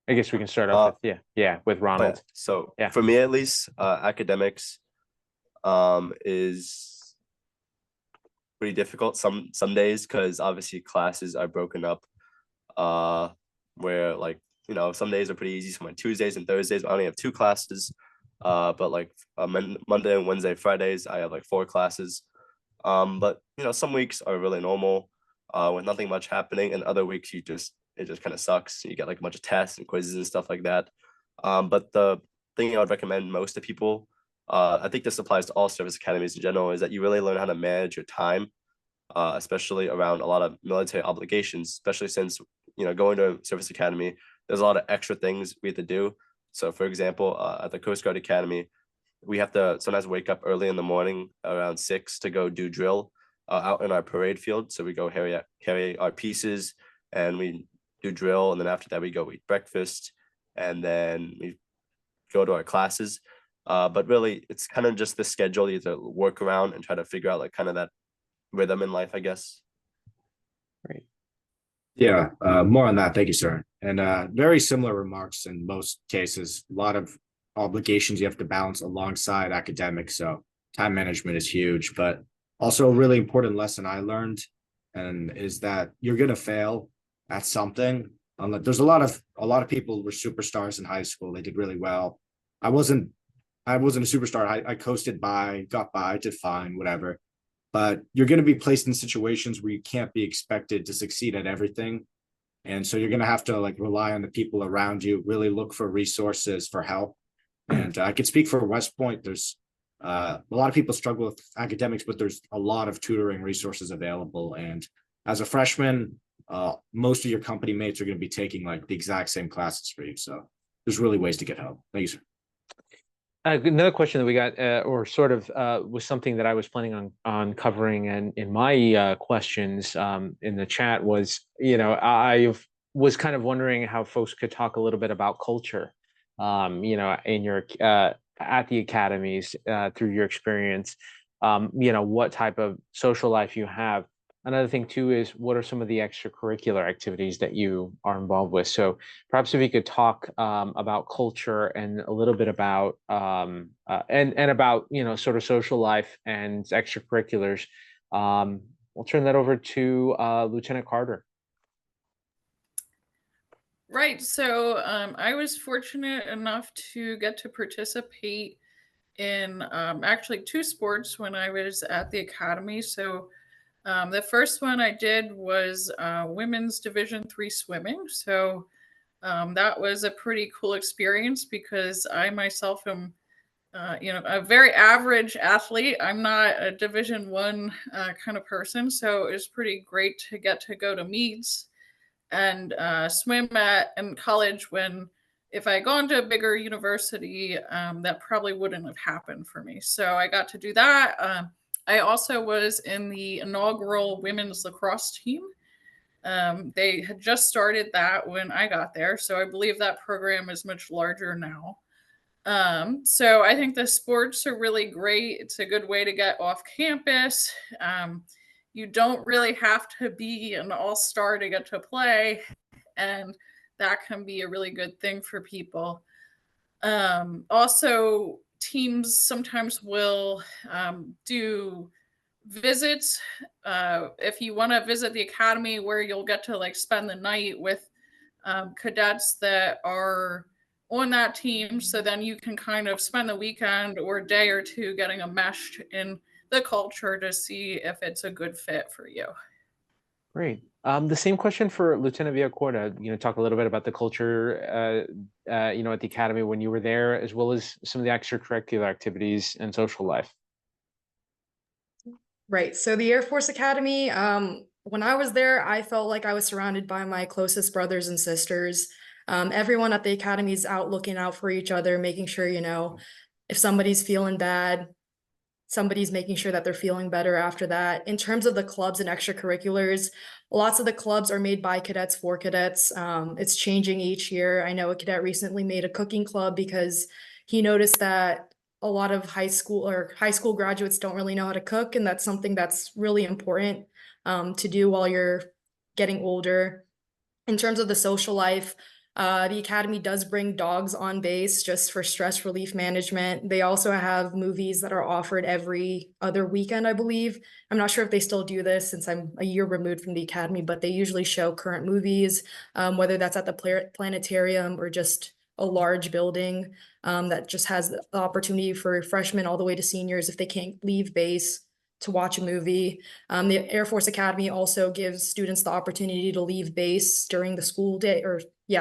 I guess we can start off with with Ronald. So for me at least, academics is pretty difficult some days, because obviously classes are broken up where, like, you know, some days are pretty easy. So on Tuesdays and Thursdays I only have 2 classes, but like Monday and Wednesday, Fridays I have like 4 classes. But you know, some weeks are really normal with nothing much happening, and other weeks it just kind of sucks. You get like a bunch of tests and quizzes and stuff like that. But the thing I would recommend most to people, I think this applies to all service academies in general, is that you really learn how to manage your time, especially around a lot of military obligations, especially since, you know, going to a service academy, there's a lot of extra things we have to do. So for example, at the Coast Guard Academy, we have to sometimes wake up early in the morning around 6 to go do drill out in our parade field. So we go carry our pieces and we do drill, and then after that we go eat breakfast, and then we go to our classes. But really, it's kind of just the schedule you have to work around and try to figure out like kind of that rhythm in life, I guess. Great. Yeah, more on that. Thank you, sir. And very similar remarks in most cases. A lot of obligations you have to balance alongside academics. So time management is huge, but also a really important lesson I learned, and is that you're gonna fail at something. There's a lot of people were superstars in high school. They did really well. I wasn't a superstar. I coasted by, got by, did fine, whatever. But you're going to be placed in situations where you can't be expected to succeed at everything. And so you're going to have to like rely on the people around you, really look for resources for help. And I could speak for West Point. There's a lot of people struggle with academics, but there's a lot of tutoring resources available. And as a freshman, most of your company mates are going to be taking like the exact same classes for you. So there's really ways to get help. Thank you, sir. Another question that we got, or sort of was something that I was planning on covering, and in my questions in the chat was, you know, I was kind of wondering how folks could talk a little bit about culture, you know, in your at the academies through your experience, you know, what type of social life you have. Another thing too is, what are some of the extracurricular activities that you are involved with? So perhaps if you could talk about culture and a little bit about and about, you know, sort of social life and extracurriculars. We'll turn that over to Lieutenant Carter. Right. So I was fortunate enough to get to participate in actually 2 sports when I was at the academy. So the first one I did was women's Division III swimming. So that was a pretty cool experience, because I myself am, you know, a very average athlete. I'm not a Division I kind of person. So it was pretty great to get to go to meets and swim in college, when if I had gone to a bigger university, that probably wouldn't have happened for me. So I got to do that. I also was in the inaugural women's lacrosse team. They had just started that when I got there, so I believe that program is much larger now. So I think the sports are really great. It's a good way to get off campus. You don't really have to be an all-star to get to play, and that can be a really good thing for people. Also, teams sometimes will do visits. If you want to visit the academy, where you'll get to like spend the night with cadets that are on that team, so then you can kind of spend the weekend or a day or two getting enmeshed in the culture to see if it's a good fit for you. Great. The same question for Lieutenant Villacorta. You know, talk a little bit about the culture, you know, at the academy when you were there, as well as some of the extracurricular activities and social life. Right. So the Air Force Academy, when I was there, I felt like I was surrounded by my closest brothers and sisters. Everyone at the academy is out looking out for each other, making sure, you know, if somebody's feeling bad, somebody's making sure that they're feeling better after that. In terms of the clubs and extracurriculars, lots of the clubs are made by cadets for cadets. It's changing each year. I know a cadet recently made a cooking club because he noticed that a lot of high school graduates don't really know how to cook, and that's something that's really important to do while you're getting older. In terms of the social life, the academy does bring dogs on base just for stress relief management. They also have movies that are offered every other weekend, I believe. I'm not sure if they still do this since I'm a year removed from the academy, but they usually show current movies, whether that's at the planetarium or just a large building that just has the opportunity for freshmen all the way to seniors if they can't leave base to watch a movie. The Air Force Academy also gives students the opportunity to leave base during the school day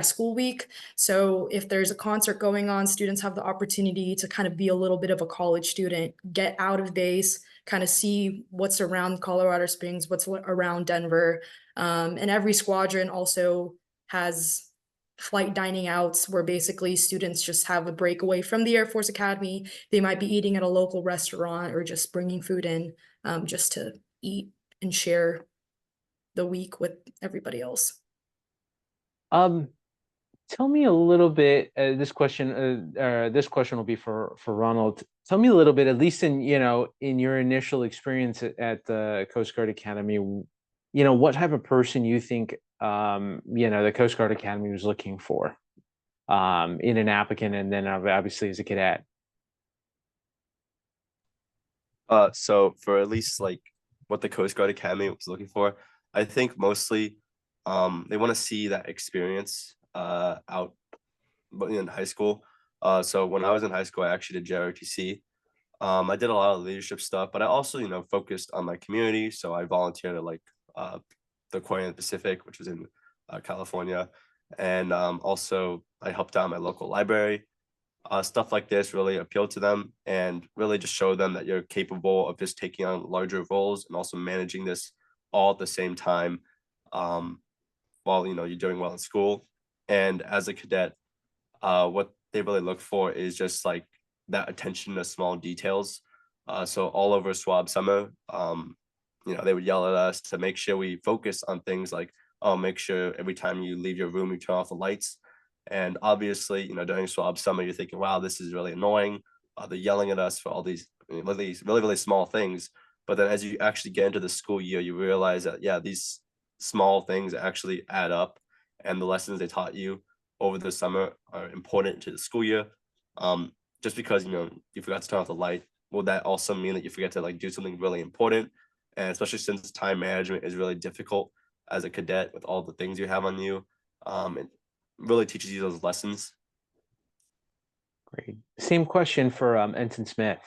school week. So if there's a concert going on, students have the opportunity to kind of be a little bit of a college student, get out of base, kind of see what's around Colorado Springs, what's around Denver. And every squadron also has flight dining outs where basically students just have a break away from the Air Force Academy. They might be eating at a local restaurant or just bringing food in just to eat and share the week with everybody else. Tell me a little bit. This question will be for Ronald. Tell me a little bit, at least in your initial experience at the Coast Guard Academy. What type of person you think the Coast Guard Academy was looking for in an applicant, and then obviously as a cadet. So for at least like what the Coast Guard Academy was looking for, I think mostly they want to see that experience out in high school. So when I was in high school, I actually did JROTC. I did a lot of leadership stuff, but I also, focused on my community. So I volunteered at the Aquarium of the Pacific, which was in California. And also I helped out my local library. Stuff like this really appealed to them and really just show them that you're capable of just taking on larger roles and also managing this all at the same time while you're doing well in school. And as a cadet, what they really look for is just like that attention to small details. So all over SWAB summer, they would yell at us to make sure we focus on things like, oh, make sure every time you leave your room, you turn off the lights. And obviously, during SWAB summer, you're thinking, wow, this is really annoying. They're yelling at us for all these really, really small things. But then as you actually get into the school year, you realize that, yeah, these small things actually add up. And the lessons they taught you over the summer are important to the school year. Just because, you forgot to turn off the light, will that also mean that you forget to do something really important? And especially since time management is really difficult as a cadet with all the things you have on you, it really teaches you those lessons. Great. Same question for Ensign Smith.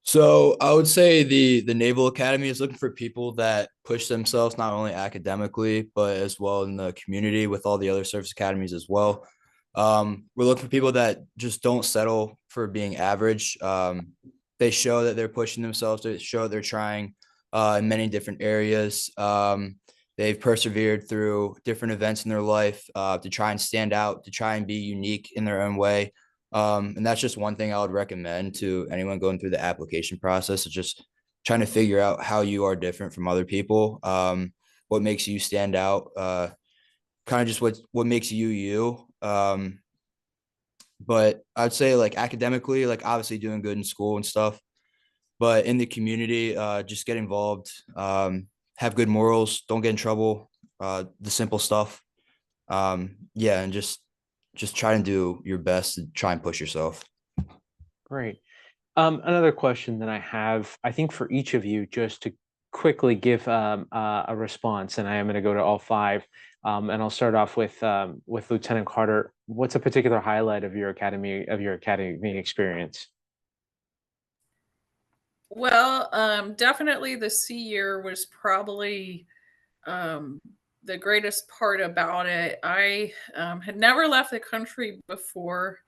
So I would say the Naval Academy is looking for people that push themselves not only academically, but as well in the community with all the other service academies as well. We're looking for people that just don't settle for being average. They show that they're pushing themselves. They show they're trying in many different areas. They've persevered through different events in their life to try and stand out, to try and be unique in their own way. And that's just one thing I would recommend to anyone going through the application process, is just trying to figure out how you are different from other people, what makes you stand out, kind of just what makes you you. But I'd say academically, obviously doing good in school and stuff, but in the community, just get involved, have good morals, don't get in trouble, the simple stuff. And just try and do your best to try and push yourself. Great. Another question that I have, I think for each of you, just to quickly give a response, and I am going to go to all five. And I'll start off with Lieutenant Carter. What's a particular highlight of your academy experience? Well, definitely the sea year was probably the greatest part about it. I had never left the country before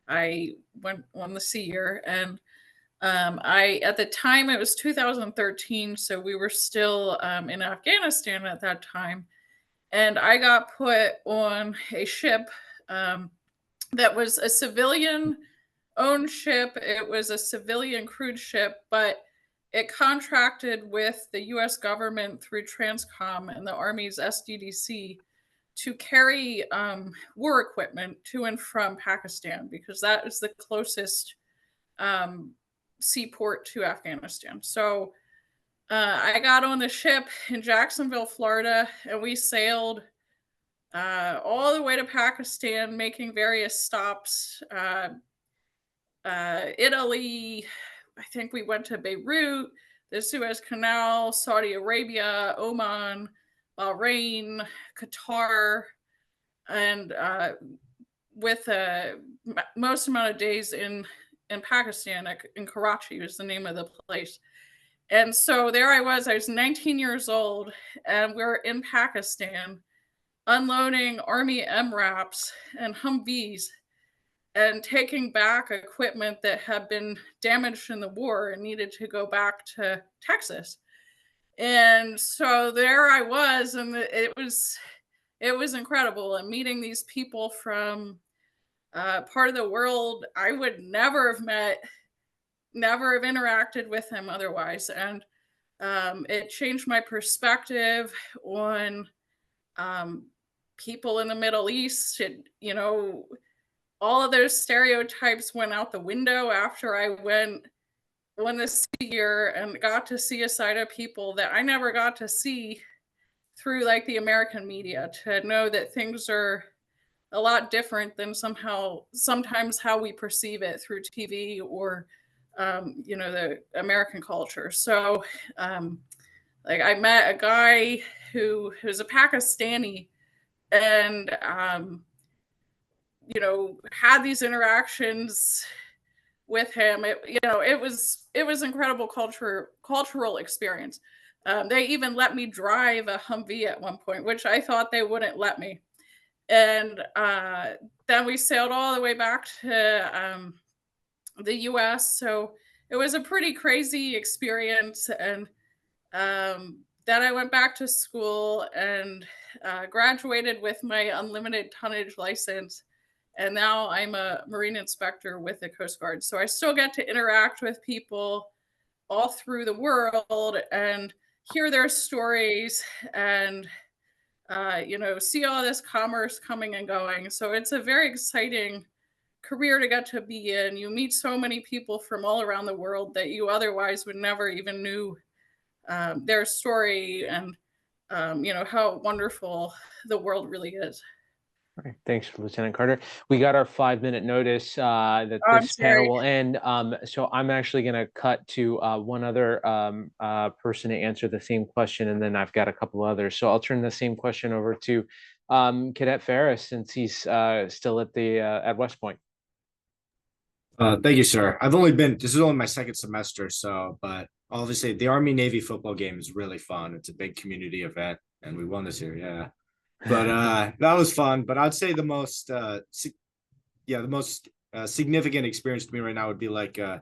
I went on the sea year, and at the time it was 2013, so we were still in Afghanistan at that time. and I got put on a ship that was a civilian-owned ship. It was a civilian crewed ship, but it contracted with the U.S. government through Transcom and the Army's SDDC to carry war equipment to and from Pakistan, because that is the closest seaport to Afghanistan. So I got on the ship in Jacksonville, Florida, and we sailed all the way to Pakistan, making various stops. Italy, I think we went to Beirut, the Suez Canal, Saudi Arabia, Oman, Bahrain, Qatar, and with most amount of days in Pakistan, in Karachi was the name of the place. And so there I was 19 years old, and we're in Pakistan unloading Army MRAPs and Humvees and taking back equipment that had been damaged in the war and needed to go back to Texas. And so there I was, and it was incredible. And meeting these people from part of the world I would never have met, never have interacted with them otherwise. And it changed my perspective on people in the Middle East. All of those stereotypes went out the window after I went this year and got to see a side of people that I never got to see through like the American media, to know that things are a lot different than sometimes how we perceive it through TV or the American culture. So like I met a guy who's a Pakistani, and had these interactions with him. It was incredible cultural experience. They even let me drive a Humvee at one point, which I thought they wouldn't let me. And then we sailed all the way back to the US. So it was a pretty crazy experience. And then I went back to school and graduated with my unlimited tonnage license. And now I'm a marine inspector with the Coast Guard. So I still get to interact with people all through the world and hear their stories and see all this commerce coming and going. So it's a very exciting career to get to be in. You meet so many people from all around the world that you otherwise would never even knew their story, and how wonderful the world really is. All right. Thanks, Lieutenant Carter. We got our 5-minute notice that this panel will end. So I'm actually going to cut to one other person to answer the same question, and then I've got a couple others. So I'll turn the same question over to Cadet Ferris, since he's still at West Point. Thank you, sir. This is only my second semester, but obviously the Army-Navy football game is really fun. It's a big community event, and we won this year, yeah. But that was fun. But I'd say the most significant experience to me right now would be like the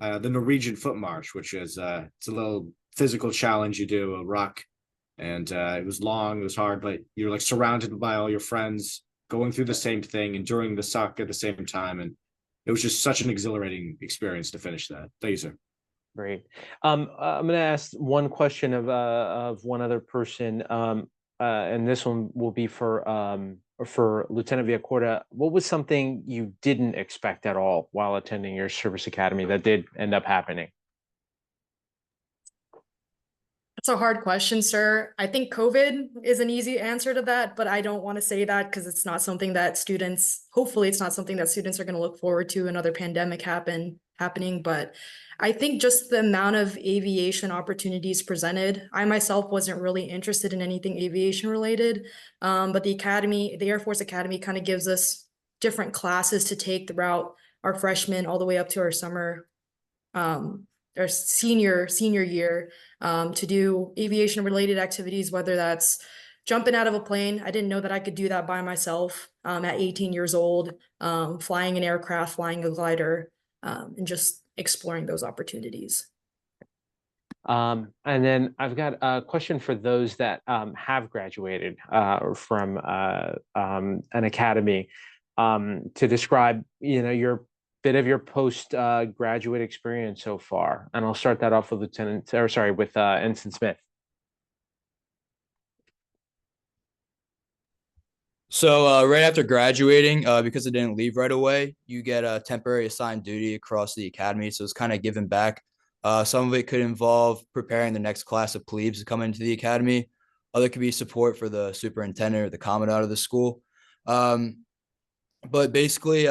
Norwegian foot march, which is it's a little physical challenge you do, a ruck, and it was long, it was hard, but you're like surrounded by all your friends going through the same thing, enduring the suck at the same time, and it was just such an exhilarating experience to finish that. Thank you, sir. Great. I'm going to ask one question of one other person. And this one will be for Lieutenant Villacorta. What was something you didn't expect at all while attending your service academy that did end up happening? That's a hard question, sir. I think COVID is an easy answer to that, but I don't want to say that because it's not something that hopefully it's not something that students are going to look forward to, another pandemic happening. But I think just the amount of aviation opportunities presented. I myself wasn't really interested in anything aviation related, but the Air Force Academy kind of gives us different classes to take throughout our freshman all the way up to our summer, our senior year, to do aviation related activities, whether that's jumping out of a plane. I didn't know that I could do that by myself at 18 years old, flying an aircraft, flying a glider, and just exploring those opportunities. And then I've got a question for those that have graduated from an academy to describe, your bit of your post-graduate experience so far. And I'll start that off with Ensign Smith. So right after graduating, because I didn't leave right away, you get a temporary assigned duty across the academy. So it's kind of giving back. Some of it could involve preparing the next class of plebes to come into the academy. Other could be support for the superintendent or the commandant of the school. But basically,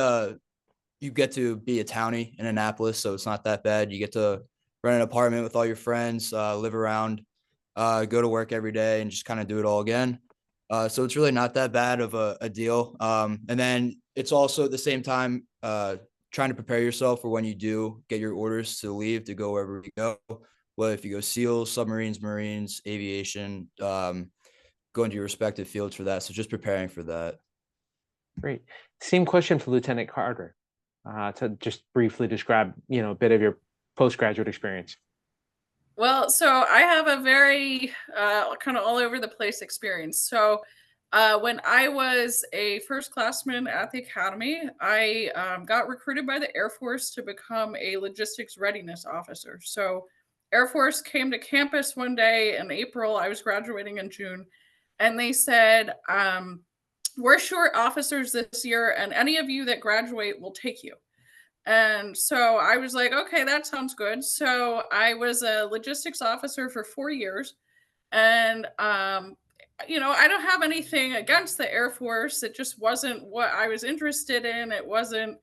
you get to be a townie in Annapolis, so it's not that bad. You get to rent an apartment with all your friends, live around, go to work every day, and just kind of do it all again. So it's really not that bad of a deal. And then it's also at the same time trying to prepare yourself for when you do get your orders to leave to go wherever you go. Well, if you go SEALs, submarines, Marines, aviation, go into your respective fields for that. So just preparing for that. Great. Same question for Lieutenant Carter. To just briefly describe, a bit of your postgraduate experience. Well, so I have a very kind of all over the place experience. So when I was a first-classman at the academy, I got recruited by the Air Force to become a logistics readiness officer. So Air Force came to campus one day in April. I was graduating in June, and they said, we're short officers this year, and any of you that graduate will take you. And so I was like, okay, that sounds good. So I was a logistics officer for 4 years. And, I don't have anything against the Air Force. It just wasn't what I was interested in. It wasn't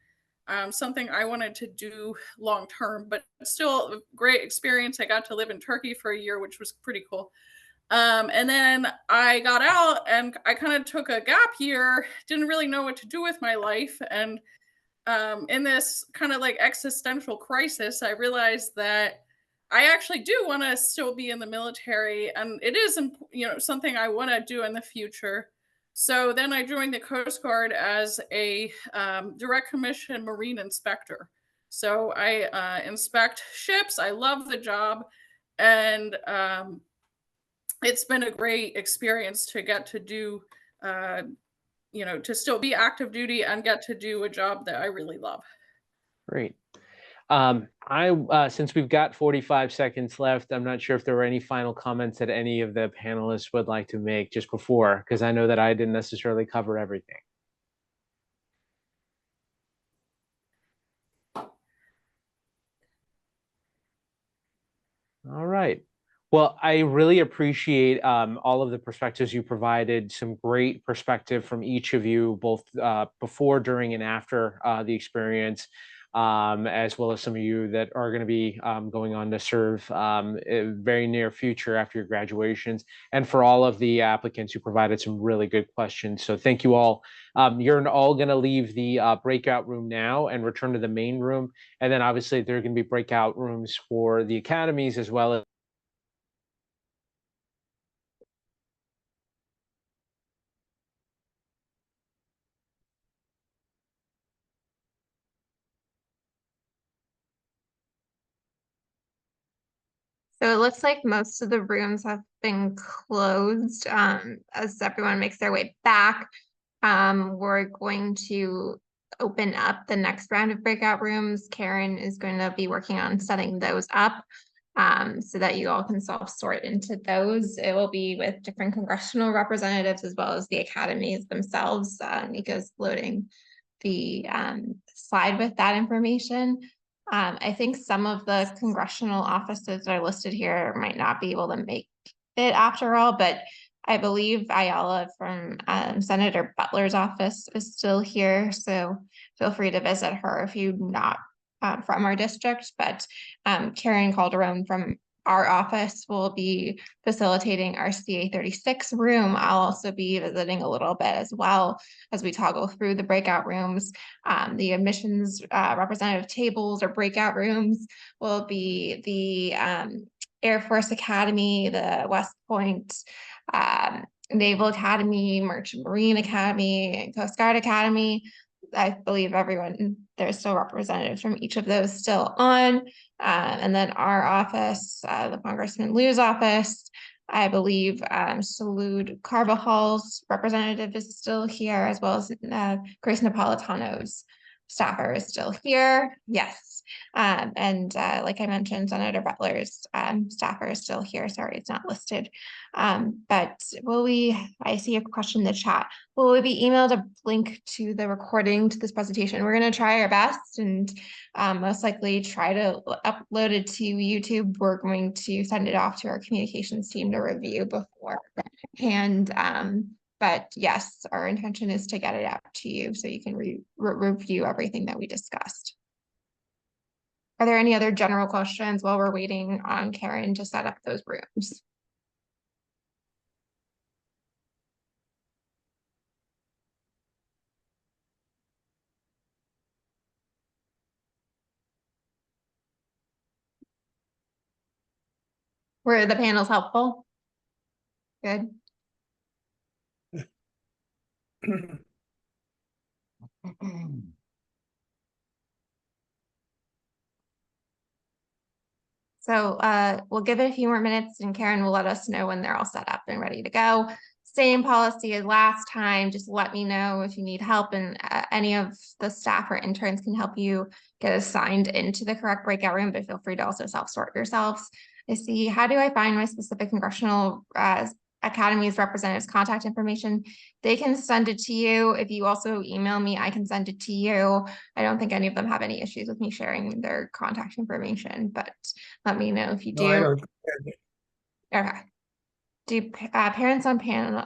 something I wanted to do long term, but still a great experience. I got to live in Turkey for a year, which was pretty cool. And then I got out and I kind of took a gap year, didn't really know what to do with my life. And in this kind of like existential crisis, I realized that I actually do want to still be in the military, and it is, something I want to do in the future. So then I joined the Coast Guard as a direct commission Marine inspector. So I inspect ships. I love the job, and it's been a great experience to get to do to still be active duty and get to do a job that I really love. Great. Since we've got 45 seconds left, I'm not sure if there were any final comments that any of the panelists would like to make just before, because I know that I didn't necessarily cover everything. All right. Well, I really appreciate all of the perspectives you provided, some great perspective from each of you, both before, during, and after the experience, as well as some of you that are going to be going on to serve very near future after your graduations, and for all of the applicants who provided some really good questions. So thank you all. You're all going to leave the breakout room now and return to the main room. And then obviously there are going to be breakout rooms for the academies as well as So it looks like most of the rooms have been closed as everyone makes their way back. We're going to open up the next round of breakout rooms. Karen is going to be working on setting those up so that you all can self-sort into those. It will be with different congressional representatives as well as the academies themselves. Nico's loading the slide with that information. I think some of the congressional offices that are listed here might not be able to make it after all, but I believe Ayala from Senator Butler's office is still here, so feel free to visit her if you're not from our district. But Karen Calderon from our office will be facilitating our CA 36 room. I'll also be visiting a little bit as well as we toggle through the breakout rooms. The admissions representative tables or breakout rooms will be the Air Force Academy, the West Point Naval Academy, Merchant Marine Academy, and Coast Guard Academy. I believe there's still representatives from each of those still on. And then our office, the Congressman Liu's office, I believe Salud Carvajal's representative is still here, as well as Grace Napolitano's staffer is still here. Yes. And like I mentioned, Senator Butler's staffer is still here. Sorry, it's not listed. But I see a question in the chat. Will we be emailed a link to the recording to this presentation? We're going to try our best and most likely try to upload it to YouTube. We're going to send it off to our communications team to review before. And but yes, our intention is to get it out to you so you can review everything that we discussed. Are there any other general questions while we're waiting on Karen to set up those rooms? Were the panels helpful? Good. So we'll give it a few more minutes and Karen will let us know when they're all set up and ready to go. Same policy as last time. Just let me know if you need help, and any of the staff or interns can help you get assigned into the correct breakout room, but feel free to also self-sort yourselves. I see, how do I find my specific congressional academies representatives contact information? They can send it to you. If you also email me, I can send it to you. I don't think any of them have any issues with me sharing their contact information, but let me know if you do. No, I don't. Okay. Do parents on panel,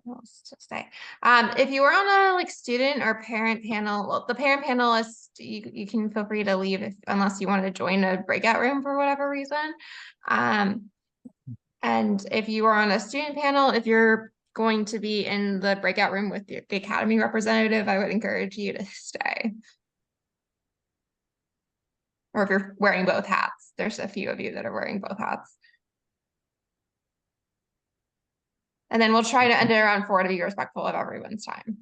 what else to say? If you were on a student or parent panel, well, the parent panelist, you can feel free to leave unless you want to join a breakout room for whatever reason. And if you are on a student panel, if you're going to be in the breakout room with the academy representative, I would encourage you to stay. Or if you're wearing both hats, there's a few of you that are wearing both hats. And then we'll try to end it around 4 to be respectful of everyone's time.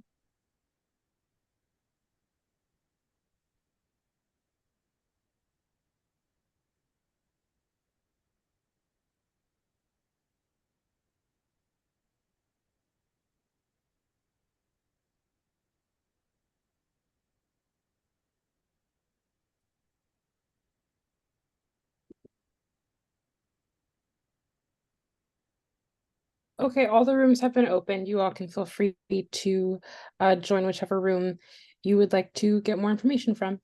Okay, all the rooms have been opened. You all can feel free to join whichever room you would like to get more information from.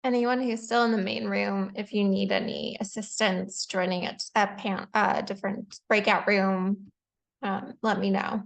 Anyone who's still in the main room, if you need any assistance joining a different breakout room, let me know.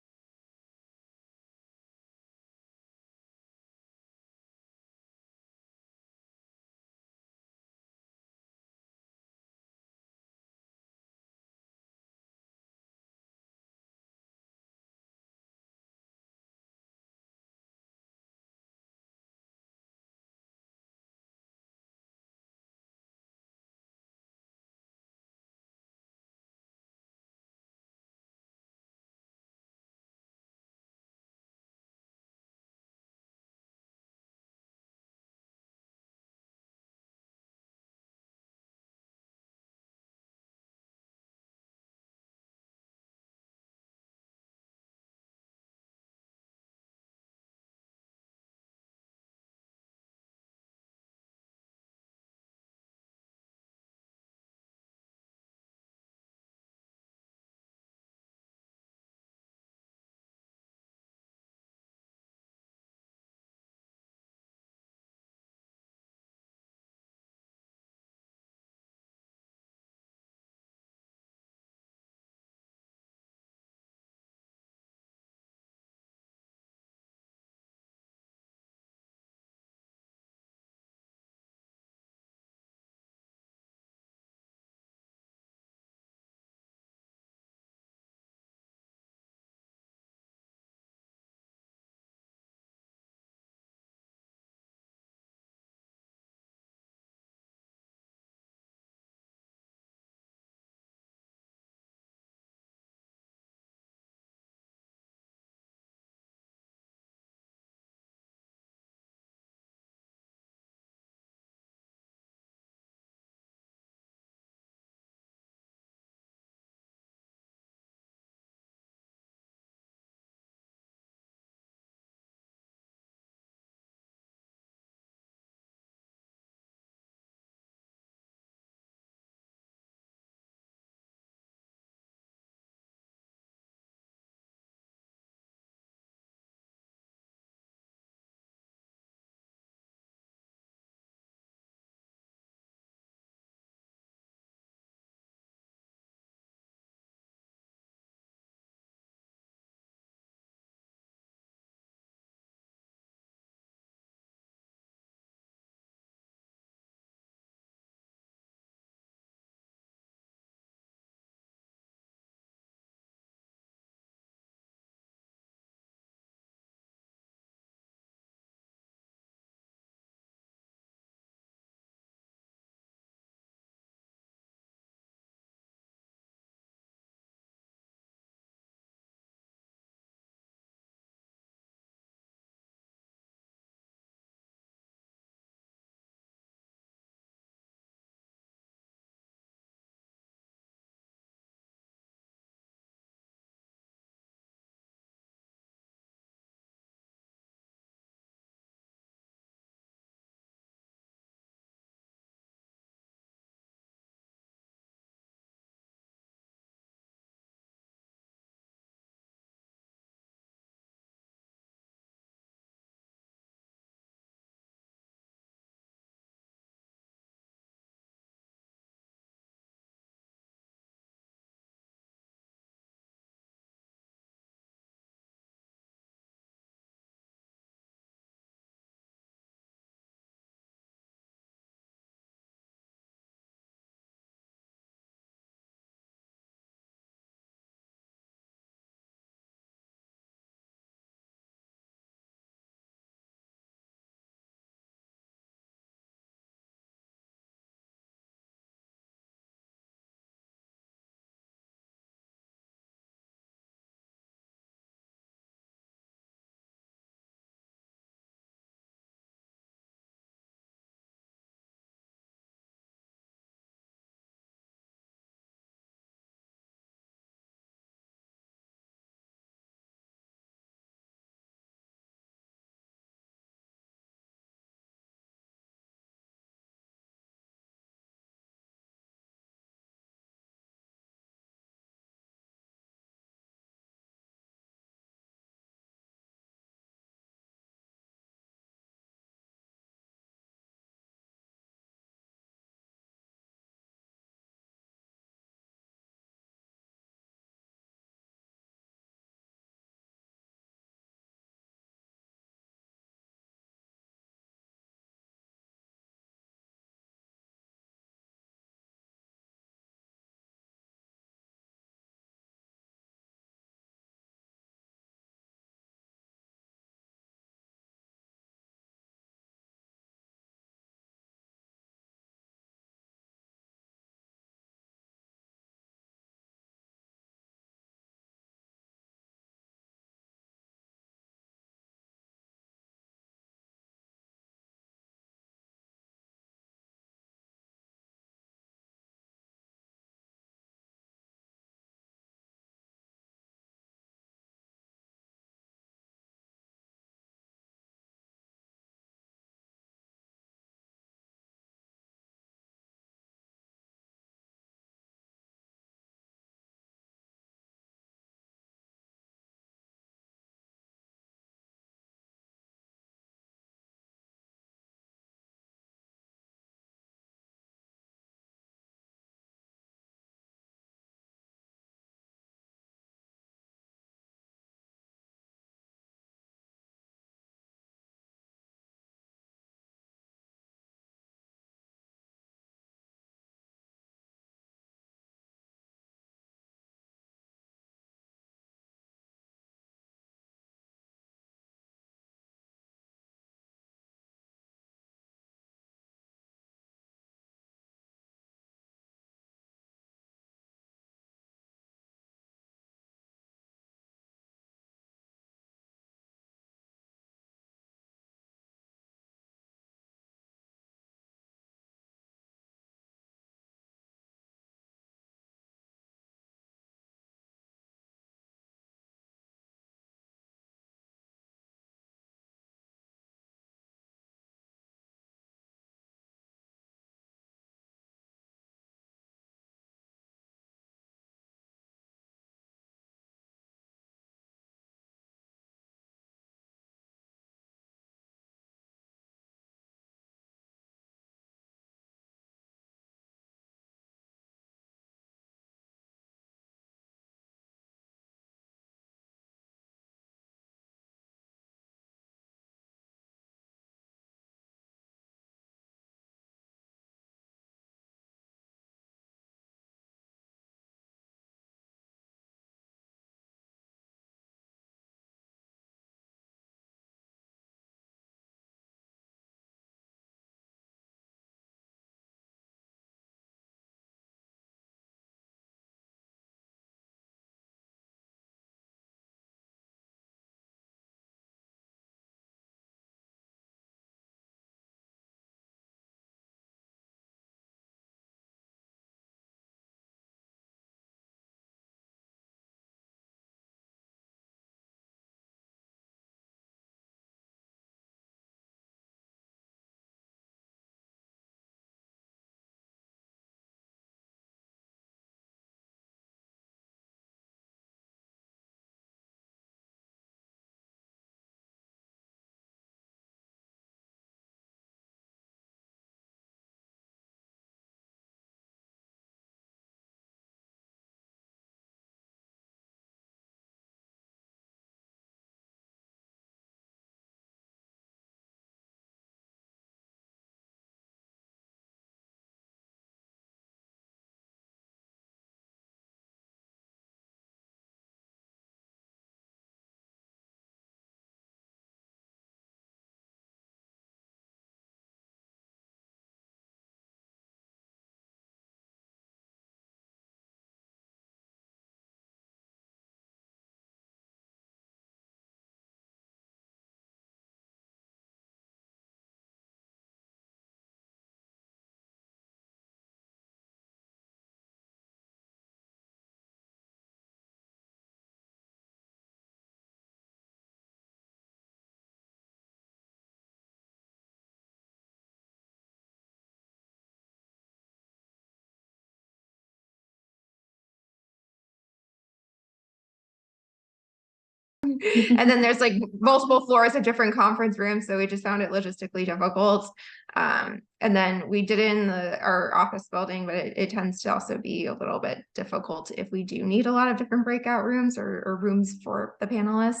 And then there's like multiple floors of different conference rooms, so we just found it logistically difficult. And then we did it in our office building, but it tends to also be a little bit difficult if we do need a lot of different breakout rooms or rooms for the panelists.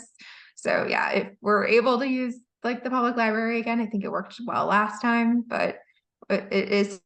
So yeah, if we're able to use like the public library again, I think it worked well last time, but it is